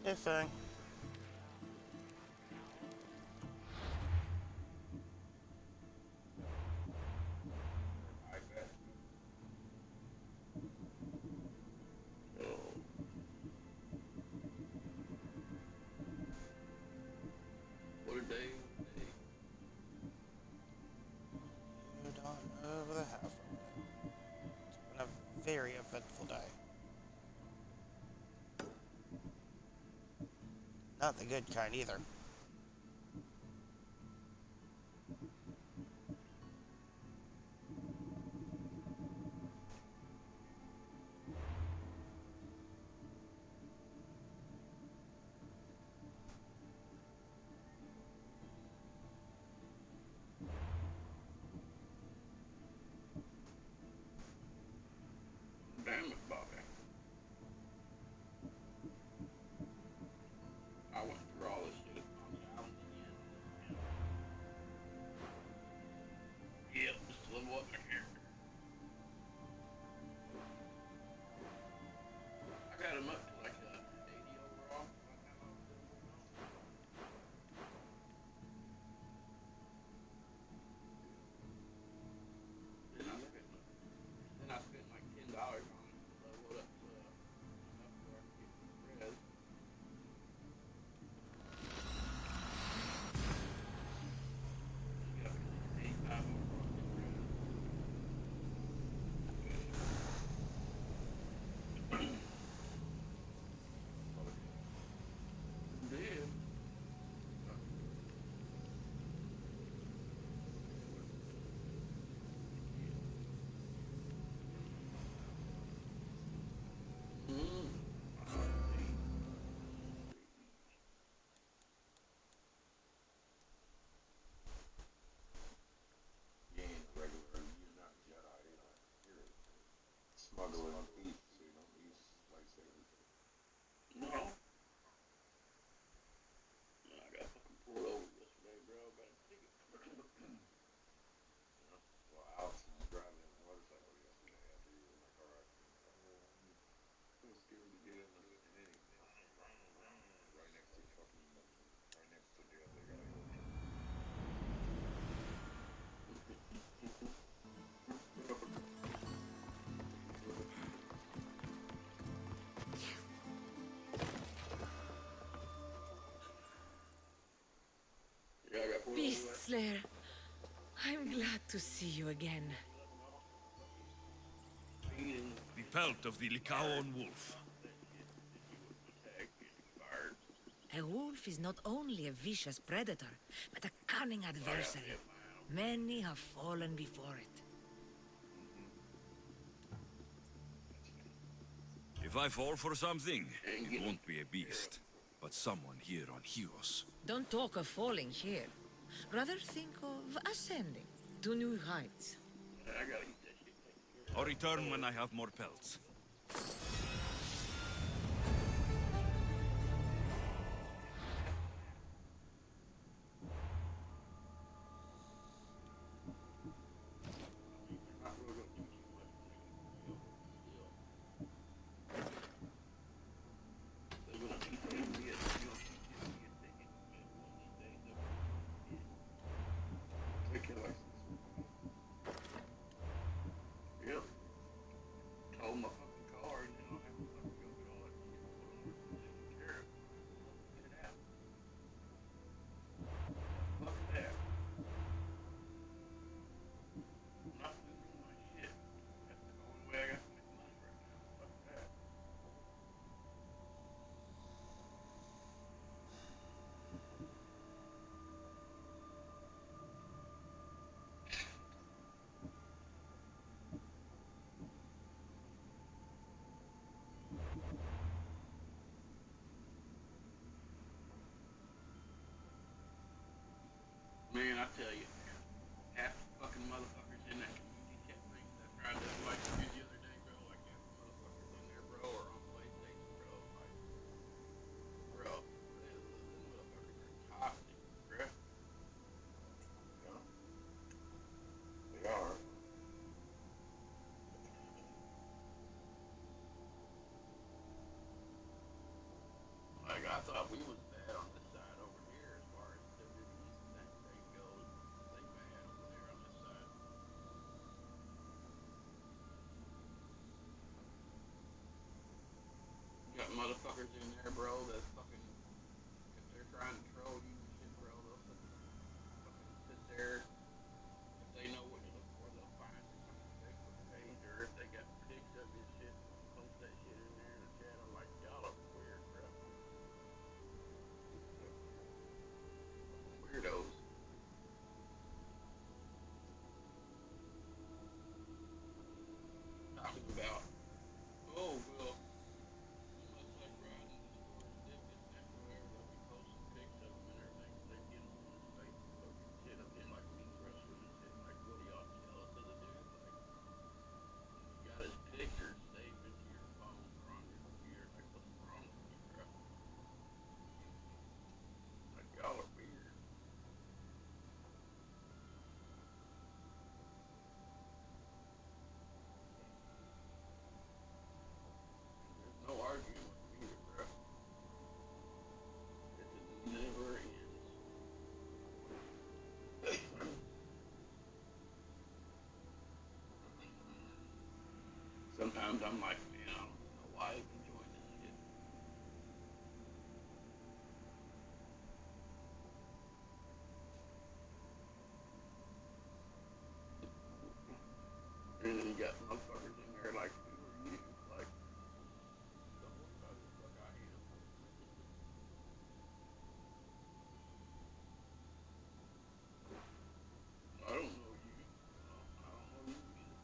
It's fine. What a day. You don't over the halfway. It's been a very eventful day. Not the good kind either. Damn it, Bobby. I went through all this shit on the island again. Yep, just to level up my character. I got him up to like 80 overall. Then I spent like $10 on it to level it up to enough where I can get res. Smuggling eat, so you don't use lightsabers. No. No, I got fucking pulled over yesterday, bro. Got a ticket. Well, Alex was driving a motorcycle yesterday after he was in my car accident. So scared to get in anything. Right next to fucking, right next to the other guy. Beast Slayer, I'm glad to see you again. The pelt of the Lycaon wolf. A wolf is not only a vicious predator, but a cunning adversary. Many have fallen before it. If I fall for something, it won't be a beast, but someone here on Hyos. Don't talk of falling here. Rather think of ascending to new heights. I'll return when I have more pelts. Yep. Told my fucking car, and then motherfuckers in there, bro, that fucking, if they're trying to troll you and shit, bro, they'll fucking sit there. If they know what to look for, they'll find your fucking Facebook page, or if they got pics of your shit, post that shit in there in the chat. I'm like, y'all are weird, bro. Fucking weirdos. Talking about, oh, well, you must like riding in the store and dip this, that, and whatever. They'll be posting pics of them and everything, so they get them on this Facebook and shit of him, like being wrestlers and shit. Like, what are y'all jealous of the dude? Like, you got his pictures saved into your phone or on your computer. Like, what's wrong with you, bro? Like, y'all are weird. There's no arguing with them either, bro. It just never ends. Sometimes I'm like, man, I don't know why I even joined this shit. And then you got motherfuckers in there like, who are you? Like, don't worry about who the fuck I am. I don't know you. I don't know you either.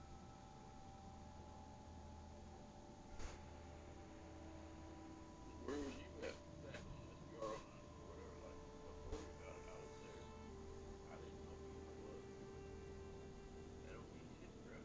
Where was you at back on this Yarrow night or whatever? Like, don't worry about it. I was there. I didn't know who you was. That don't mean shit, bro.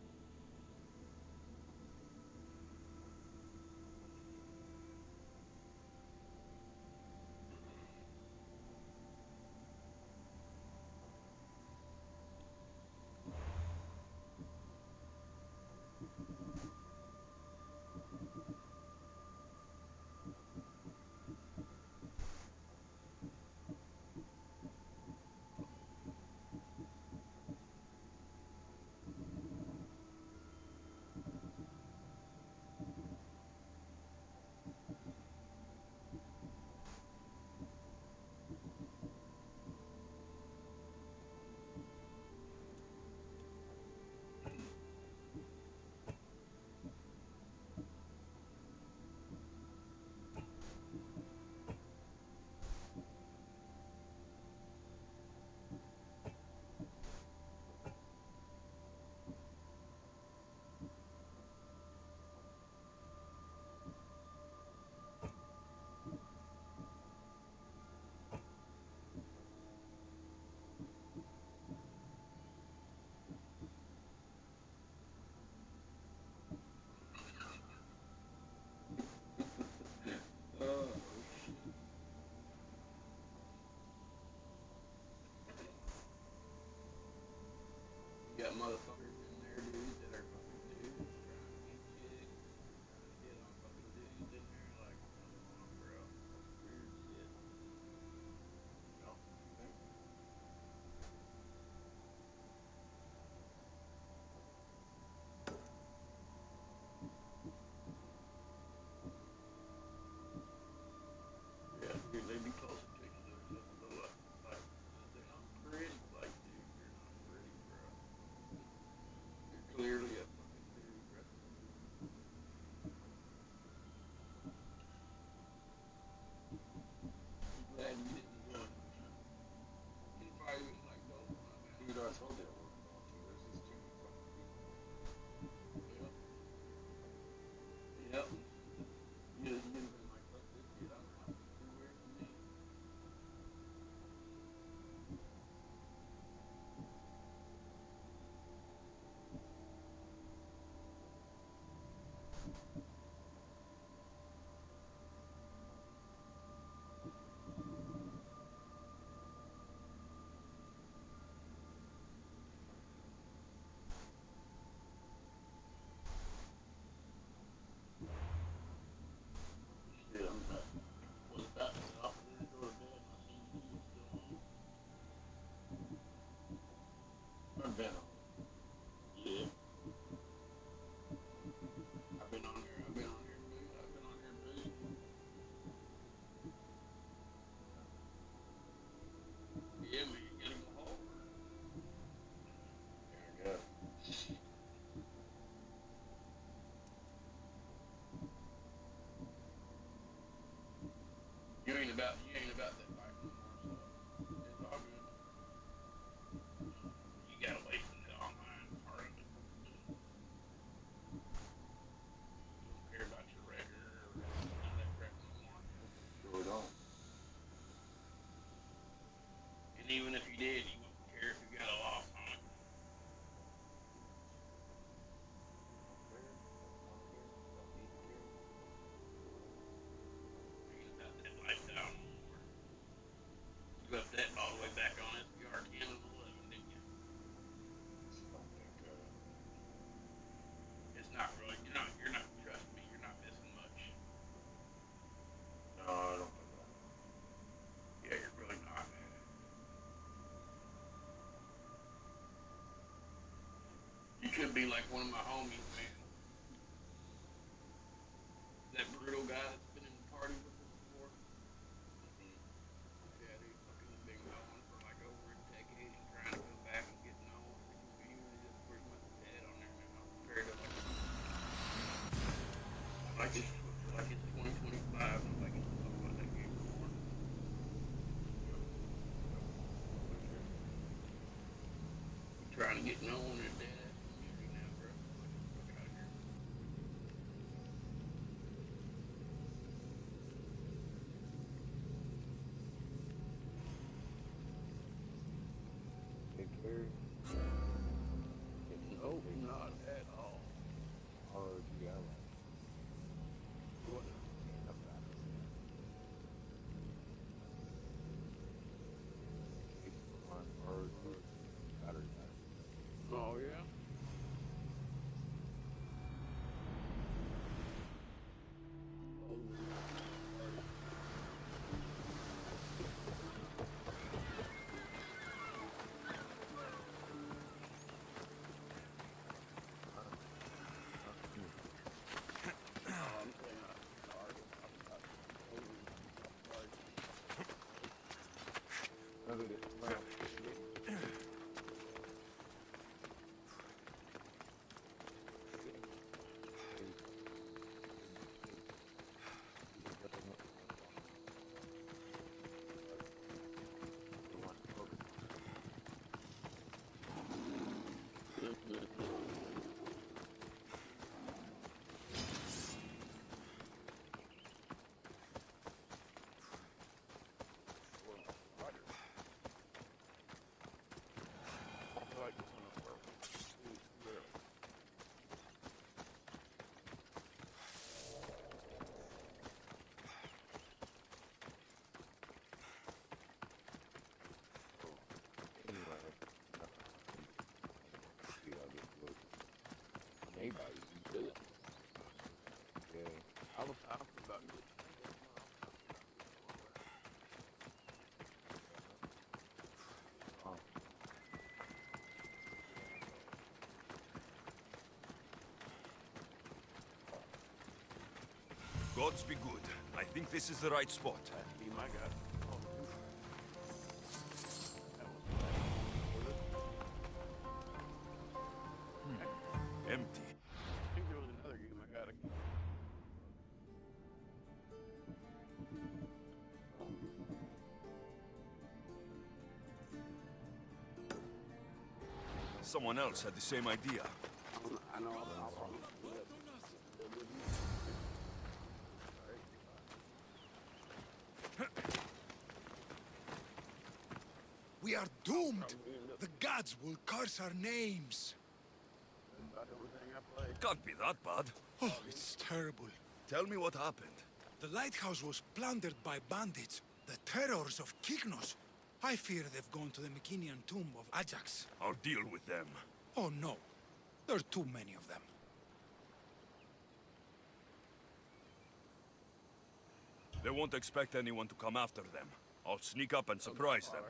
You got motherfuckers in there, dude, that are fucking dudes trying to get chicks, trying to hit on fucking dudes in there. Like, come on, bro. That's weird shit. Y'all think? Yeah, dude, they be posting pictures of themselves and like, I'm pretty. Like, dude, you're not pretty, bro. You're clearly a fucking dude, bro. I'm glad you didn't join me, man. You probably was like, nope, I'm not down. Dude, I told you I wasn't going to. There's just too many fucking people. Yep. Yep. You'd have been like, fuck this shit, I'm out. Too weird for me. about that fight no more, so it's all good. You gotta wait for the online part of it. You don't care about your regular or none of that crap no more. Sure don't. And even if you did, you wouldn't care if you got a loss on it. Ain't about that lifestyle no more. You left that all the way back on SPR 10 and 11, didn't you? It's not really. You're not. Trust me. You're not missing much. No, I don't think that. Yeah, you're really not. You could be like one of my homies, man. That brutal guy that's been in the party with us before. Yeah, dude, fucking been going for like over a decade and trying to come back and get known. He was just pretty much dead on there now compared to like it's 2025. Nobody can talk about that game anymore. Trying to get known in dead ass community now, bro. Fuck out of here. Big carry. Nope, not at all. Or you got like. What? Oh yeah. Look at it. Wow. Anybody can do it. Yeah. I was about to get Gods be good. I think this is the right spot. be my guy. Empty. I think there was another game I got. Someone else had the same idea. I know. We are doomed. The gods will curse our names. About everything I played. Can't be that bad. Oh, it's terrible. Tell me what happened. The lighthouse was plundered by bandits, the terrors of Kyknos. I fear they've gone to the Mycenaean tomb of Ajax. I'll deal with them. Oh no, there are too many of them. They won't expect anyone to come after them. I'll sneak up and surprise them.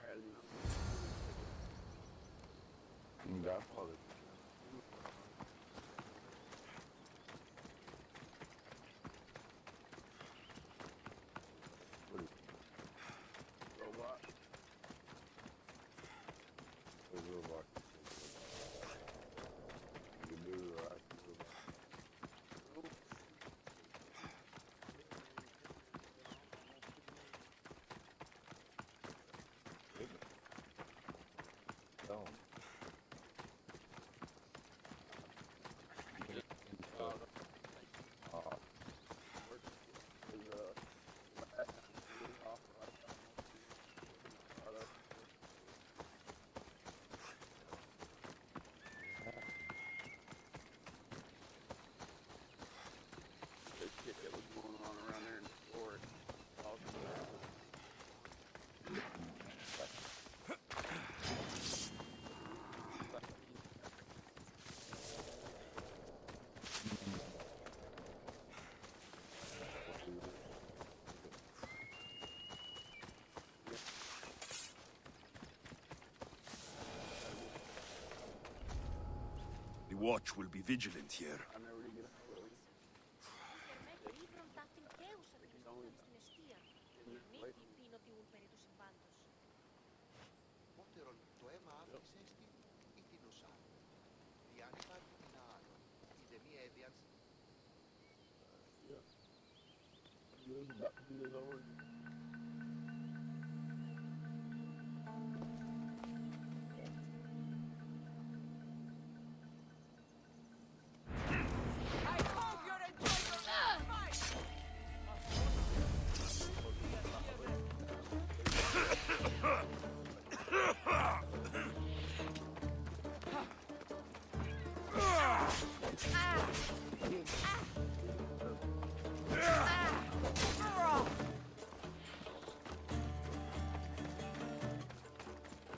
watch will be vigilant here.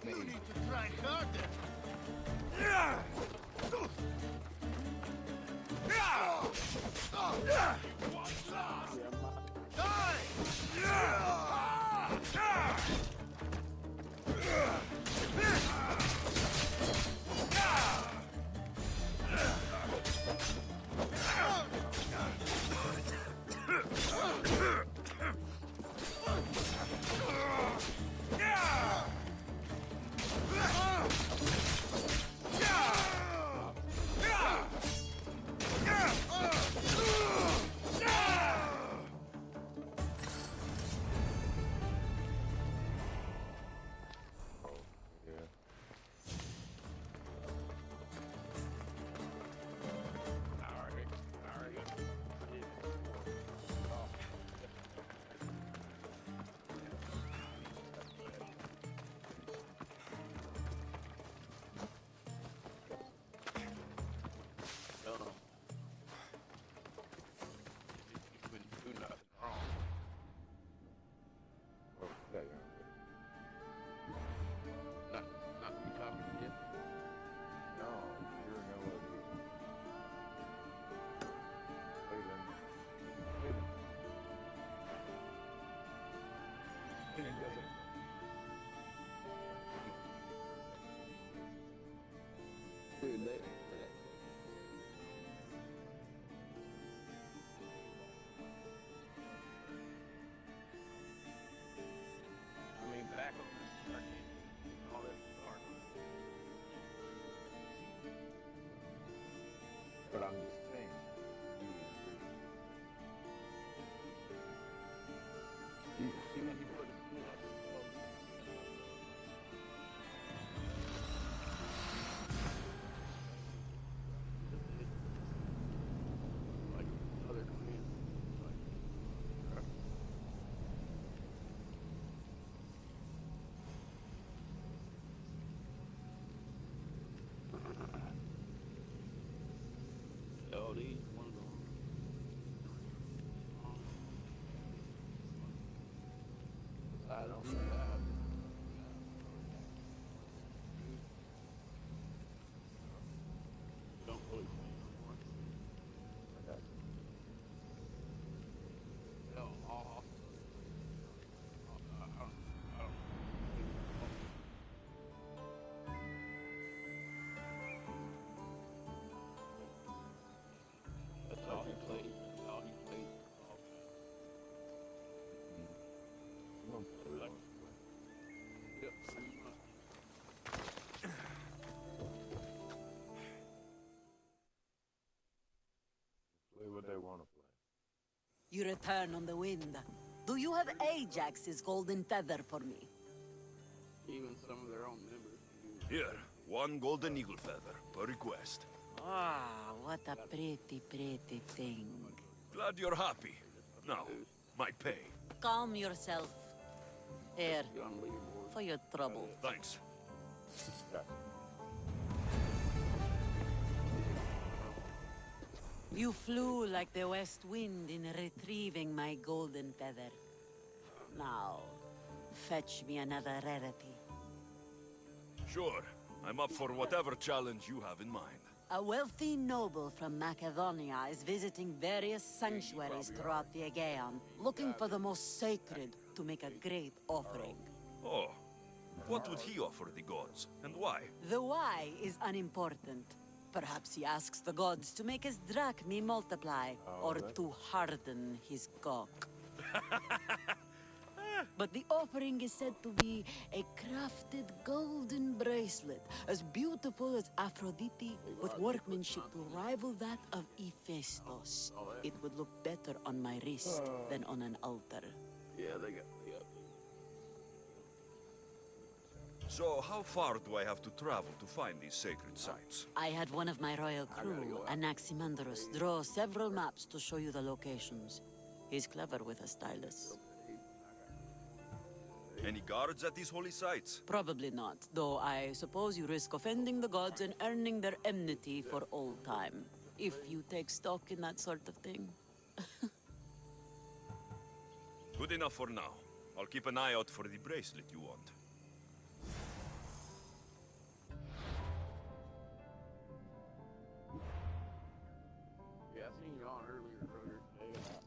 You need to try harder. Dude, they, I mean, back on the arcade, all that dark. But I'm just saying. You see when you put it, you know, like other communities, like, oh, these one of them. I don't know. Don't really play no more. I got you. No, all. That's all he played. That's all he played. Like, yep, pretty much. Play what they want to play. You return on the wind. Do you have Ajax's golden feather for me? Even some of their own members. Here, one golden eagle feather, per request. Ah, what a pretty, pretty thing. Glad you're happy. Now, my pay. Calm yourself. Here, for your trouble. Thanks. You flew like the west wind in retrieving my golden feather. Now, fetch me another rarity. Sure. I'm up for whatever challenge you have in mind. A wealthy noble from Macedonia is visiting various sanctuaries throughout the Aegean, looking for the most sacred to make a great offering. Oh. What would he offer the gods, and why? The why is unimportant. Perhaps he asks the gods to make his drachmi multiply, or to harden his cock. But the offering is said to be a crafted golden bracelet, as beautiful as Aphrodite, with workmanship to rival that of Hephaestus. It would look better on my wrist than on an altar. Yeah, they got me up. So, how far do I have to travel to find these sacred sites? I had one of my royal crew, Anaximandros, draw several maps to show you the locations. He's clever with a stylus. Any guards at these holy sites? Probably not, though I suppose you risk offending the gods and earning their enmity for all time. If you take stock in that sort of thing. Good enough for now. I'll keep an eye out for the bracelet you want. Yeah, I seen you on earlier, Roger, today, and I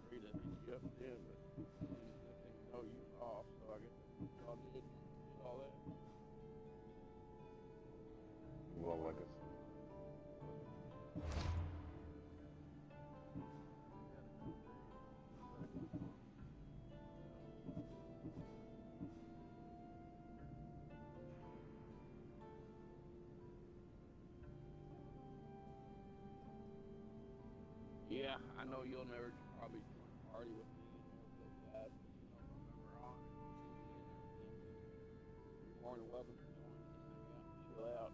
agreed that you up in, but I didn't know you were off, so I guess y'all did all that. Well, like I said. Yeah, I know you'll never probably party with me and those guys. Remember on it. You're more than welcome to join us and hang out and chill out.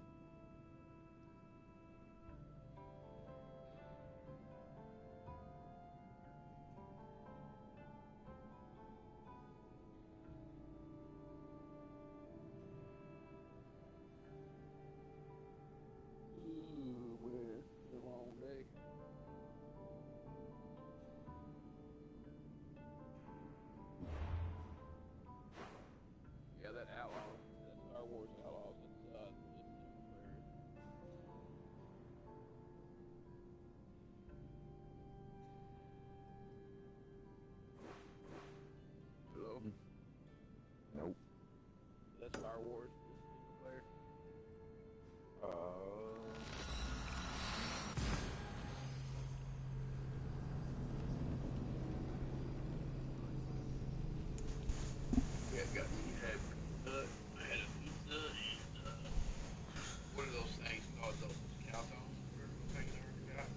Ooh, boy, it's a long day. Yeah, that outlaw, that Star Wars outlaws, it's hilarious. Hello? Nope. That Star Wars single player. Yeah, got me I had a pizza and what are those things called? Those calzones? Whatever those things are. Yeah.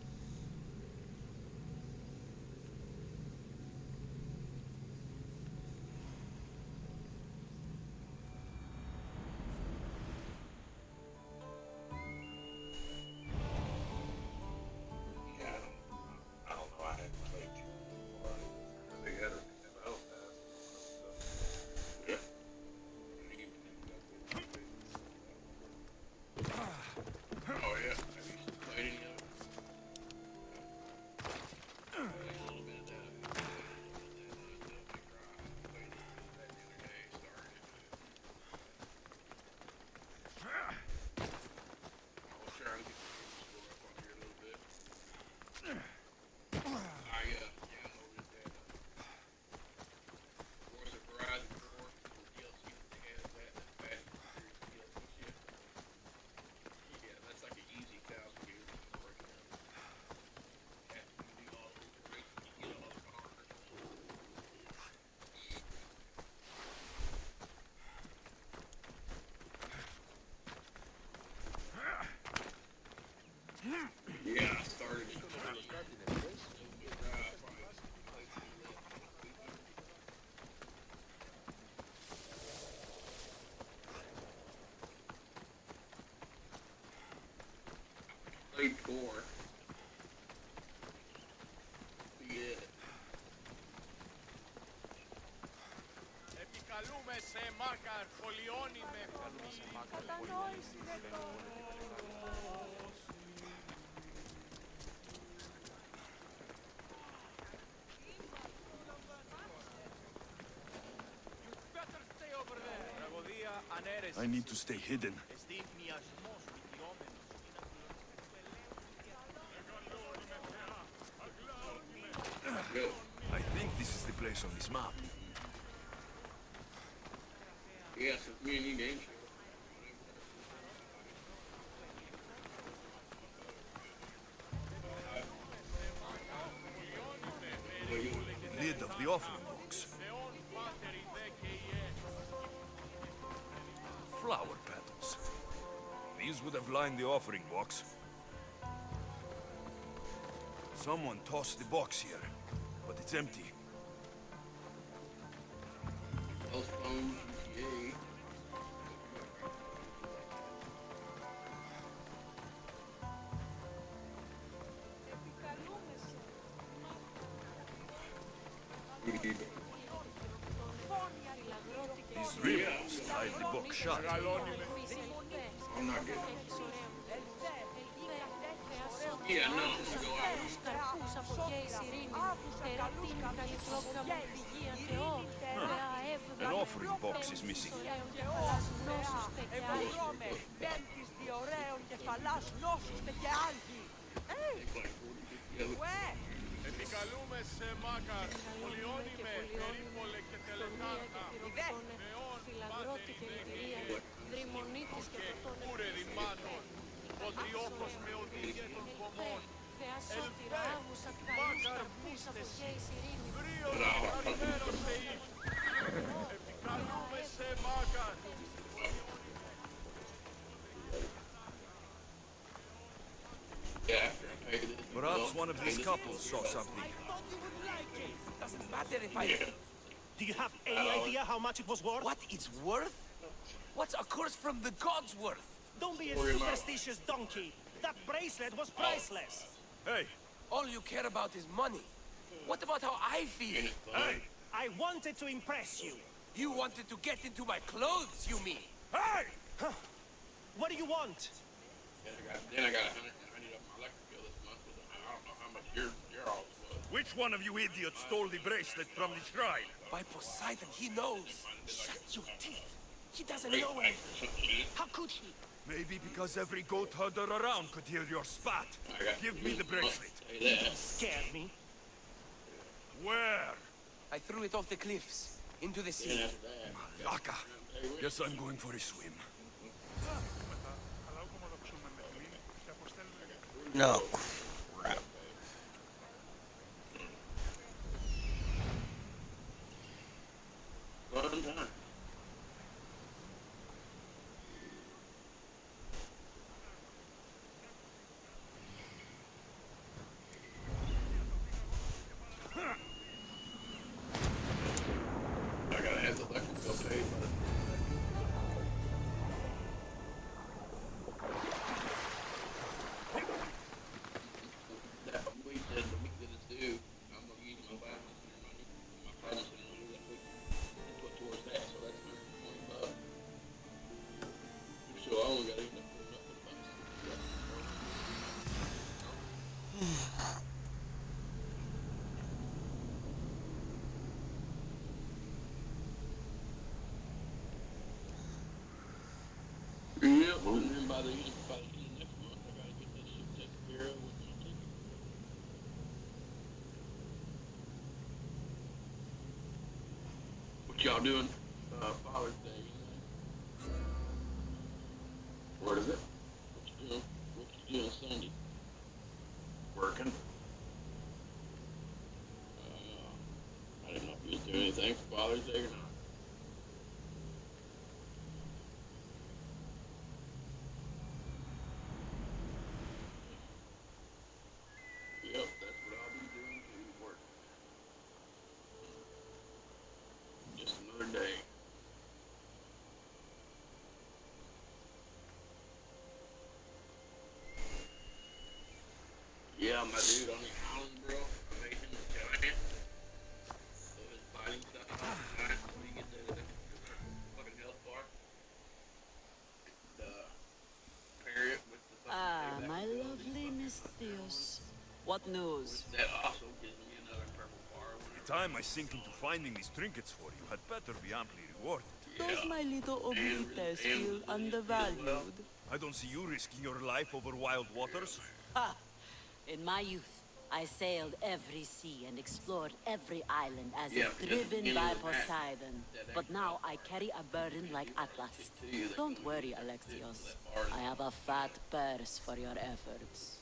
Yeah, I don't know. I hadn't played too far. They had a battle pass. Yeah. Oh yeah. Have you played any of it? Played a little bit of that. Played that the other day. Started it. I'll try to get the score up on here a little bit. I downloaded that Forza Horizon 4 DLC that they had that Fast and Furious DLC shit. Yeah, that's like an easy 1,000 games right now. Have to do all the racing, you get all the cars. Yeah, I started it. Played 4. Yeah. Επικαλούμε σε μάρκα αρχολιώνει με κατανόηση I need to stay hidden. I think this is the place on this map. Yeah, so community name. offering box? Flower petals. These would have lined the offering box. Someone tossed the box here, but it's empty. These ribbons tied the box shut. I'm not getting Yeah, no. An offering box is missing. Επικαλούμε σε μάκαρ, πολιώνυμε, περίπολε και τελετάρνα, φιλαγρότη και λυτηρία, δρυμονίτης και κούρε ρημάνων, Πατριώκος με οδηγέ των κομμών, Θεά σώτηρα, άγουσα, καλούς καρπούς, αποχέης ειρήνη. Βρίος χαρημένος θεής, επικαλούμε σε μάκαρ. Perhaps one of these couples saw something. Doesn't matter if I... Do you have any idea how much it was worth? What it's worth? What's a course from the gods worth? Don't be a superstitious donkey. That bracelet was priceless. Hey! All you care about is money. What about how I feel? Hey! I wanted to impress you. You wanted to get into my clothes, you mean? Hey! Huh. What do you want? Then I got $190 off my electric bill this month. I don't know how much your all was. Which one of you idiots stole the bracelet from the shrine? By Poseidon, he knows. Shut your teeth. He doesn't know anything. How could he? Maybe because every goat herder around could hear your spat. Give me the bracelet. You don't scare me. Where? I threw it off the cliffs, into the sea. Malaka. Guess I'm going for a swim. No. Crap. Fun time. I gotta have the electric bill paid, but that week that the week that it's due, I'm gonna use my plasma center money, my plasma center money that week, and put towards that, so that's $120. So I only got enough for nothing bucks. Yeah, and then by the end of next month, I gotta get this shit taken care of with my ticket. What y'all doing, Father's Day? What is it? What you doing Sunday? Working. I didn't know if you was doing anything for Father's Day or not. Yep, that's what I'll be doing too, work. Just another day. Yeah, my dude on the island, bro, I made him a giant. So his fighting stuff all the time, so he gets the fucking health bar. The pair it with the fucking Ah, payback my ability. lovely Miss Theos. What news? That also gives me another purple bar. The time I sink into finding these trinkets for you had better be amply rewarded. Does my little oblites feel undervalued? I don't see you risking your life over wild waters. Ha! In my youth, I sailed every sea and explored every island as Yeah, if just driven give by me that. Poseidon. But now I carry a burden like Atlas. Don't worry, Alexios. I have a fat purse for your efforts.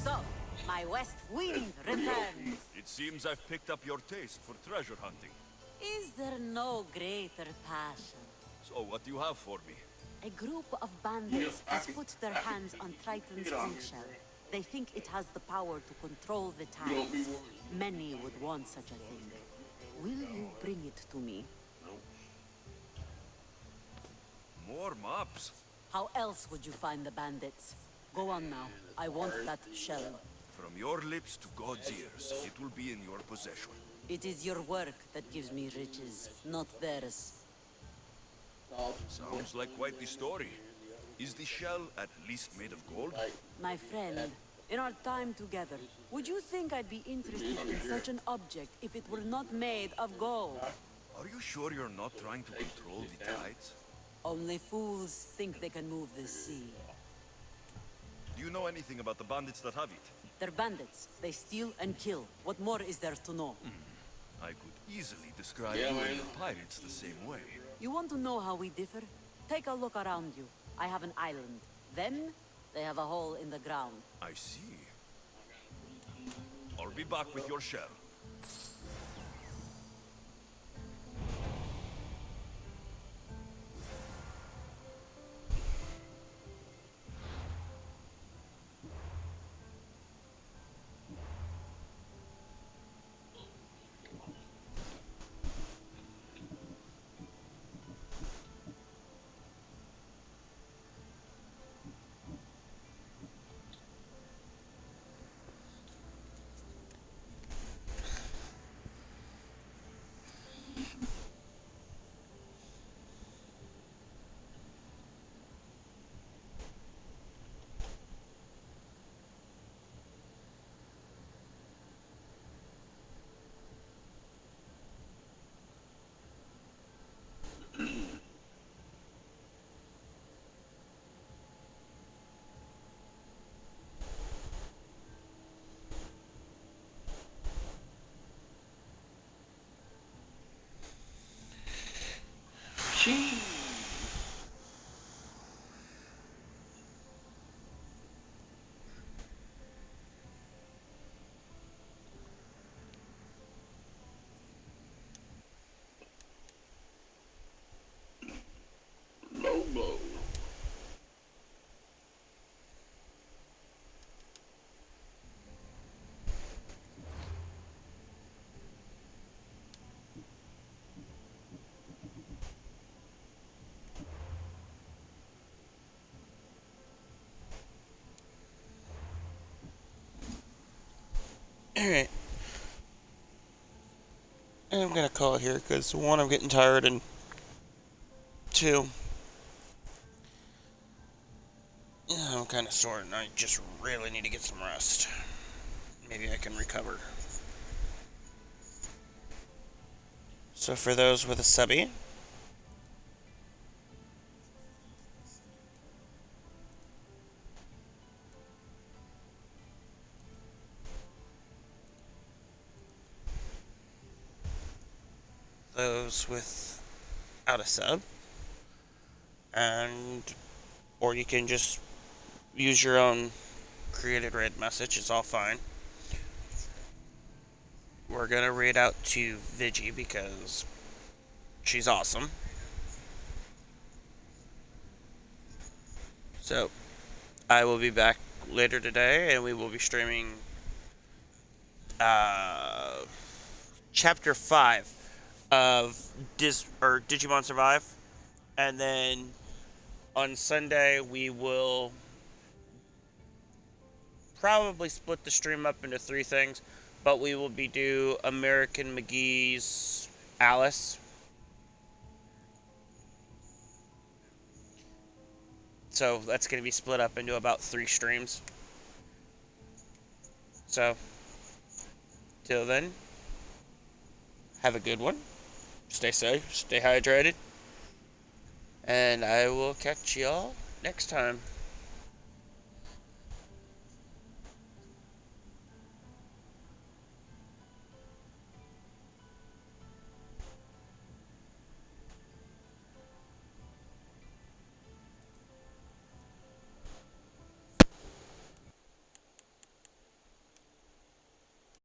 So, My west wind returns. It seems I've picked up your taste for treasure hunting. Is there no greater passion? So what do you have for me? A group of bandits has put their hands on Triton's conch shell. They think it has the power to control the tides. Many would want such a thing. Will you bring it to me? More maps? How else would you find the bandits? Go on now. I want that shell. From your lips to God's ears, it will be in your possession. It is your work that gives me riches, not theirs. Sounds like quite the story. Is the shell at least made of gold? My friend, in our time together, would you think I'd be interested in such an object if it were not made of gold? Are you sure you're not trying to control the tides? Only fools think they can move the sea. Do you know anything about the bandits that have it? They're bandits. They steal and kill. What more is there to know? I could easily describe you and the pirates the same way. You want to know how we differ? Take a look around you. I have an island. Them, they have a hole in the ground. I see. I'll be back with your shell. Lobo. Alright. I'm gonna call it here because one, I'm getting tired, and two, I'm kind of sore and I just really need to get some rest. Maybe I can recover. So for those with a subby, those without a sub, and or you can just use your own created read message. It's all fine. We're gonna read out to Vigi because she's awesome. So I will be back later today, and we will be streaming Chapter 5 of Digimon Survive, and then on Sunday we will probably split the stream up into 3 things, but we will be do American McGee's Alice. So that's going to be split up into about 3 streams. So, till then, have a good one. Stay safe, stay hydrated, and I will catch y'all next time.